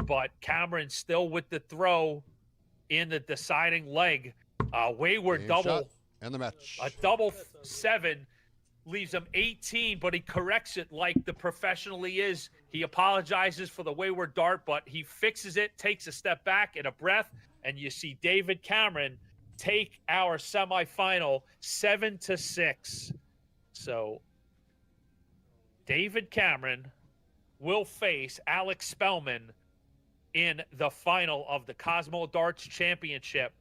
but Cameron's still with the throw in the deciding leg. Wayward Game double, shot and the match. a double 7 leaves him 18, but he corrects it like the professional he is. He apologizes for the wayward dart, but he fixes it, takes a step back and a breath, and you see David Cameron take our semifinal 7-6. So David Cameron will face Alex Spelman in the final of the Cosmo Darts Championship.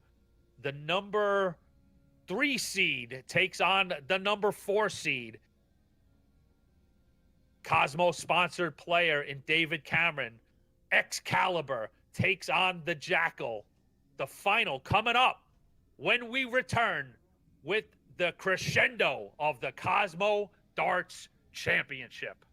The number 3 seed takes on the number 4 seed. Cosmo sponsored player in David Cameron. Excalibur takes on the Jackal. the final coming up when we return with the crescendo of the Cosmo Darts Championship.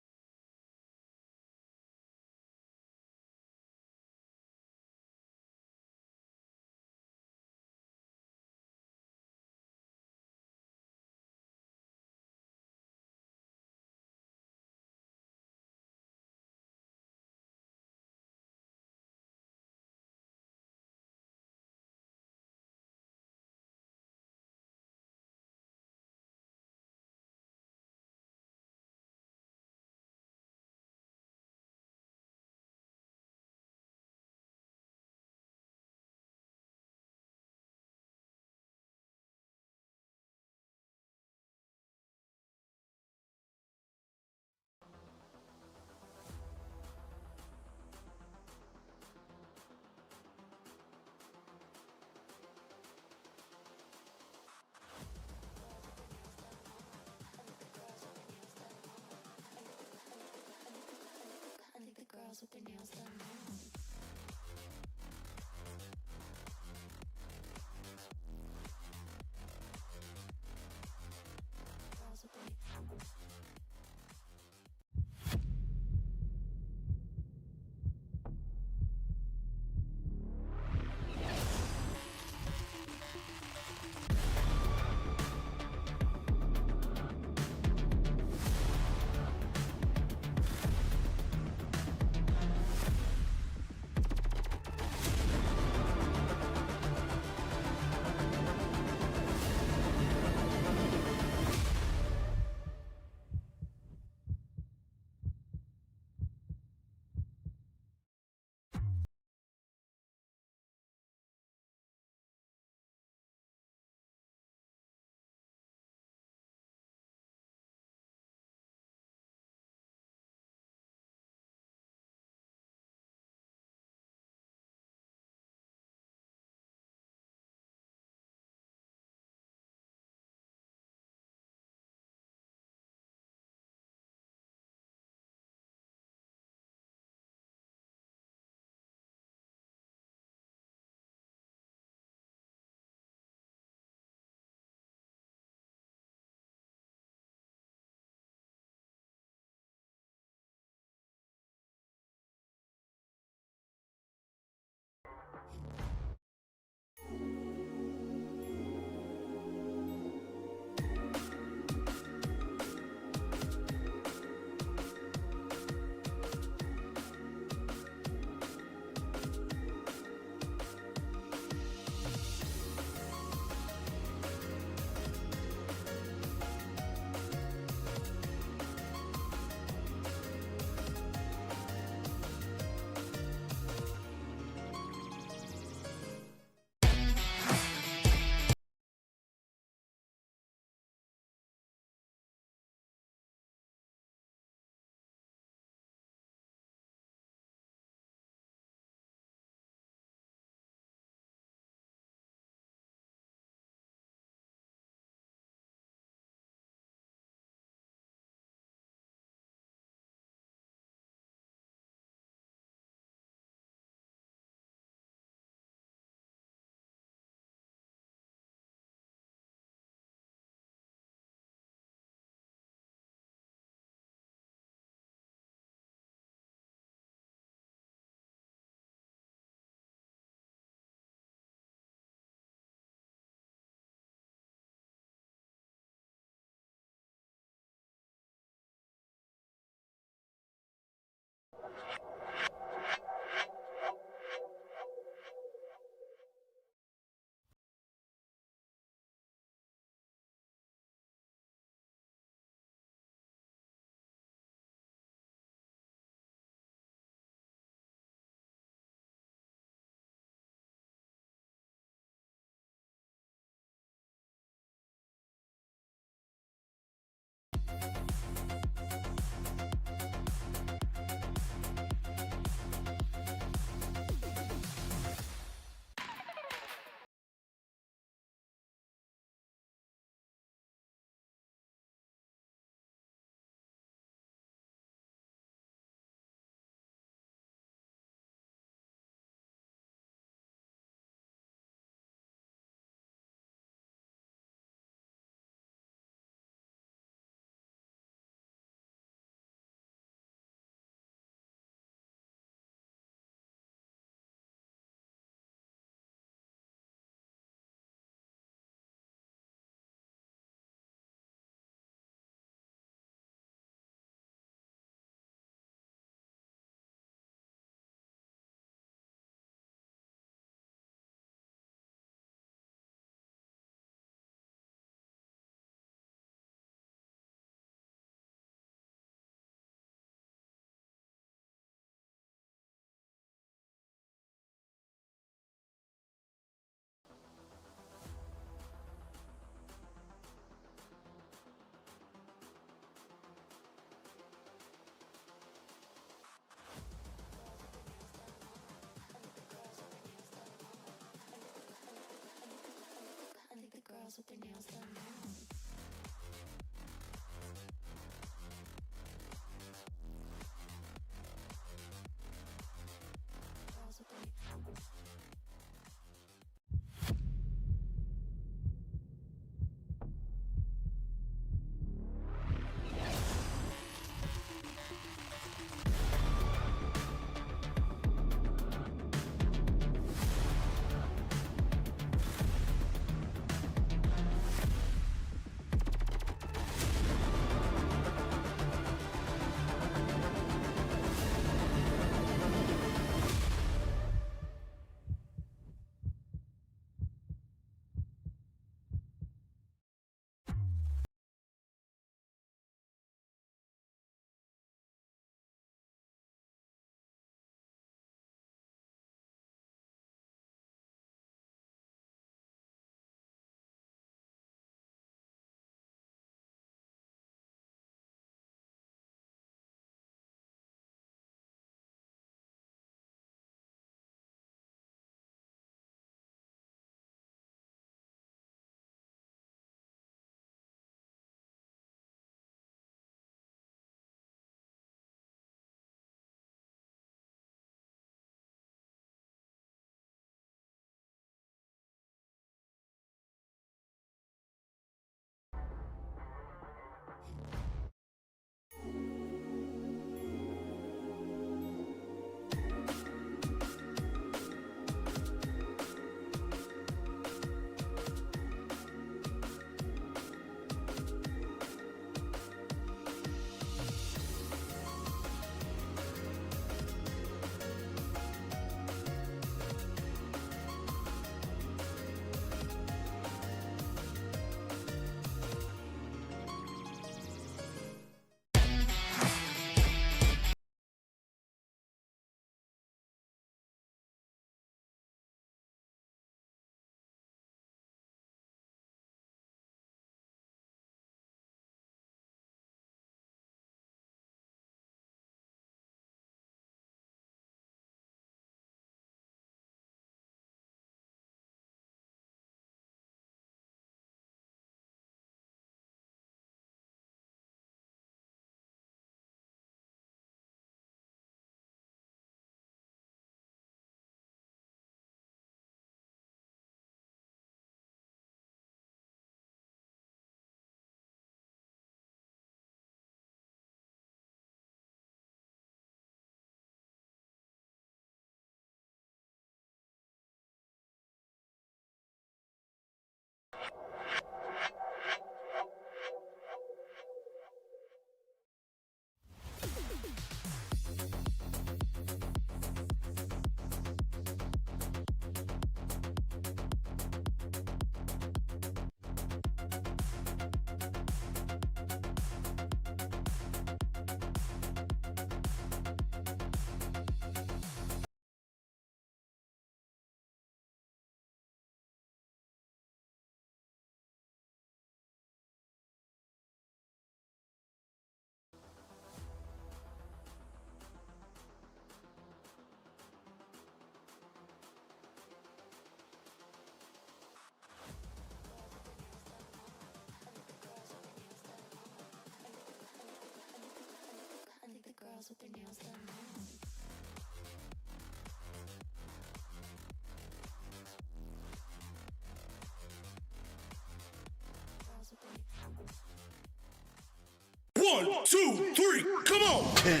1, 2, 3, come on! 10,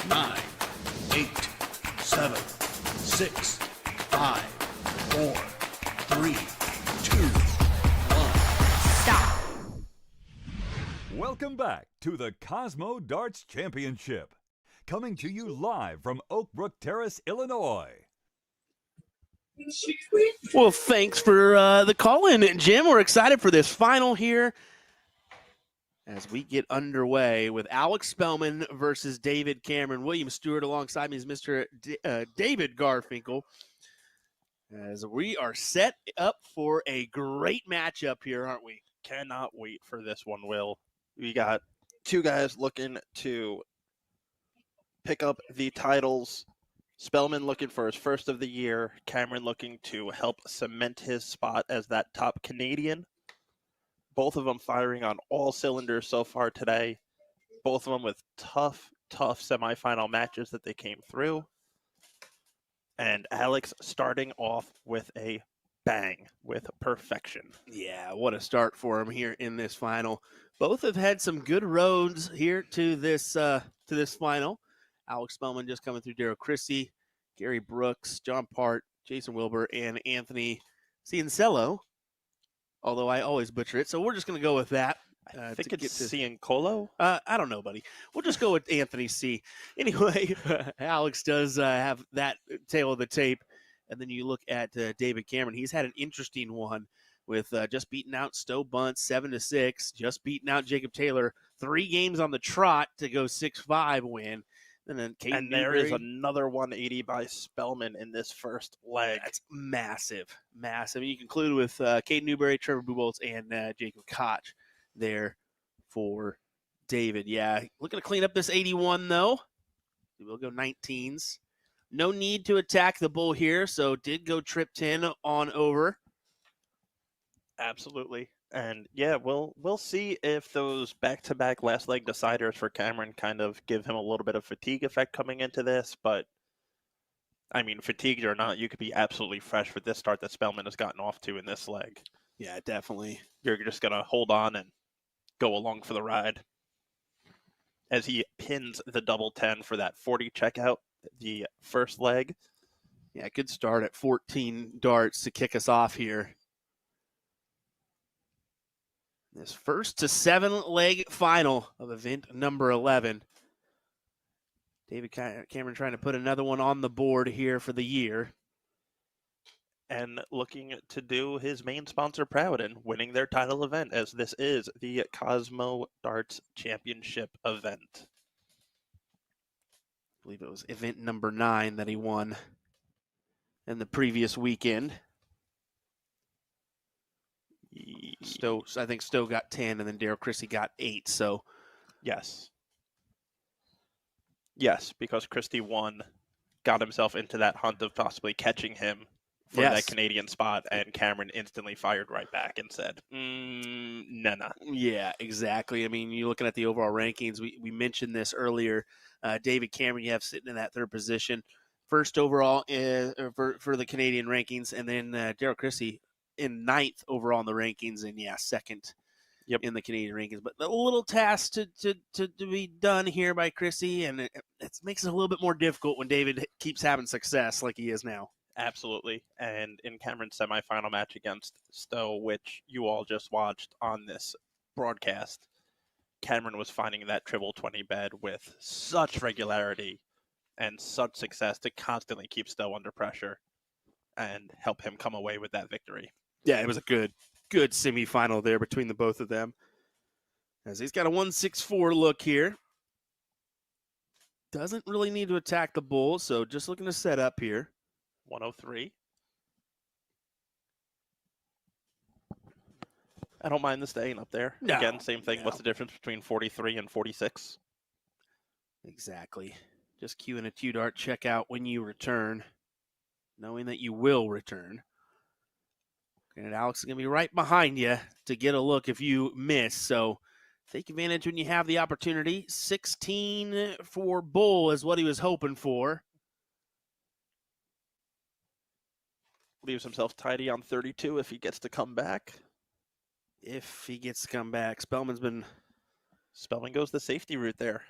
9, 8, 7, 6, 5, 4, 3, 2, 1. Stop. Welcome back to the Cosmo Darts Championship. Coming to you live from Oakbrook Terrace, Illinois. Well, thanks for the call-in, Jim. We're excited for this final here as we get underway with Alex Spelman versus David Cameron. William Stewart alongside me is Mr. David Garfinkel. As we are set up for a great matchup here, aren't we? Cannot wait for this one, Will. We got two guys looking to pick up the titles. Spelman looking for his first of the year. Cameron looking to help cement his spot as that top Canadian. Both of them firing on all cylinders so far today. Both of them with tough semifinal matches that they came through. And Alex starting off with a bang, with perfection. Yeah, what a start for him here in this final. Both have had some good roads here to this final. Alex Spelman just coming through Daryl Christie, Gary Brooks, John Part, Jason Wilbur, and Anthony Ciancello. Although I always butcher it, so we're just going to go with that. I think it's Ciancolo. I don't know, buddy. We'll just go with Anthony C. Anyway, Alex does have that tail of the tape. And then you look at David Cameron. He's had an interesting one with just beating out Stowe Buntz 7-6, just beating out Jacob Taylor, 3 games on the trot to go 6-5 win. And then there is another 180 by Spelman in this first leg. That's massive. You conclude with Caden Newberry, Trevor Buboltz, and Jacob Koch there for David. Yeah, looking to clean up this 81, though. We'll go 19s. No need to attack the bull here, so did go trip 10 on over. Absolutely. And yeah, we'll see if those back-to-back last leg deciders for Cameron kind of give him a little bit of fatigue effect coming into this. But I mean, fatigued or not, you could be absolutely fresh with this start that Spelman has gotten off to in this leg. Yeah, definitely. You're just gonna hold on and go along for the ride as he pins the double 10 for that 40 checkout, the first leg. Yeah, good start at 14 darts to kick us off here. This first to 7-leg final of event number 11. David Cameron trying to put another one on the board here for the year. And looking to do his main sponsor proud and winning their title event, as this is the Cosmo Darts Championship event. I believe it was event number 9 that he won in the previous weekend. I think Stowe got 10, and then Daryl Christie got 8. So, yes, because Christie won, got himself into that hunt of possibly catching him for that Canadian spot, and Cameron instantly fired right back and said, nah. Yeah, exactly. I mean, you're looking at the overall rankings. We mentioned this earlier. David Cameron, you have sitting in that 3rd position, first overall for the Canadian rankings, and then Daryl Christie in 9th overall in the rankings, and 2nd in the Canadian rankings. But a little task to be done here by Christie, and it makes it a little bit more difficult when David keeps having success like he is now. Absolutely. And in Cameron's semifinal match against Stowe, which you all just watched on this broadcast, Cameron was finding that triple 20 bed with such regularity and such success to constantly keep Stowe under pressure and help him come away with that victory. Yeah, it was a good semifinal there between the both of them. As he's got a 1-6-4 look here. Doesn't really need to attack the bull, so just looking to set up here. 103. I don't mind the staying up there. No, again, same thing. No. What's the difference between 43 and 46? Exactly. Just queuing a 2-dart checkout when you return, knowing that you will return. And Alex is going to be right behind you to get a look if you miss. So take advantage when you have the opportunity. 16 for bull is what he was hoping for. Leaves himself tidy on 32 if he gets to come back. If he gets to come back. Spelman goes the safety route there.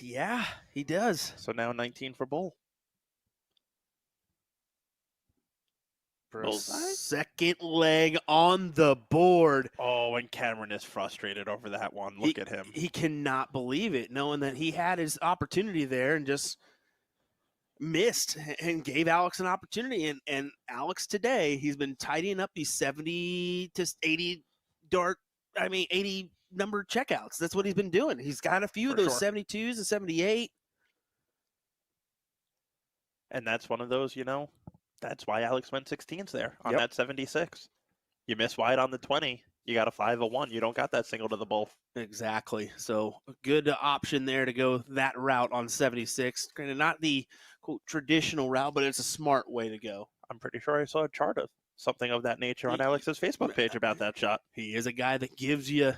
Yeah, he does. So now 19 for bull. Second leg on the board. Oh, and Cameron is frustrated over that one. Look at him. He cannot believe it, knowing that he had his opportunity there and just missed and gave Alex an opportunity. And Alex today, he's been tidying up these 70 to 80 80 number checkouts. That's what he's been doing. He's got a few of those 72s and 78. And that's one of those, that's why Alex went 16s there on that 76. You miss wide on the 20, you got a 5-1. You don't got that single to the bull. Exactly. So a good option there to go that route on 76. Granted, not the quote traditional route, but it's a smart way to go. I'm pretty sure I saw a chart of something of that nature on Alex's Facebook page about that shot. He is a guy that gives you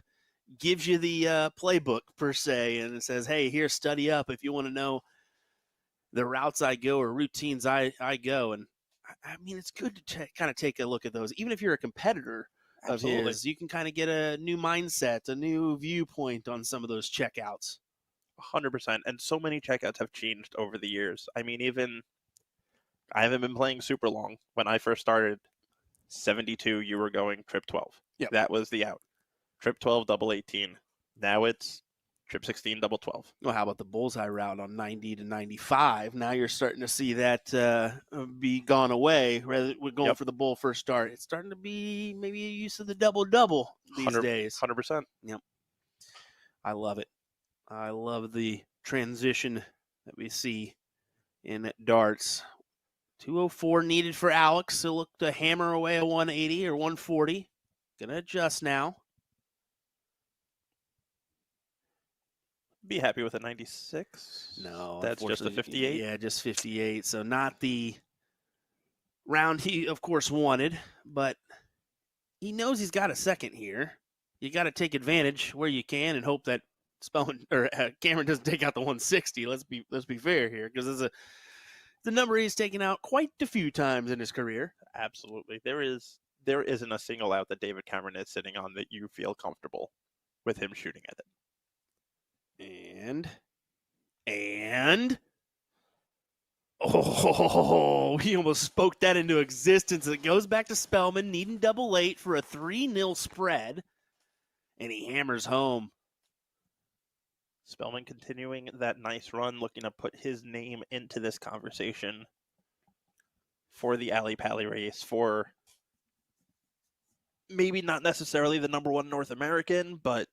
the playbook per se, and it says, "Hey, here, study up if you want to know the routes I go or routines I go." And I mean, it's good to kind of take a look at those, even if you're a competitor of his. You can kind of get a new mindset, a new viewpoint on some of those checkouts. 100%. And so many checkouts have changed over the years. I mean, even I haven't been playing super long. When I first started, 72, you were going trip 12. Yep. That was the out. Trip 12, double 18. Now it's trip 16, double 12. Well, how about the bullseye route on 90 to 95? Now you're starting to see that be gone away. Rather, we're going for the bull first start. It's starting to be maybe a use of the double-double these days. 100%. Yep. I love it. I love the transition that we see in darts. 204 needed for Alex. He'll look to hammer away a 180 or 140. Gonna adjust now. Be happy with a 96. No, that's just a 58. Yeah, just 58. So not the round he, of course, wanted, but he knows he's got a second here. You got to take advantage where you can and hope that Spelman or Cameron doesn't take out the 160. Let's be fair here, because it's the number he's taken out quite a few times in his career. Absolutely, there isn't a single out that David Cameron is sitting on that you feel comfortable with him shooting at it. And oh, he almost spoke that into existence. It goes back to Spelman needing double 8 for a 3-0 spread, and he hammers home. Spelman continuing that nice run, looking to put his name into this conversation for the Alley Pally race, for maybe not necessarily the #1 North American, but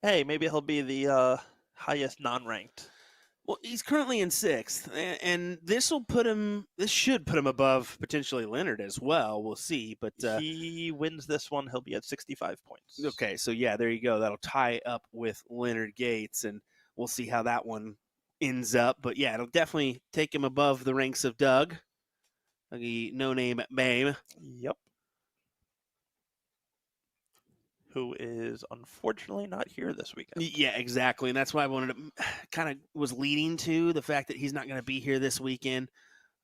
hey, maybe he'll be the highest non-ranked. Well, he's currently in 6th, and this should put him above potentially Leonard as well. We'll see, but he wins this one, he'll be at 65 points. Okay, so yeah, there you go. That'll tie up with Leonard Gates, and we'll see how that one ends up. But yeah, it'll definitely take him above the ranks of Doug, the no-name Bame. Yep. Who is unfortunately not here this weekend. Yeah, exactly. And that's why I wanted to kind of was leading to the fact that he's not going to be here this weekend.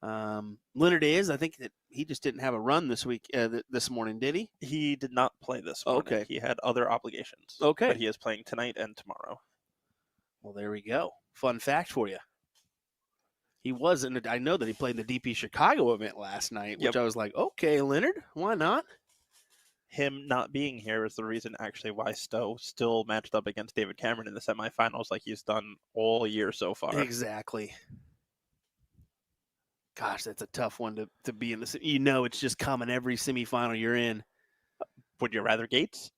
Leonard is. I think that he just didn't have a run this week, this morning, did he? He did not play this morning. Okay. He had other obligations. Okay. But he is playing tonight and tomorrow. Well, there we go. Fun fact for you. He was in. I know that he played in the DP Chicago event last night, which I was like, okay, Leonard, why not? Him not being here is the reason actually why Stowe still matched up against David Cameron in the semifinals like he's done all year so far. Exactly. Gosh, that's a tough one to be in. It's just coming every semifinal you're in. Would you rather Gates?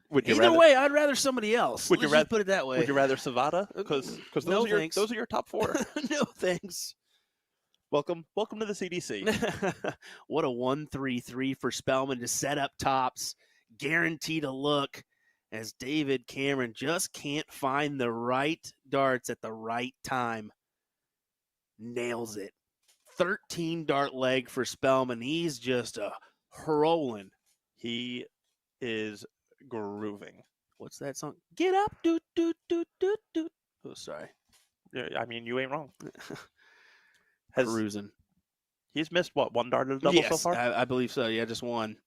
Either way, I'd rather somebody else. Let's just put it that way. Would you rather Savada? Because those are your top 4. No, thanks. Welcome to the CDC. What a 1-3-3 for Spelman to set up tops, guaranteed a look, as David Cameron just can't find the right darts at the right time. Nails it. 13 dart leg for Spelman. He's just hurling. He is grooving. What's that song? Get up, doot, doot, doot, doot, doot. Oh, sorry. I mean, you ain't wrong. Cruising. He's missed, what, 1 dart at a double so far? I believe so. Yeah, just 1.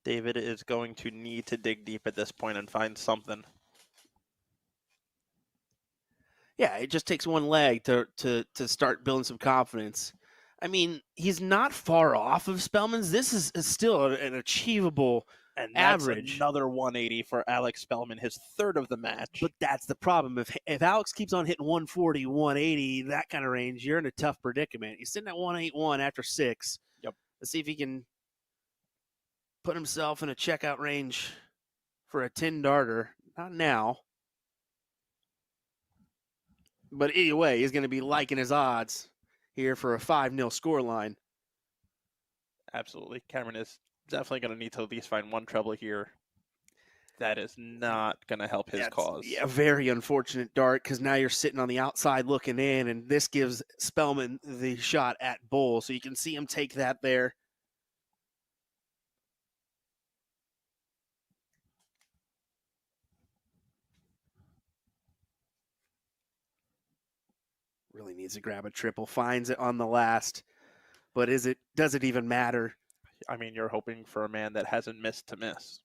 David is going to need to dig deep at this point and find something. Yeah, it just takes 1 leg to start building some confidence. I mean, he's not far off of Spelman's. This is still an achievable average. Another 180 for Alex Spelman, his 3rd of the match. But that's the problem. If Alex keeps on hitting 140, 180, that kind of range, you're in a tough predicament. He's sitting at 181 after 6. Yep. Let's see if he can put himself in a checkout range for a 10-darter. Not now. But either way, he's going to be liking his odds here for a 5-0 scoreline. Absolutely. Cameron is definitely going to need to at least find 1 treble here. That is not going to help his cause. Yeah, very unfortunate dart because now you're sitting on the outside looking in, and this gives Spelman the shot at Bull. So you can see him take that there. Really needs to grab a triple, finds it on the last. But does it even matter? I mean, you're hoping for a man that hasn't missed to miss.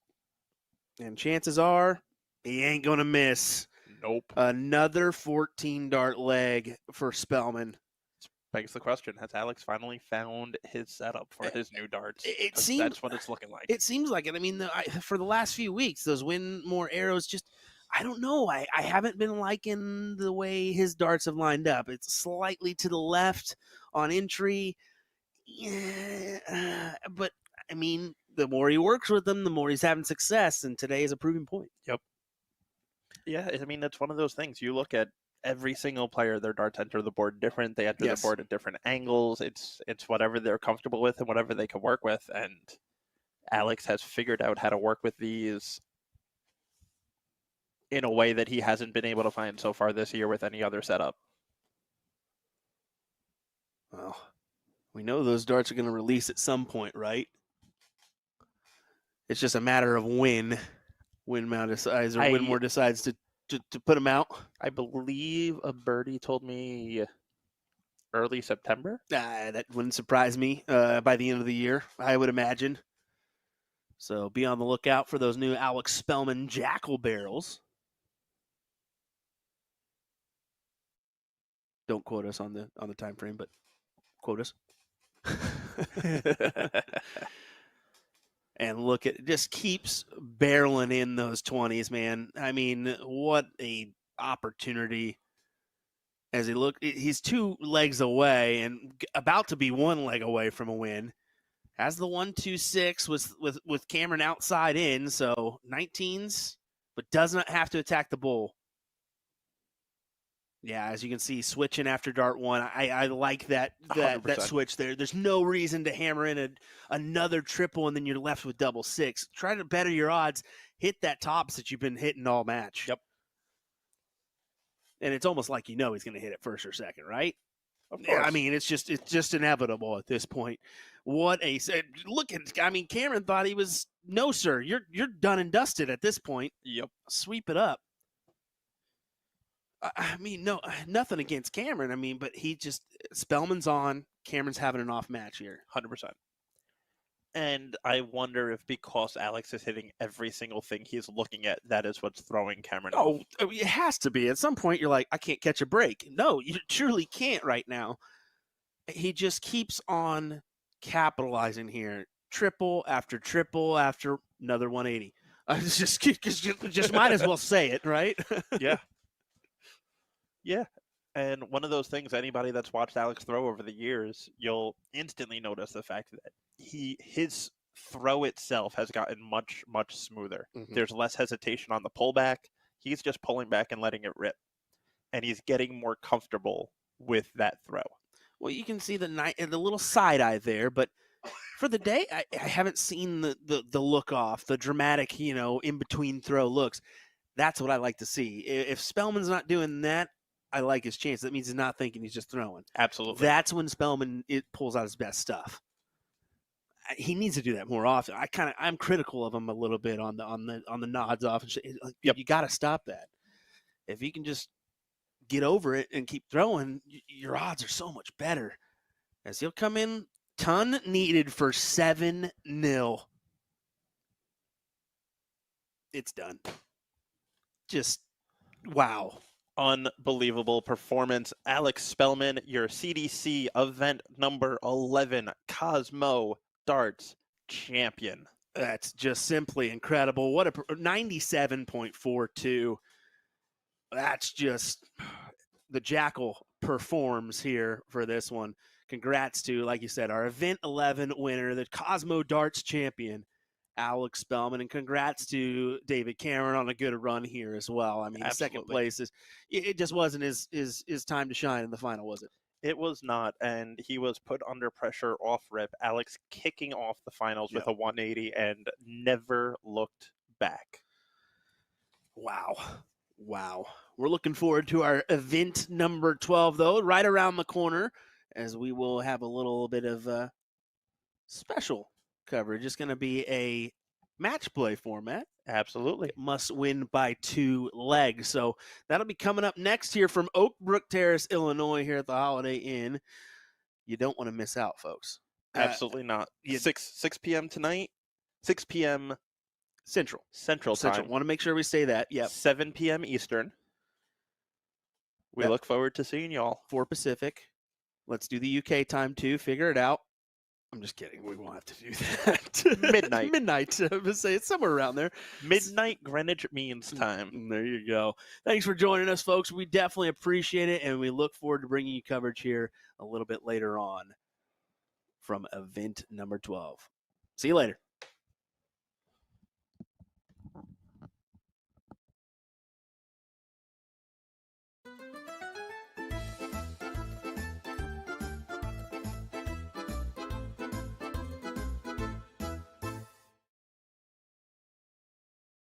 And chances are he ain't going to miss. Nope. Another 14 dart leg for Spelman. Begs the question, has Alex finally found his setup for his new darts? It seems that's what it's looking like. It seems like it. I mean, for the last few weeks, those win more arrows just, I don't know. I haven't been liking the way his darts have lined up. It's slightly to the left on entry. Yeah, but, I mean, the more he works with them, the more he's having success, and today is a proving point. Yep. Yeah, I mean, it's one of those things. You look at every single player, their darts enter the board different. They enter the board at different angles. It's whatever they're comfortable with and whatever they can work with. And Alex has figured out how to work with these in a way that he hasn't been able to find so far this year with any other setup. Well, we know those darts are going to release at some point, right? It's just a matter of when Winmore decides to put them out. I believe a birdie told me early September. That wouldn't surprise me by the end of the year, I would imagine. So be on the lookout for those new Alex Spelman Jackal barrels. Don't quote us on the time frame, but quote us. And look at, just keeps barreling in those 20s, man. I mean, what a opportunity. As he's 2 legs away and about to be 1 leg away from a win. Has the 1-2-6 with Cameron outside in, so 19s, but does not have to attack the bull. Yeah, as you can see, switching after dart 1. I like that switch there. There's no reason to hammer in another triple and then you're left with double 6. Try to better your odds. Hit that tops that you've been hitting all match. Yep. And it's almost like he's going to hit it first or second, right? Of course. I mean, it's just inevitable at this point. Look at, I mean, Cameron thought he was, no, sir, you're done and dusted at this point. Yep. Sweep it up. I mean, no, nothing against Cameron. I mean, but Spellman's on. Cameron's having an off match here. 100%. And I wonder if because Alex is hitting every single thing he's looking at, that is what's throwing Cameron off. Oh, it has to be. At some point, you're like, I can't catch a break. No, you truly can't right now. He just keeps on capitalizing here. Triple after another 180. Just might as well say it, right? Yeah. Yeah. And one of those things, anybody that's watched Alex throw over the years, you'll instantly notice the fact that his throw itself has gotten much, much smoother. Mm-hmm. There's less hesitation on the pullback. He's just pulling back and letting it rip. And he's getting more comfortable with that throw. Well, you can see the little side eye there, but for the day, I haven't seen the look off, the dramatic, in between throw looks. That's what I like to see. If Spellman's not doing that, I like his chance. That means he's not thinking, he's just throwing. Absolutely. That's when Spelman pulls out his best stuff. He needs to do that more often. I'm critical of him a little bit on the nods off and shit. Yep. You got to stop that. If you can just get over it and keep throwing, your odds are so much better. As he'll come in, ton needed for 7-0. It's done. Just wow. Unbelievable performance. Alex Spelman, your CDC event number 11 Cosmo Darts champion. That's just simply incredible. What a 97.42. That's just, the Jackal performs here for this one. Congrats to, like you said, our event 11 winner, the Cosmo Darts champion, Alex Spelman, and congrats to David Cameron on a good run here as well. I mean, Absolutely. Second place it just wasn't his time to shine in the final, was it? It was not, and he was put under pressure off rip. Alex kicking off the finals with a 180 and never looked back. Wow. We're looking forward to our event number 12, though, right around the corner, as we will have a little bit of special coverage. It's going to be a match play format. Absolutely. It must win by 2 legs. So that'll be coming up next here from Oakbrook Terrace, Illinois, here at the Holiday Inn. You don't want to miss out, folks. Absolutely not. 6 p.m. tonight, 6 p.m. Central time. Want to make sure we say that. Yep. 7 p.m. Eastern. We look forward to seeing y'all. 4 Pacific. Let's do the UK time, too. Figure it out. I'm just kidding. We won't have to do that. Midnight. Midnight. I would say it's somewhere around there. Midnight Greenwich Means Time. There you go. Thanks for joining us, folks. We definitely appreciate it, and we look forward to bringing you coverage here a little bit later on from event number 12. See you later.